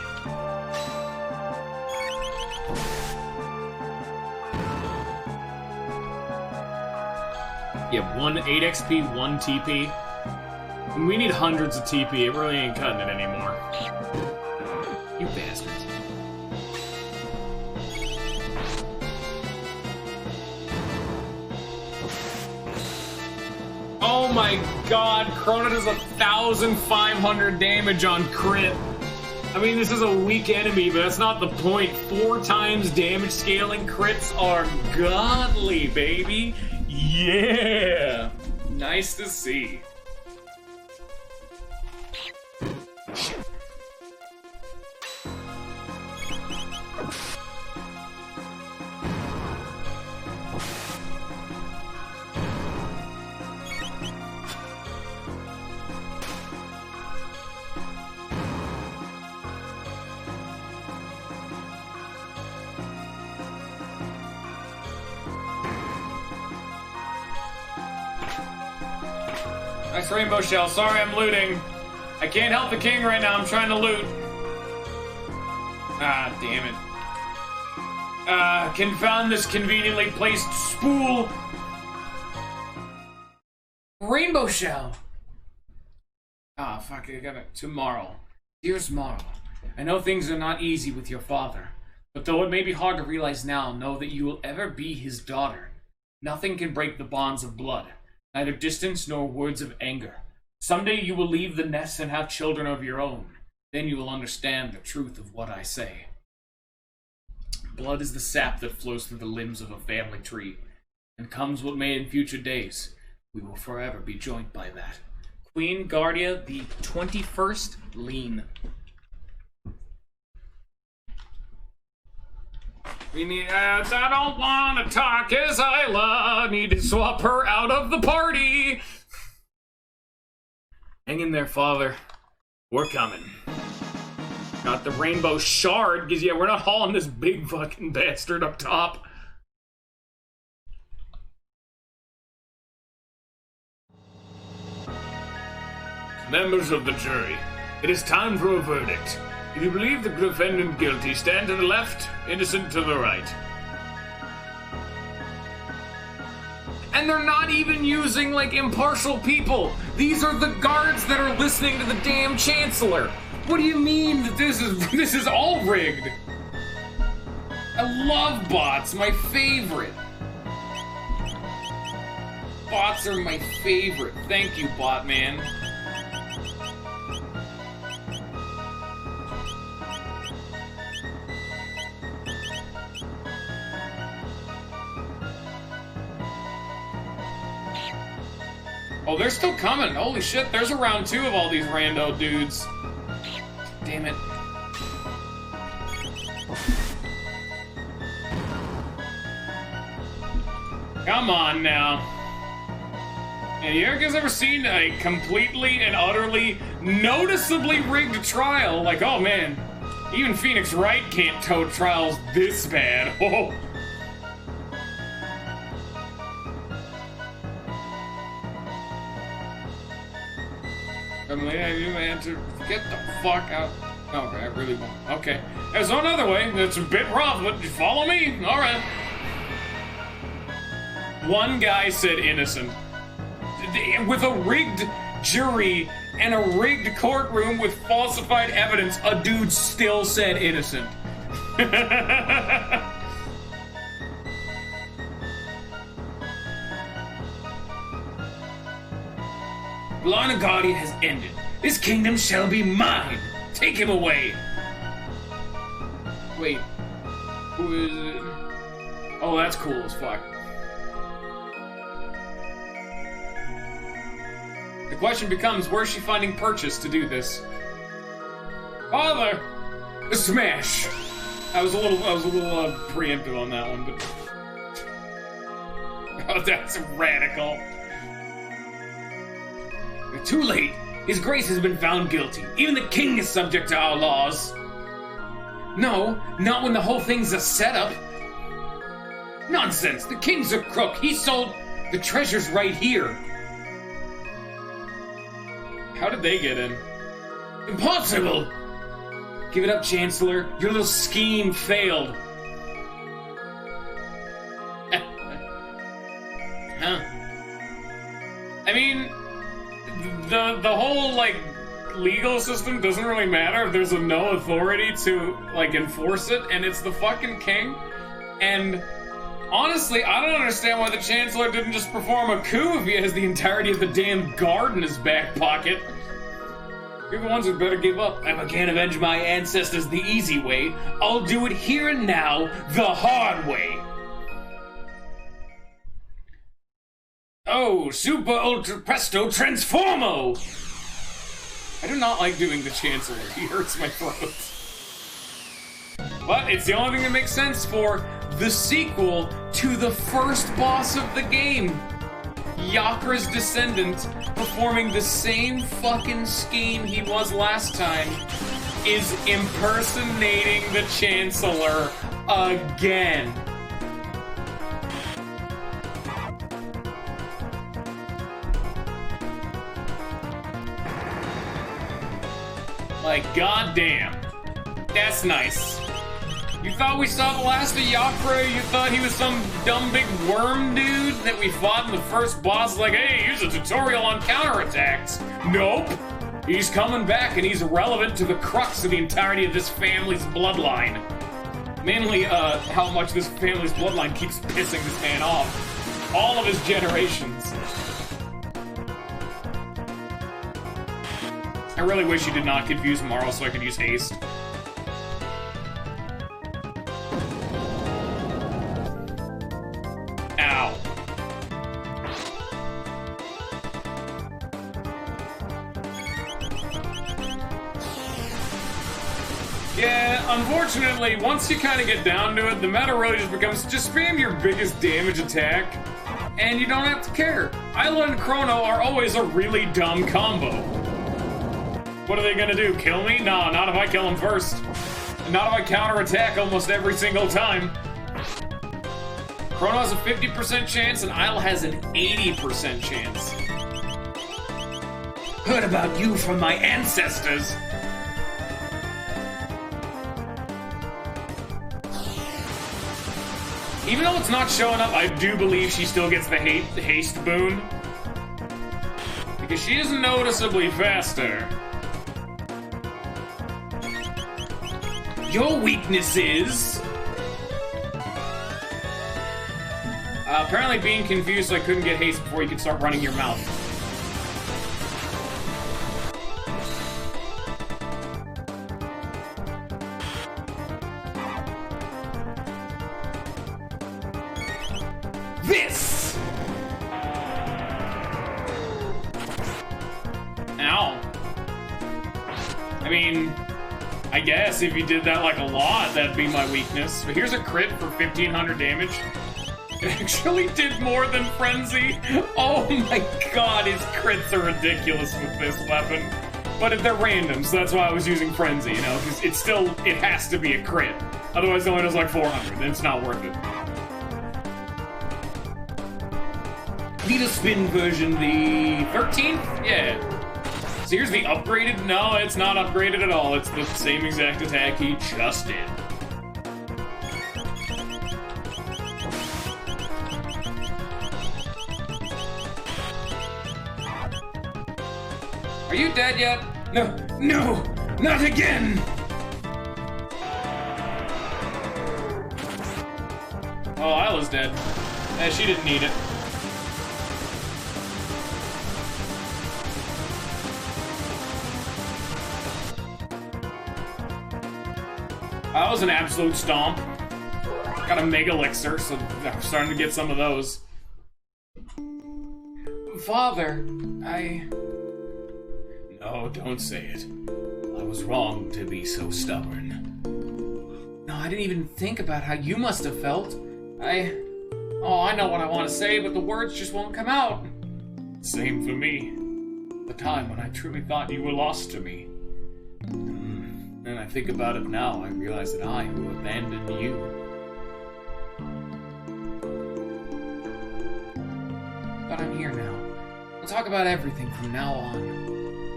Yeah, 8 XP, 1 TP. And we need hundreds of TP, it really ain't cutting it anymore. You bastards. Oh my god, Chrono does 1,500 damage on crit. I mean, this is a weak enemy, but that's not the point. 4 times damage scaling crits are godly, baby. Yeah! Nice to see. Shit. Nice rainbow shell. Sorry, I'm looting. I can't help the king right now. I'm trying to loot. Ah, damn it. Confound this conveniently placed spool. Rainbow shell. Ah, fuck, I got it. Tomorrow. Dearest Marl, I know things are not easy with your father, but though it may be hard to realize now, know that you will ever be his daughter. Nothing can break the bonds of blood, neither distance nor words of anger. Someday you will leave the nest and have children of your own. Then you will understand the truth of what I say. Blood is the sap that flows through the limbs of a family tree, and comes what may in future days. We will forever be joined by that. Queen Guardia, the 21st Lean. We need ads. I don't want to talk as Isla. Need to swap her out of the party. Hang in there, father. We're coming. Got the rainbow shard, because, yeah, we're not hauling this big fucking bastard up top. Members of the jury, it is time for a verdict. If you believe the defendant guilty, stand to the left, innocent to the right. And they're not even using, like, impartial people. These are the guards that are listening to the damn Chancellor. What do you mean that this is all rigged? I love bots, my favorite. Bots are my favorite. Thank you, bot man. Oh, they're still coming. Holy shit, there's a round 2 of all these rando dudes. Damn it. Come on now. Yeah, you guys ever seen a completely and utterly, noticeably rigged trial? Like, oh man, even Phoenix Wright can't tote trials this bad. Oh. You man to get the fuck out. Okay, I really won't. Okay. There's one other way. It's a bit rough, but you follow me? Alright. One guy said innocent. With a rigged jury and a rigged courtroom with falsified evidence, a dude still said innocent. Line of Guardia has ended. This kingdom shall be mine. Take him away. Wait. Who is it? Oh, that's cool as fuck. The question becomes, where's she finding purchase to do this? Father! Smash! I was a little preemptive on that one, but... Oh, that's radical. Too late. His Grace has been found guilty. Even the king is subject to our laws. No, not when the whole thing's a setup. Nonsense. The king's a crook. He sold the treasures right here. How did they get in? Impossible! Give it up, Chancellor. Your little scheme failed. Huh. I mean... The whole, like, legal system doesn't really matter if there's no authority to, like, enforce it, and it's the fucking king. And honestly, I don't understand why the Chancellor didn't just perform a coup if he has the entirety of the damn guard in his back pocket. You're the ones who better give up. If I can't avenge my ancestors the easy way, I'll do it here and now, the hard way. Oh, super ultra presto transformo! I do not like doing the Chancellor. He hurts my throat. But it's the only thing that makes sense for the sequel to the first boss of the game. Yakra's descendant, performing the same fucking scheme he was last time, is impersonating the Chancellor again. Like, goddamn. That's nice. You thought we saw the last of Yakra? You thought he was some dumb big worm dude that we fought in the first boss? Like, hey, here's a tutorial on counterattacks. Nope. He's coming back, and he's relevant to the crux of the entirety of this family's bloodline. Mainly, how much this family's bloodline keeps pissing this man off. All of his generations. I really wish you did not confuse Marl so I could use haste. Ow. Yeah, unfortunately, once you kind of get down to it, the meta really just becomes just spam your biggest damage attack, and you don't have to care. Isla and Chrono are always a really dumb combo. What are they gonna do, kill me? No, not if I kill him first. Not if I counterattack almost every single time. Chrono has a 50% chance, and Isla has an 80% chance. Heard about you from my ancestors. Even though it's not showing up, I do believe she still gets the haste boon. Because she is noticeably faster. Your weakness is... apparently being confused so I couldn't get haste before you could start running your mouth. This! Ow. I mean, I guess if you did that like a lot, that'd be my weakness. But here's a crit for 1500 damage. It actually did more than Frenzy. Oh my god, his crits are ridiculous with this weapon. But they're random, so that's why I was using Frenzy, you know, because it's still, it has to be a crit. Otherwise it only does like 400, then it's not worth it. Need a spin version, the 13th? Yeah. So here's the upgraded. No, it's not upgraded at all. It's the same exact attack he just did. Are you dead yet? No, not again! Oh, Isla's dead. Eh, she didn't need it. That was an absolute stomp. Got a Mega Elixir, so I'm starting to get some of those. Father, No, don't say it. I was wrong to be so stubborn. No, I didn't even think about how you must have felt. Oh, I know what I want to say, but the words just won't come out. Same for me. The time when I truly thought you were lost to me. And I think about it now, I realize that I who abandoned you. But I'm here now. We'll talk about everything from now on.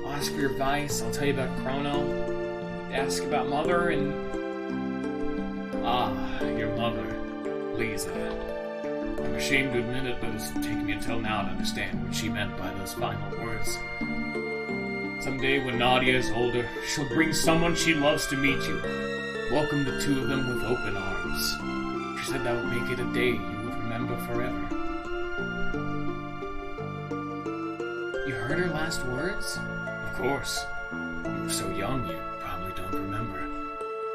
I'll ask for your advice, I'll tell you about Chrono, ask about Mother, and... Ah, your mother. Lisa. I'm ashamed to admit it, but it's taken me until now to understand what she meant by those final words. Someday, when Nadia is older, she'll bring someone she loves to meet you. Welcome the two of them with open arms. She said that would make it a day you would remember forever. You heard her last words? Of course. You were so young, you probably don't remember.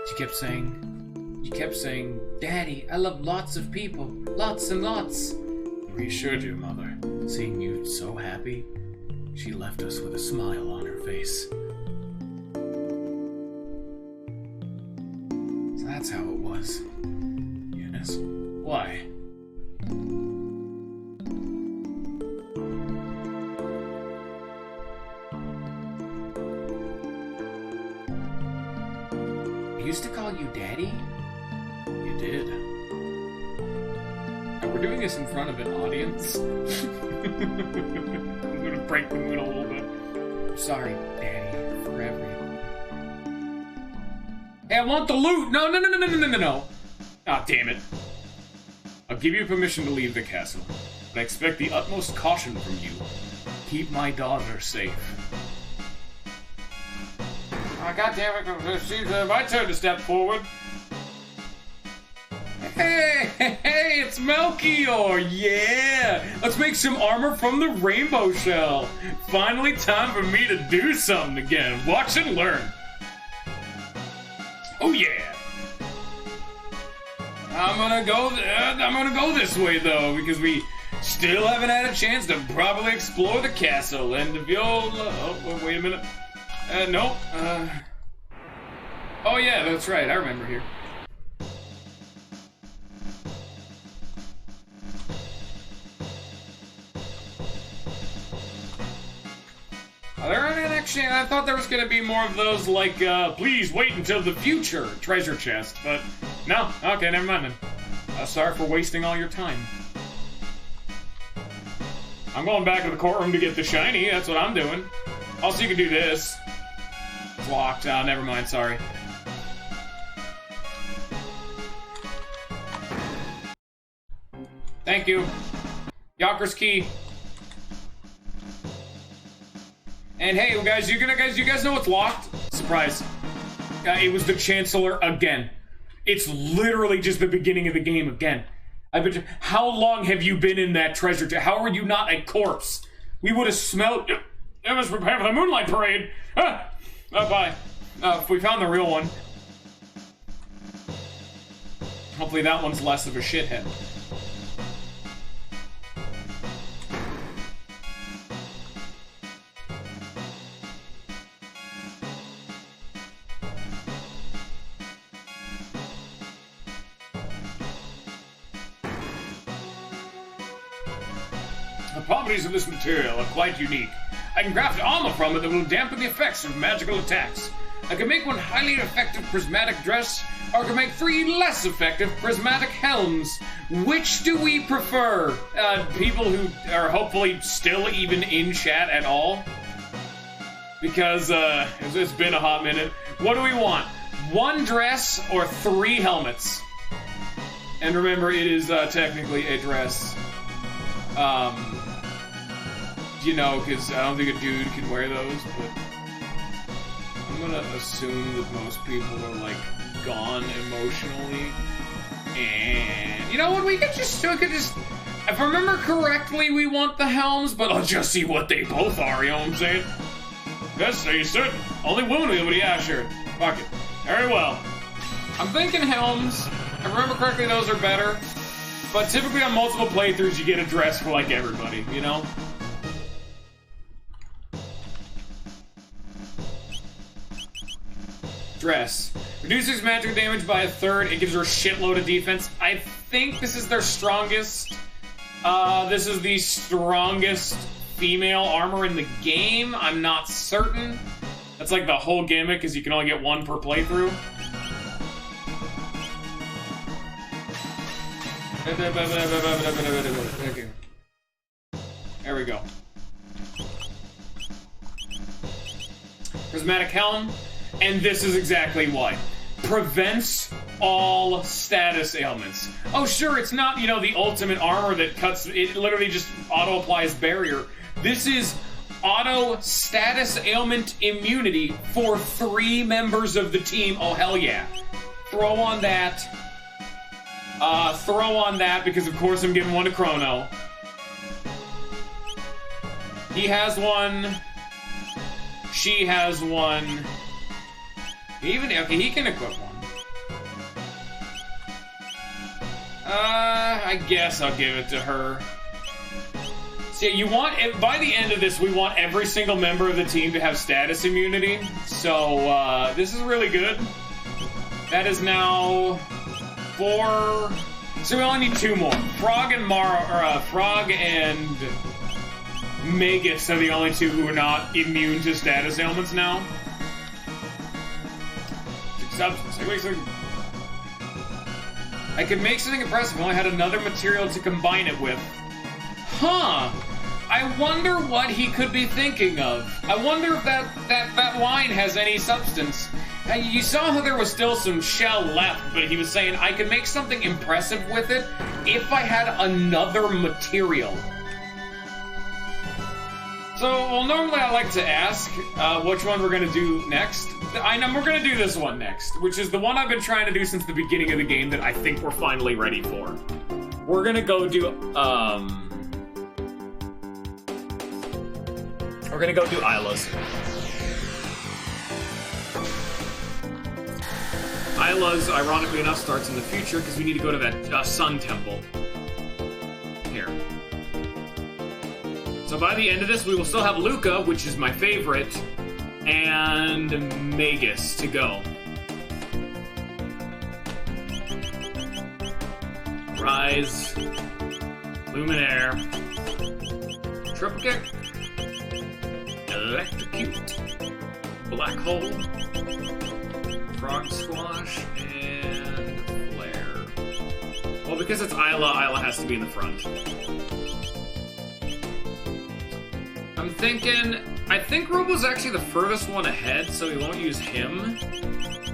She kept saying, Daddy, I love lots of people. Lots and lots. I reassured your mother. Seeing you so happy, she left us with a smile on her face. So that's how it was. Yes. Why? I used to call you Daddy? You did. And we're doing this in front of an audience. I'm gonna break the mood a little bit. I'm sorry, Daddy, for everything. Hey, I want the loot! No. Ah, damn it. I'll give you permission to leave the castle, but I expect the utmost caution from you. Keep my daughter safe. Oh, God damn it. It's my turn to step forward. Hey, it's Melchior, yeah! Let's make some armor from the rainbow shell. Finally time for me to do something again. Watch and learn. Oh yeah! I'm gonna go this way though, because we still haven't had a chance to properly explore the castle. And if you'll, oh, wait a minute. Nope. Oh yeah, that's right. I remember here. Are there any actually? I thought there was gonna be more of those, like, please wait until the future treasure chest, but no. Okay, never mind then. Sorry for wasting all your time. I'm going back to the courtroom to get the shiny. That's what I'm doing. Also, you can do this. It's locked. Never mind. Sorry. Thank you. Yocker's key. And hey, you guys know what's locked? Surprise. It was the Chancellor again. It's literally just the beginning of the game again. How long have you been in that treasure chest? How are you not a corpse? We would have smelled. It was prepared for the Moonlight Parade. Bye. If we found the real one. Hopefully that one's less of a shithead. The properties of this material are quite unique. I can craft armor from it that will dampen the effects of magical attacks. I can make one highly effective prismatic dress, or I can make 3 less effective prismatic helms. Which do we prefer? People who are hopefully still even in chat at all? Because, it's been a hot minute. What do we want? 1 dress or 3 helmets? And remember, it is, technically a dress. You know, because I don't think a dude can wear those, but I'm gonna assume that most people are, like, gone emotionally. And, you know what, we could just, if I remember correctly, we want the helms, but I'll just see what they both are, you know what I'm saying? Yes, are you certain? Only one will, but yeah, sure. Fuck it. Very well. I'm thinking helms. If I remember correctly, those are better. But typically on multiple playthroughs, you get a dress for, like, everybody, you know? Dress. Reduces magic damage by 1/3. It gives her a shitload of defense. I think this is their strongest. This is the strongest female armor in the game. I'm not certain. That's like the whole gimmick, is you can only get 1 per playthrough. Okay. There we go. Prismatic helm. And this is exactly why. Prevents all status ailments. Oh, sure, it's not, you know, the ultimate armor that cuts, it literally just auto-applies barrier. This is auto status ailment immunity for 3 members of the team. Oh, hell yeah. Throw on that. Throw on that, because of course I'm giving one to Chrono. He has 1. She has 1. Okay, he can equip 1. I guess I'll give it to her. See, you want, by the end of this, we want every single member of the team to have status immunity. So, this is really good. That is now 4. So we only need 2 more. Frog and Magus are the only 2 who are not immune to status ailments now. I could make something impressive if I only had another material to combine it with. Huh. I wonder what he could be thinking of. I wonder if that line has any substance. You saw how there was still some shell left, but he was saying I could make something impressive with it if I had another material. So, well, normally I like to ask which one we're gonna do next. I know we're gonna do this one next, which is the one I've been trying to do since the beginning of the game that I think we're finally ready for. We're gonna go do, we're gonna go do Isla's. Isla's, ironically enough, starts in the future because we need to go to that sun temple. Here. So by the end of this, we will still have Luca, which is my favorite, and Magus to go. Rise, Luminaire, Triple Kick, Electrocute, Black Hole, Frog Squash, and Flare. Well, because it's Isla has to be in the front. I'm thinking, I think Robo's actually the furthest one ahead, so we won't use him.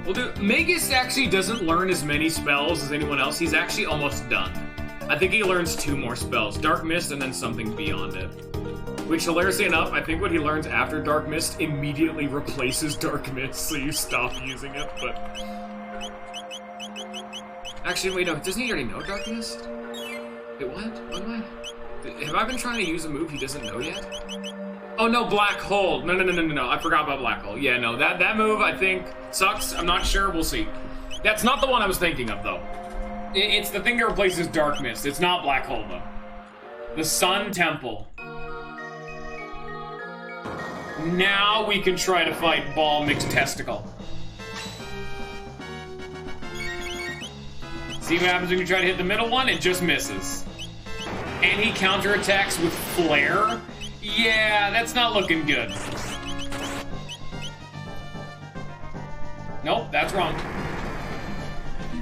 We'll do, Magus actually doesn't learn as many spells as anyone else. He's actually almost done. I think he learns 2 more spells, Dark Mist and then something beyond it. Which, hilariously enough, I think what he learns after Dark Mist immediately replaces Dark Mist, so you stop using it, but... Actually, wait, no, doesn't he already know Dark Mist? Wait, what? What am I... Have I been trying to use a move he doesn't know yet? Oh, no, Black Hole. No, I forgot about Black Hole. Yeah, no, that move, I think, sucks. I'm not sure. We'll see. That's not the one I was thinking of, though. It's the thing that replaces Dark Mist. It's not Black Hole, though. The Sun Temple. Now we can try to fight Ball Mixed Testicle. See what happens when you try to hit the middle one? It just misses. And he counterattacks with Flare? Yeah, that's not looking good. Nope, that's wrong.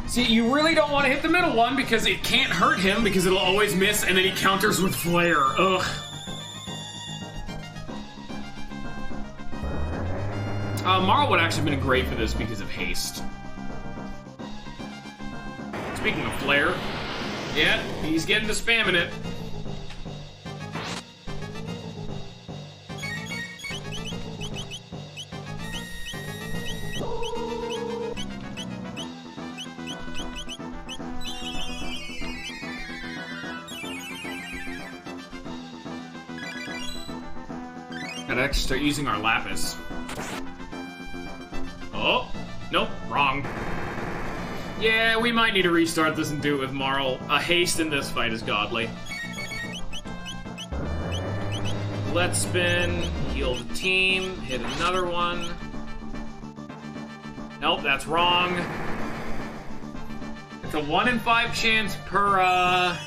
See, you really don't want to hit the middle one because it can't hurt him because it'll always miss and then he counters with Flare. Ugh. Marl would actually have been great for this because of haste. Speaking of Flare, yeah, he's getting to spamming it. Gotta actually start using our Lapis. Oh, nope, wrong. Yeah, we might need to restart this and do it with Marl. A haste in this fight is godly. Let's spin, heal the team, hit another one. Nope, that's wrong. It's a 1 in 5 chance per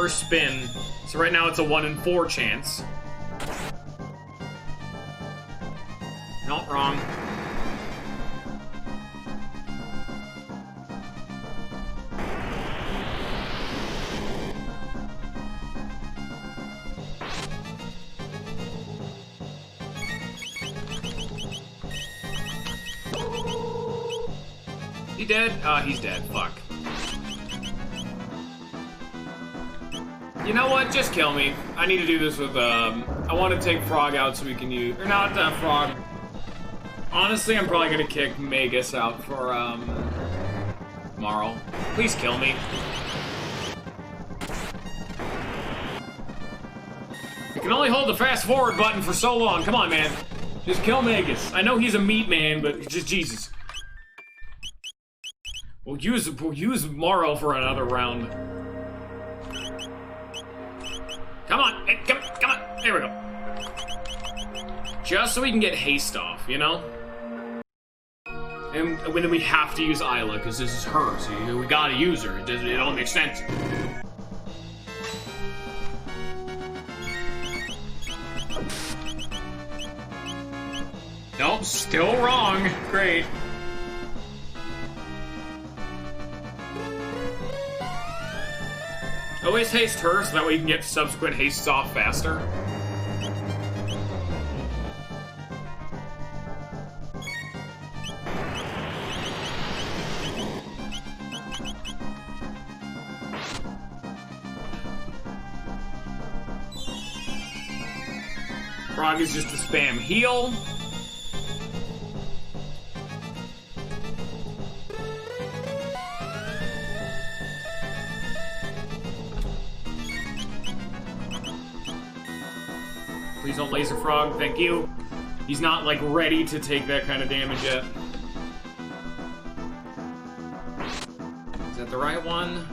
spin. So right now it's a 1 in 4 chance. Nope, wrong. He dead? He's dead. Fuck. You know what? Just kill me. I need to do this with, I want to take Frog out so we can use... Or not, Frog. Honestly, I'm probably gonna kick Magus out for, Marl. Please kill me. You can only hold the fast forward button for so long. Come on, man. Just kill Magus. I know he's a meat man, but just Jesus. We'll use Marl for another round. Come on, hey, come on. There we go. Just so we can get haste off, you know? And then we have to use Isla, because this is her, so we gotta use her. It all makes sense. Nope, still wrong. Great. Always haste her, so that way you can get subsequent hastes off faster. Frog is just a spam heal. Please don't laser Frog, thank you. He's not, like, ready to take that kind of damage yet. Is that the right one?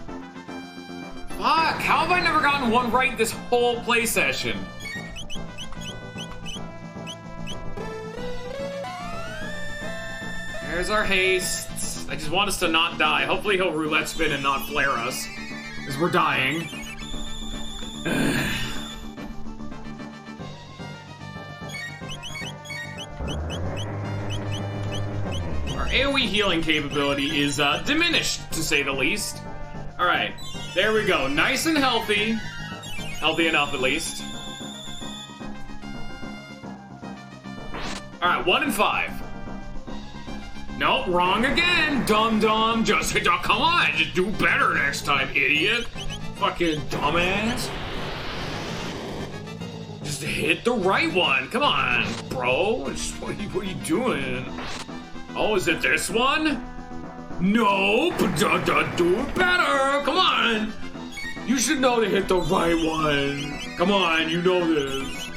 Fuck, how have I never gotten one right this whole play session? There's our haste. I just want us to not die. Hopefully he'll roulette spin and not flare us. Because we're dying. Our AoE healing capability is diminished, to say the least. Alright, there we go. Nice and healthy. Healthy enough, at least. Alright, 1 and 5. Nope, wrong again, dum-dum. Just, come on, just do better next time, idiot. Fucking dumbass. Just hit the right one. Come on, bro. What are you doing? Oh, is it this one? Nope. Do it better. Come on. You should know to hit the right one. Come on, you know this.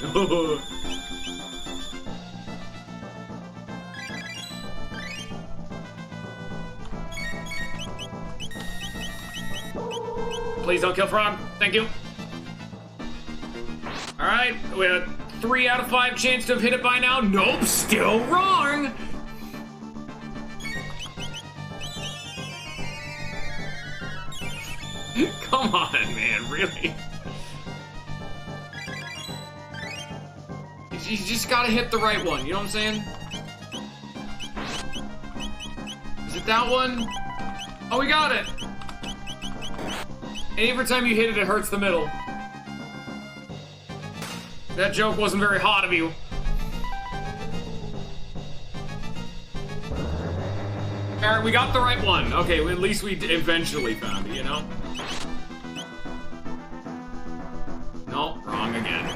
Please don't kill Frog. Thank you. Alright, we had a 3 out of 5 chance to have hit it by now. Nope, still wrong. Come on, man, really? You just gotta hit the right one, you know what I'm saying? Is it that one? Oh, we got it! And every time you hit it, it hurts the middle. That joke wasn't very hot of you. Alright, we got the right one. Okay, well, at least we eventually found it, you know? No, wrong again.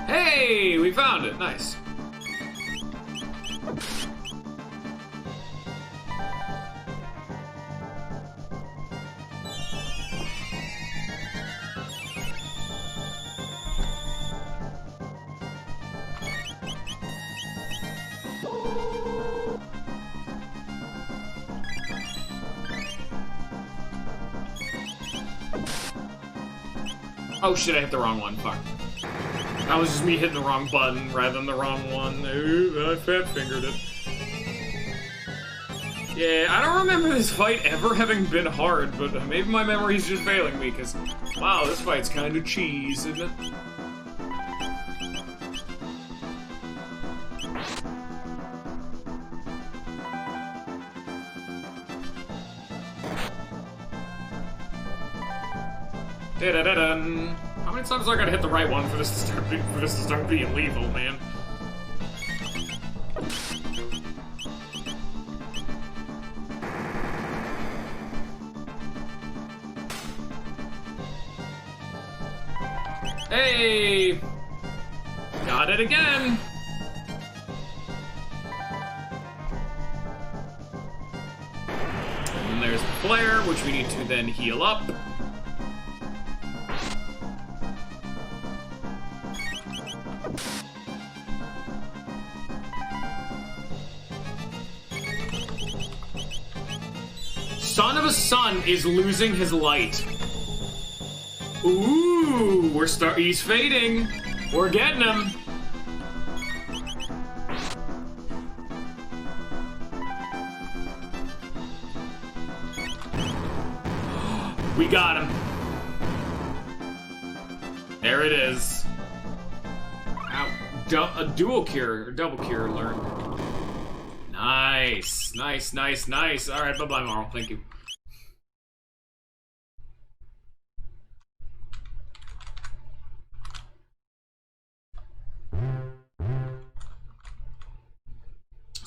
Hey, we found it. Nice. Oh shit, I hit the wrong one. Fuck. That was just me hitting the wrong button rather than the wrong one. Ooh, I fat-fingered it. Yeah, I don't remember this fight ever having been hard, but maybe my memory's just failing me, because, wow, this fight's kind of cheese, isn't it? Da-da-da-dun. How many times do I gotta hit the right one for this to start being lethal, man? Hey! Got it again! And then there's the flare, which we need to then heal up. Son of a Son is losing his light. Ooh, he's fading. We're getting him. We got him. There it is. Ow. A dual cure, or double cure learned. Nice. Nice, nice, nice. Alright, bye-bye, Marl. Thank you.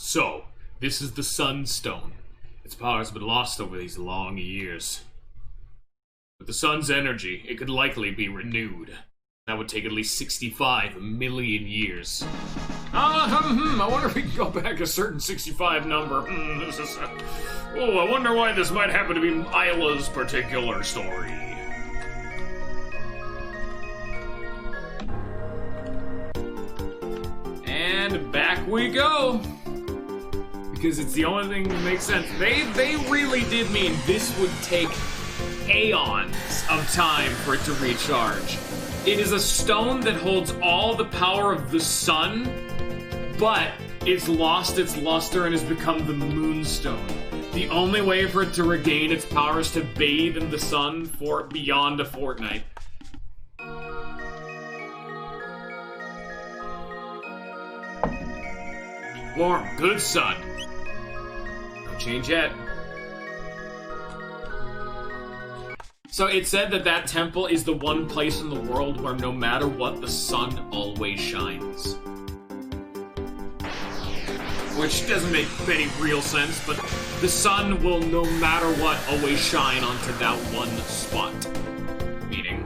So, this is the Sunstone. Its power has been lost over these long years. With the sun's energy, it could likely be renewed. That would take at least 65 million years. I wonder if we can go back a certain 65 number. I wonder why this might happen to be Isla's particular story. And back we go. Because it's the only thing that makes sense. They really did mean this would take aeons of time for it to recharge. It is a stone that holds all the power of the sun, but it's lost its luster and has become the moonstone. The only way for it to regain its power is to bathe in the sun for beyond a fortnight. Warm, good sun. No change yet. So it said that that temple is the one place in the world where no matter what, the sun always shines. Which doesn't make any real sense, but the sun will no matter what always shine onto that one spot. Meaning.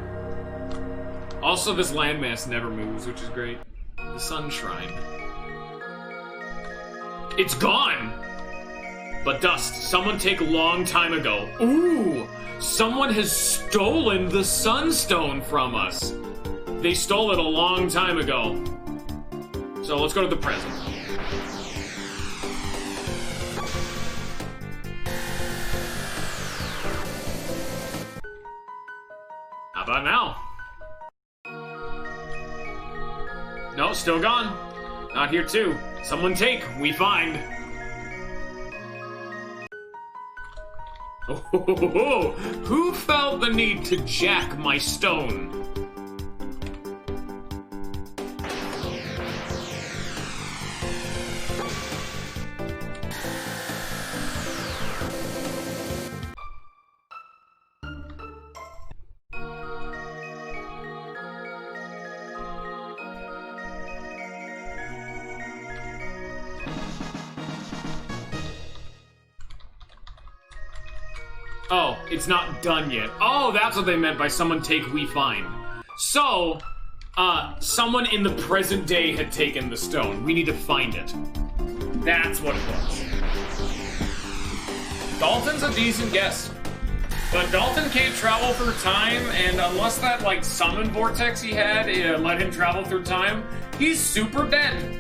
Also, this landmass never moves, which is great. The sun shrine. It's gone! But dust, someone take a long time ago. Ooh! Someone has stolen the Sunstone from us. They stole it a long time ago. So let's go to the present. How about now? No, still gone. Not here too. Someone take, we find. Oh, who felt the need to jack my stone? Oh, it's not done yet. Oh, that's what they meant by someone take, we find. So, someone in the present day had taken the stone. We need to find it. That's what it was. Dalton's a decent guess. But Dalton can't travel through time, and unless that, like, summon vortex he had let him travel through time, he's super dead.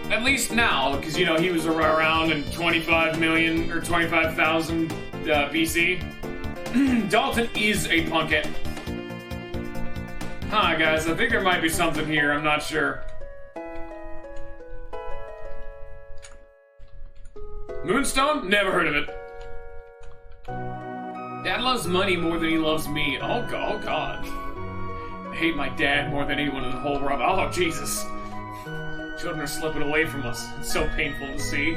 At least now, because, you know, he was around in 25 million, or 25,000 BC. Dalton is a punkhead. Huh, guys, I think there might be something here, I'm not sure. Moonstone? Never heard of it. Dad loves money more than he loves me. Oh God. I hate my dad more than anyone in the whole world. Oh, Jesus. Children are slipping away from us. It's so painful to see.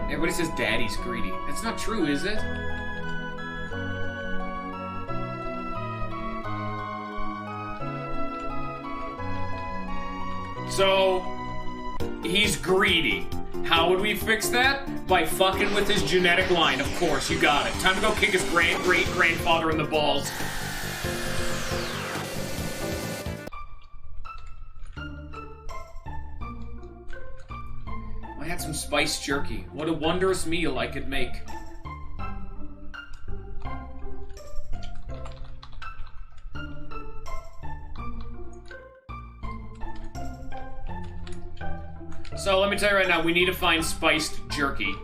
Everybody says Daddy's greedy. That's not true, is it? So, he's greedy. How would we fix that? By fucking with his genetic line, of course, you got it. Time to go kick his great-great-grandfather in the balls. I had some spiced jerky. What a wondrous meal I could make. So let me tell you right now, we need to find spiced jerky.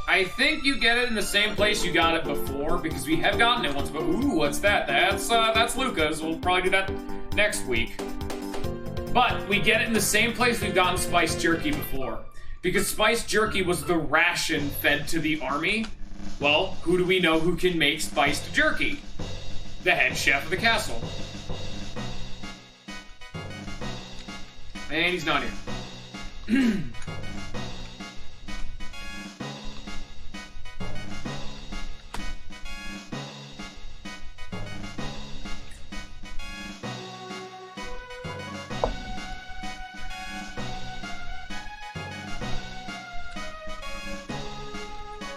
I think you get it in the same place you got it before, because we have gotten it once, but ooh, what's that? That's Luca's. We'll probably do that next week. But we get it in the same place we've gotten spiced jerky before. Because spiced jerky was the ration fed to the army. Well, who do we know who can make spiced jerky? The head chef of the castle. And he's not here.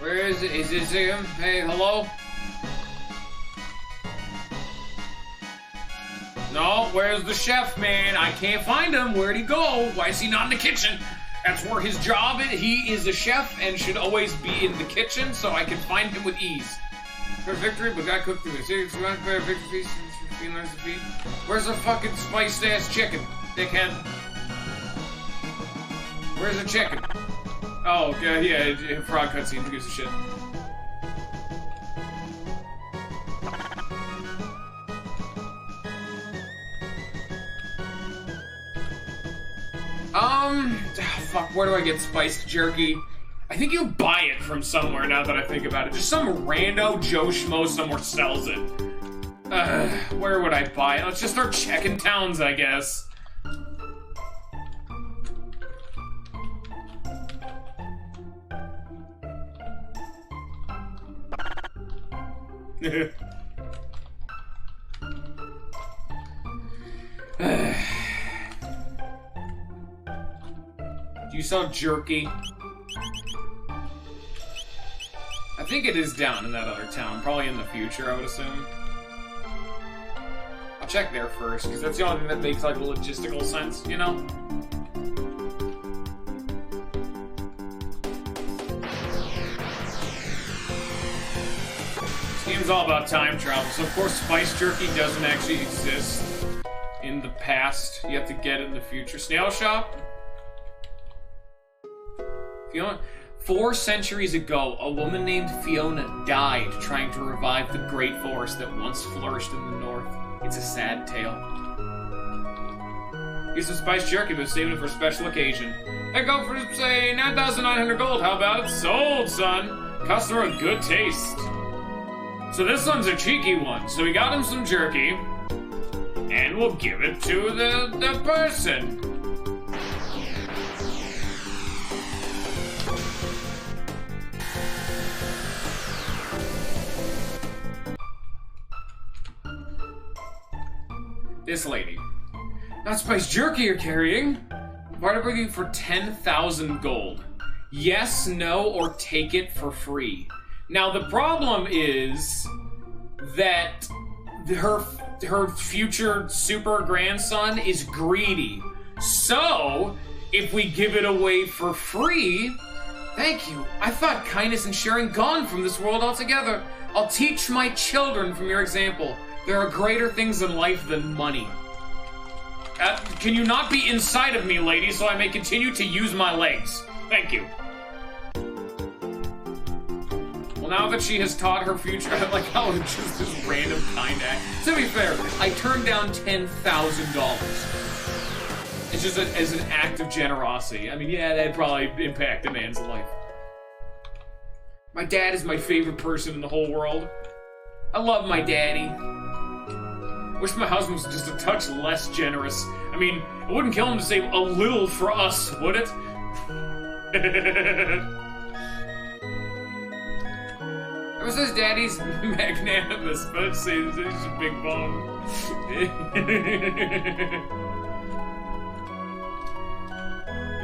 Where is it? Is this him? Hey, hello? No, where's the chef, man? I can't find him. Where'd he go? Why is he not in the kitchen? That's where his job is. He is a chef and should always be in the kitchen so I can find him with ease. For victory, but got cooked through the city. Where's the fucking spiced ass chicken, dickhead? Where's the chicken? Oh, okay, yeah, frog cutscene. Who gives a shit? Fuck, where do I get spiced jerky? I think you buy it from somewhere now that I think about it. Just some rando Joe Schmo somewhere sells it. Where would I buy it? Let's just start checking towns, I guess. Do you sell jerky? I think it is down in that other town. Probably in the future, I would assume. I'll check there first, because that's the only thing that makes, like, logistical sense, you know? This game's all about time travel, so of course spiced jerky doesn't actually exist in the past. You have to get it in the future. Snail shop? Fiona, 4 centuries ago, a woman named Fiona died trying to revive the great forest that once flourished in the north. It's a sad tale. Here's some spiced jerky, but saving it for a special occasion. I go for, say, 9,900 gold. How about it? Sold, son. Customer with good taste. So this one's a cheeky one. So we got him some jerky, and we'll give it to the person. This lady. Not spiced jerky you're carrying. Why do I bring you for 10,000 gold? Yes, no, or take it for free. Now the problem is that her future super grandson is greedy. So if we give it away for free, thank you. I thought kindness and sharing gone from this world altogether. I'll teach my children from your example. There are greater things in life than money. Can you not be inside of me, lady, so I may continue to use my legs? Thank you. Well, now that she has taught her future, I like how it's just this random kind act. To be fair, I turned down $10,000. It's just as an act of generosity. I mean, yeah, that'd probably impact a man's life. My dad is my favorite person in the whole world. I love my daddy. Wish my husband was just a touch less generous. I mean, it wouldn't kill him to save a little for us, would it? Ever since daddy's magnanimous, but it seems he's a big bone.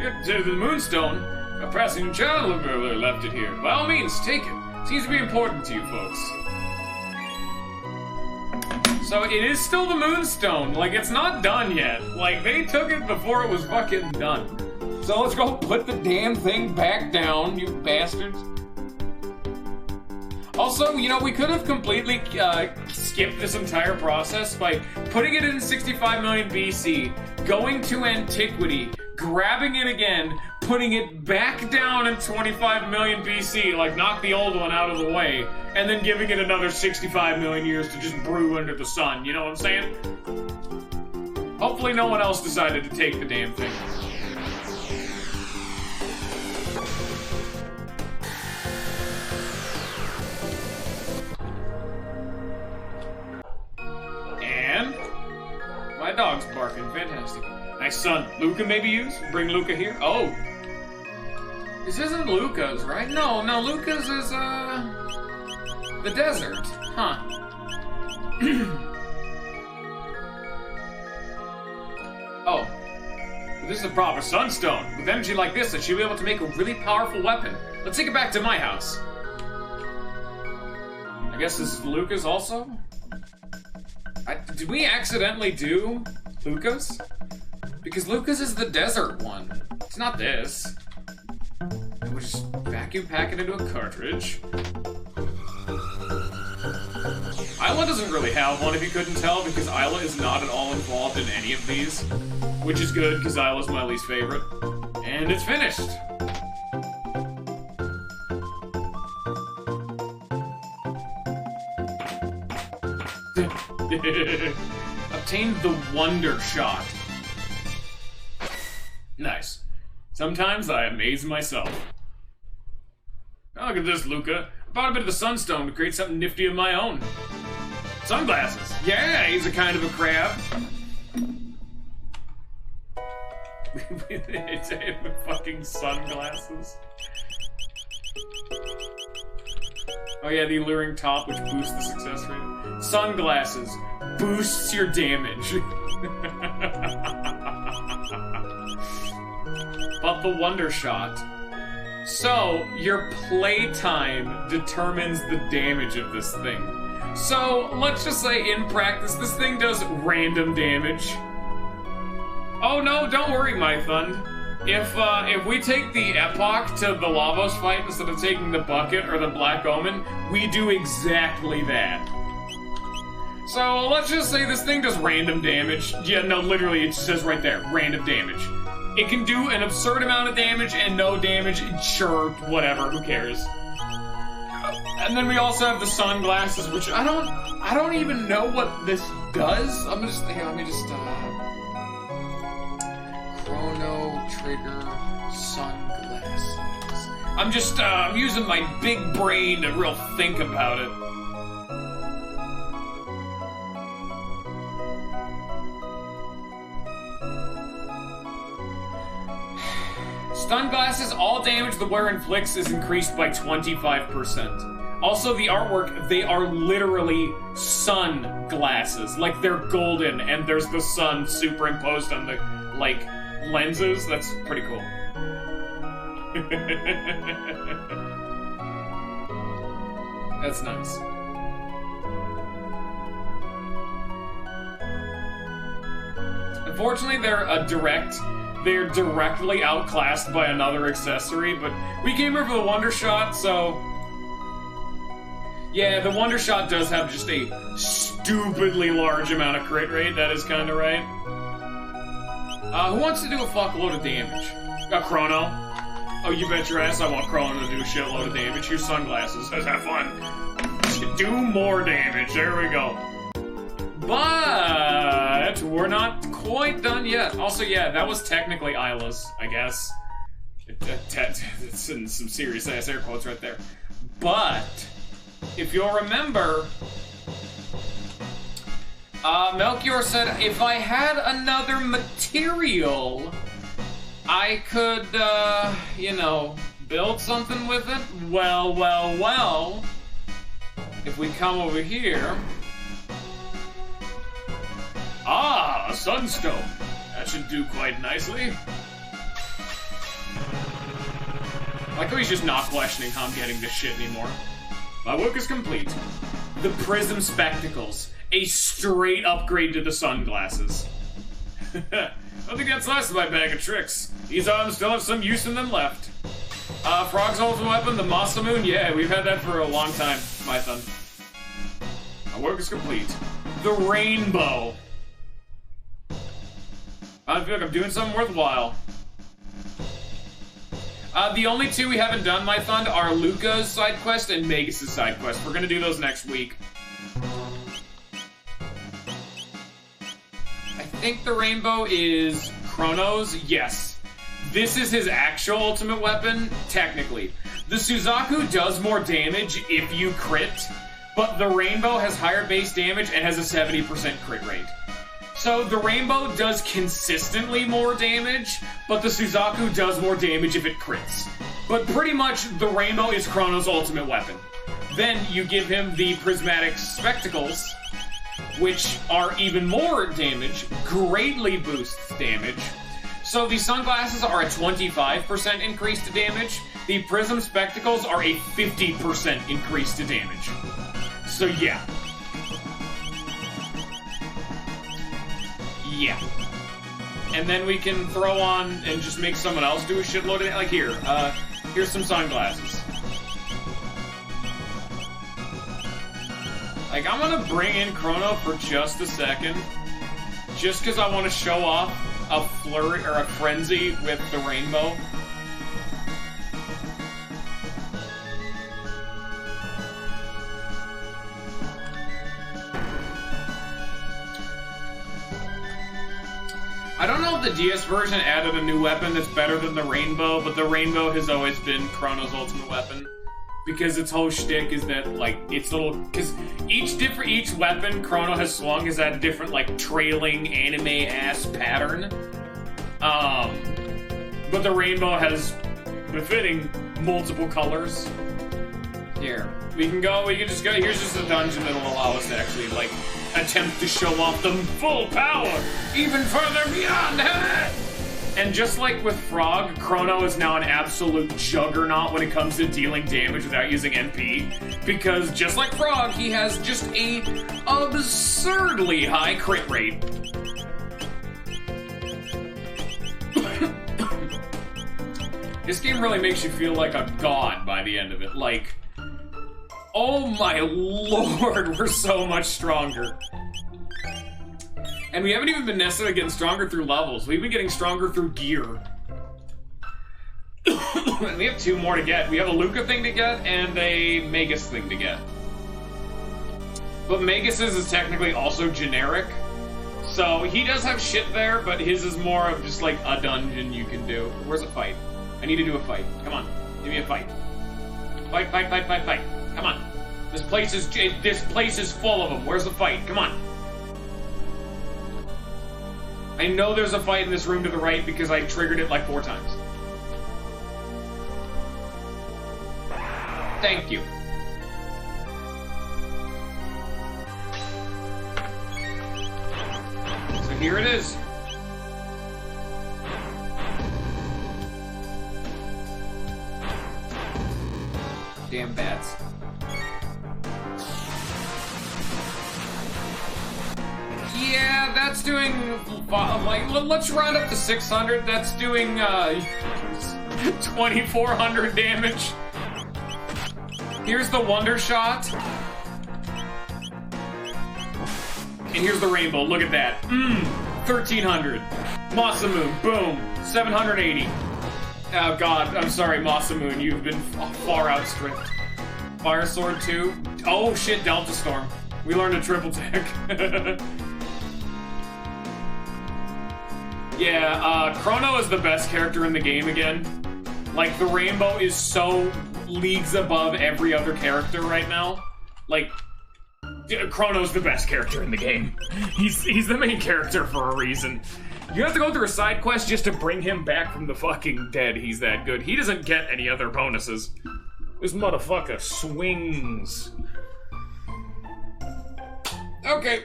Get to the Moonstone. A passing child earlier left it here. By all means, take it. Seems to be important to you folks. So it is still the Moonstone. Like, it's not done yet. Like, they took it before it was fucking done. So let's go put the damn thing back down, you bastards. Also, you know, we could have completely skipped this entire process by putting it in 65 million BC, going to antiquity, grabbing it again, putting it back down in 25 million BC, like knock the old one out of the way, and then giving it another 65 million years to just brew under the sun, you know what I'm saying? Hopefully no one else decided to take the damn thing. And my dog's barking, fantastic. Nice son. Luca maybe use? Bring Luca here? Oh. This isn't Luca's, right? No, Luca's is, the desert. Huh. Oh. This is a proper sunstone. With energy like this, she'll be able to make a really powerful weapon. Let's take it back to my house. I guess this is Lucas also? Did we accidentally do Lucas? Because Lucas is the desert one. It's not this. And we'll just vacuum pack it into a cartridge. Isla doesn't really have one, if you couldn't tell, because Isla is not at all involved in any of these. Which is good, because Isla's my least favorite. And it's finished! Obtained the Wonder Shot. Nice. Sometimes I amaze myself. Oh, look at this, Luca. I bought a bit of the Sunstone to create something nifty of my own. Sunglasses. Yeah, he's a kind of a crab. It's fucking sunglasses. Oh yeah, the alluring top, which boosts the success rate. Sunglasses boosts your damage. But the Wonder Shot. So, your playtime determines the damage of this thing. So, let's just say in practice, this thing does random damage. Oh no, don't worry, my Thund. If we take the Epoch to the Lavos fight instead of taking the Bucket or the Black Omen, we do exactly that. So, let's just say this thing does random damage. Yeah, no, literally, it says right there, random damage. It can do an absurd amount of damage and no damage, sure, whatever, who cares. And then we also have the sunglasses, which I don't even know what this does. Let me just Chrono Trigger sunglasses. I'm using my big brain to real think about it. Stun glasses, all damage the wearer inflicts is increased by 25%. Also, the artwork, they are literally sun glasses. Like, they're golden, and there's the sun superimposed on the, like, lenses. That's pretty cool. That's nice. Unfortunately, they're directly outclassed by another accessory, but we came here for the Wonder Shot, so... Yeah, the Wonder Shot does have just a stupidly large amount of crit rate, that is kinda right. Who wants to do a fuckload of damage? Chrono. Oh, you bet your ass I want Chrono to do a shitload of damage. Here's sunglasses. Let's have fun. Do more damage. There we go. But we're not quite done yet. Also, yeah, that was technically Isla's, I guess. It's in some serious ass air quotes right there. But if you'll remember, Melchior said if I had another material, I could, you know, build something with it. Well. If we come over here. Ah, a sunstone. That should do quite nicely. Like how he's just not questioning how I'm getting this shit anymore. My work is complete. The Prism Spectacles. A straight upgrade to the sunglasses. I don't think that's less of my bag of tricks. These arms still have some use in them left. Frog's ultimate weapon, the Masamoon. Yeah, we've had that for a long time, my Thund. My work is complete. The Rainbow. I feel like I'm doing something worthwhile. The only two we haven't done, my Thund, are Luca's side quest and Magus' side quest. We're gonna do those next week. I think the Rainbow is Chrono's. Yes. This is his actual ultimate weapon, technically. The Suzaku does more damage if you crit, but the Rainbow has higher base damage and has a 70% crit rate. So the Rainbow does consistently more damage, but the Suzaku does more damage if it crits. But pretty much, the Rainbow is Chrono's ultimate weapon. Then you give him the Prismatic Spectacles, which are even more damage, greatly boosts damage. So the sunglasses are a 25% increase to damage. The Prism Spectacles are a 50% increase to damage. So yeah. Yeah. And then we can throw on and just make someone else do a shitload of it. Like here, here's some sunglasses. Like, I'm gonna bring in Chrono for just a second. Just because I want to show off a flurry, or a frenzy with the rainbow. I don't know if the DS version added a new weapon that's better than the rainbow, but the rainbow has always been Chrono's ultimate weapon. Because its whole shtick is that, like, it's little... Because each weapon Chrono has swung has had a different, like, trailing anime-ass pattern. But the rainbow has befitting multiple colors. Here. We can just go... Here's just a dungeon that'll allow us to actually, like, attempt to show off the full power, even further beyond heaven! And just like with Frog, Chrono is now an absolute juggernaut when it comes to dealing damage without using NP. Because just like Frog, he has just a absurdly high crit rate. This game really makes you feel like a god by the end of it. Like, oh my lord, we're so much stronger. And we haven't even been necessarily getting stronger through levels. We've been getting stronger through gear. And we have 2 more to get. We have a Luca thing to get and a Magus thing to get. But Magus's is technically also generic. So he does have shit there, but his is more of just like a dungeon you can do. Where's a fight? I need to do a fight. Come on. Give me a fight. Fight, fight, fight, fight, fight. Come on. This place is full of them. Where's the fight? Come on. I know there's a fight in this room to the right because I triggered it like 4 times. Thank you. So here it is. Damn bats. Yeah, that's doing, like, let's round up to 600. That's doing, 2,400 damage. Here's the Wonder Shot. And here's the Rainbow, look at that. 1,300. Masamune, boom, 780. Oh god, I'm sorry, Masamune, you've been far outstripped. Fire Sword 2. Oh shit, Delta Storm. We learned a triple tech. Yeah, Chrono is the best character in the game again. Like, the Rainbow is so leagues above every other character right now. Like, Chrono's the best character in the game. He's the main character for a reason. You have to go through a side quest just to bring him back from the fucking dead. He's that good. He doesn't get any other bonuses. This motherfucker swings. Okay.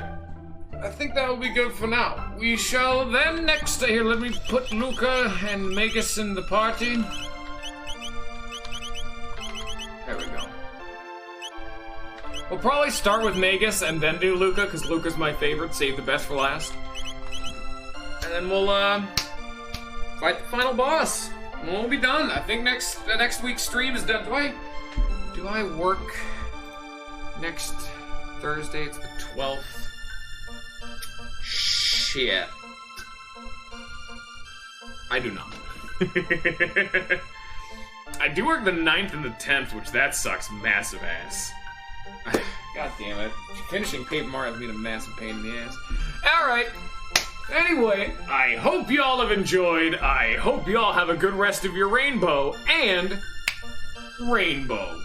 I think that will be good for now. We shall then next... Here, let me put Luca and Magus in the party. There we go. We'll probably start with Magus and then do Luca, because Luca's my favorite. Save the best for last. And then we'll, fight the final boss. And we'll be done. I think next week's stream is done. Do I work next Thursday? It's the 12th. Shit. I do not. I do work the 9th and the 10th, which that sucks massive ass. God damn it. Finishing Paper Mario has been a massive pain in the ass. Alright. Anyway, I hope y'all have enjoyed. I hope y'all have a good rest of your rainbow, and rainbow.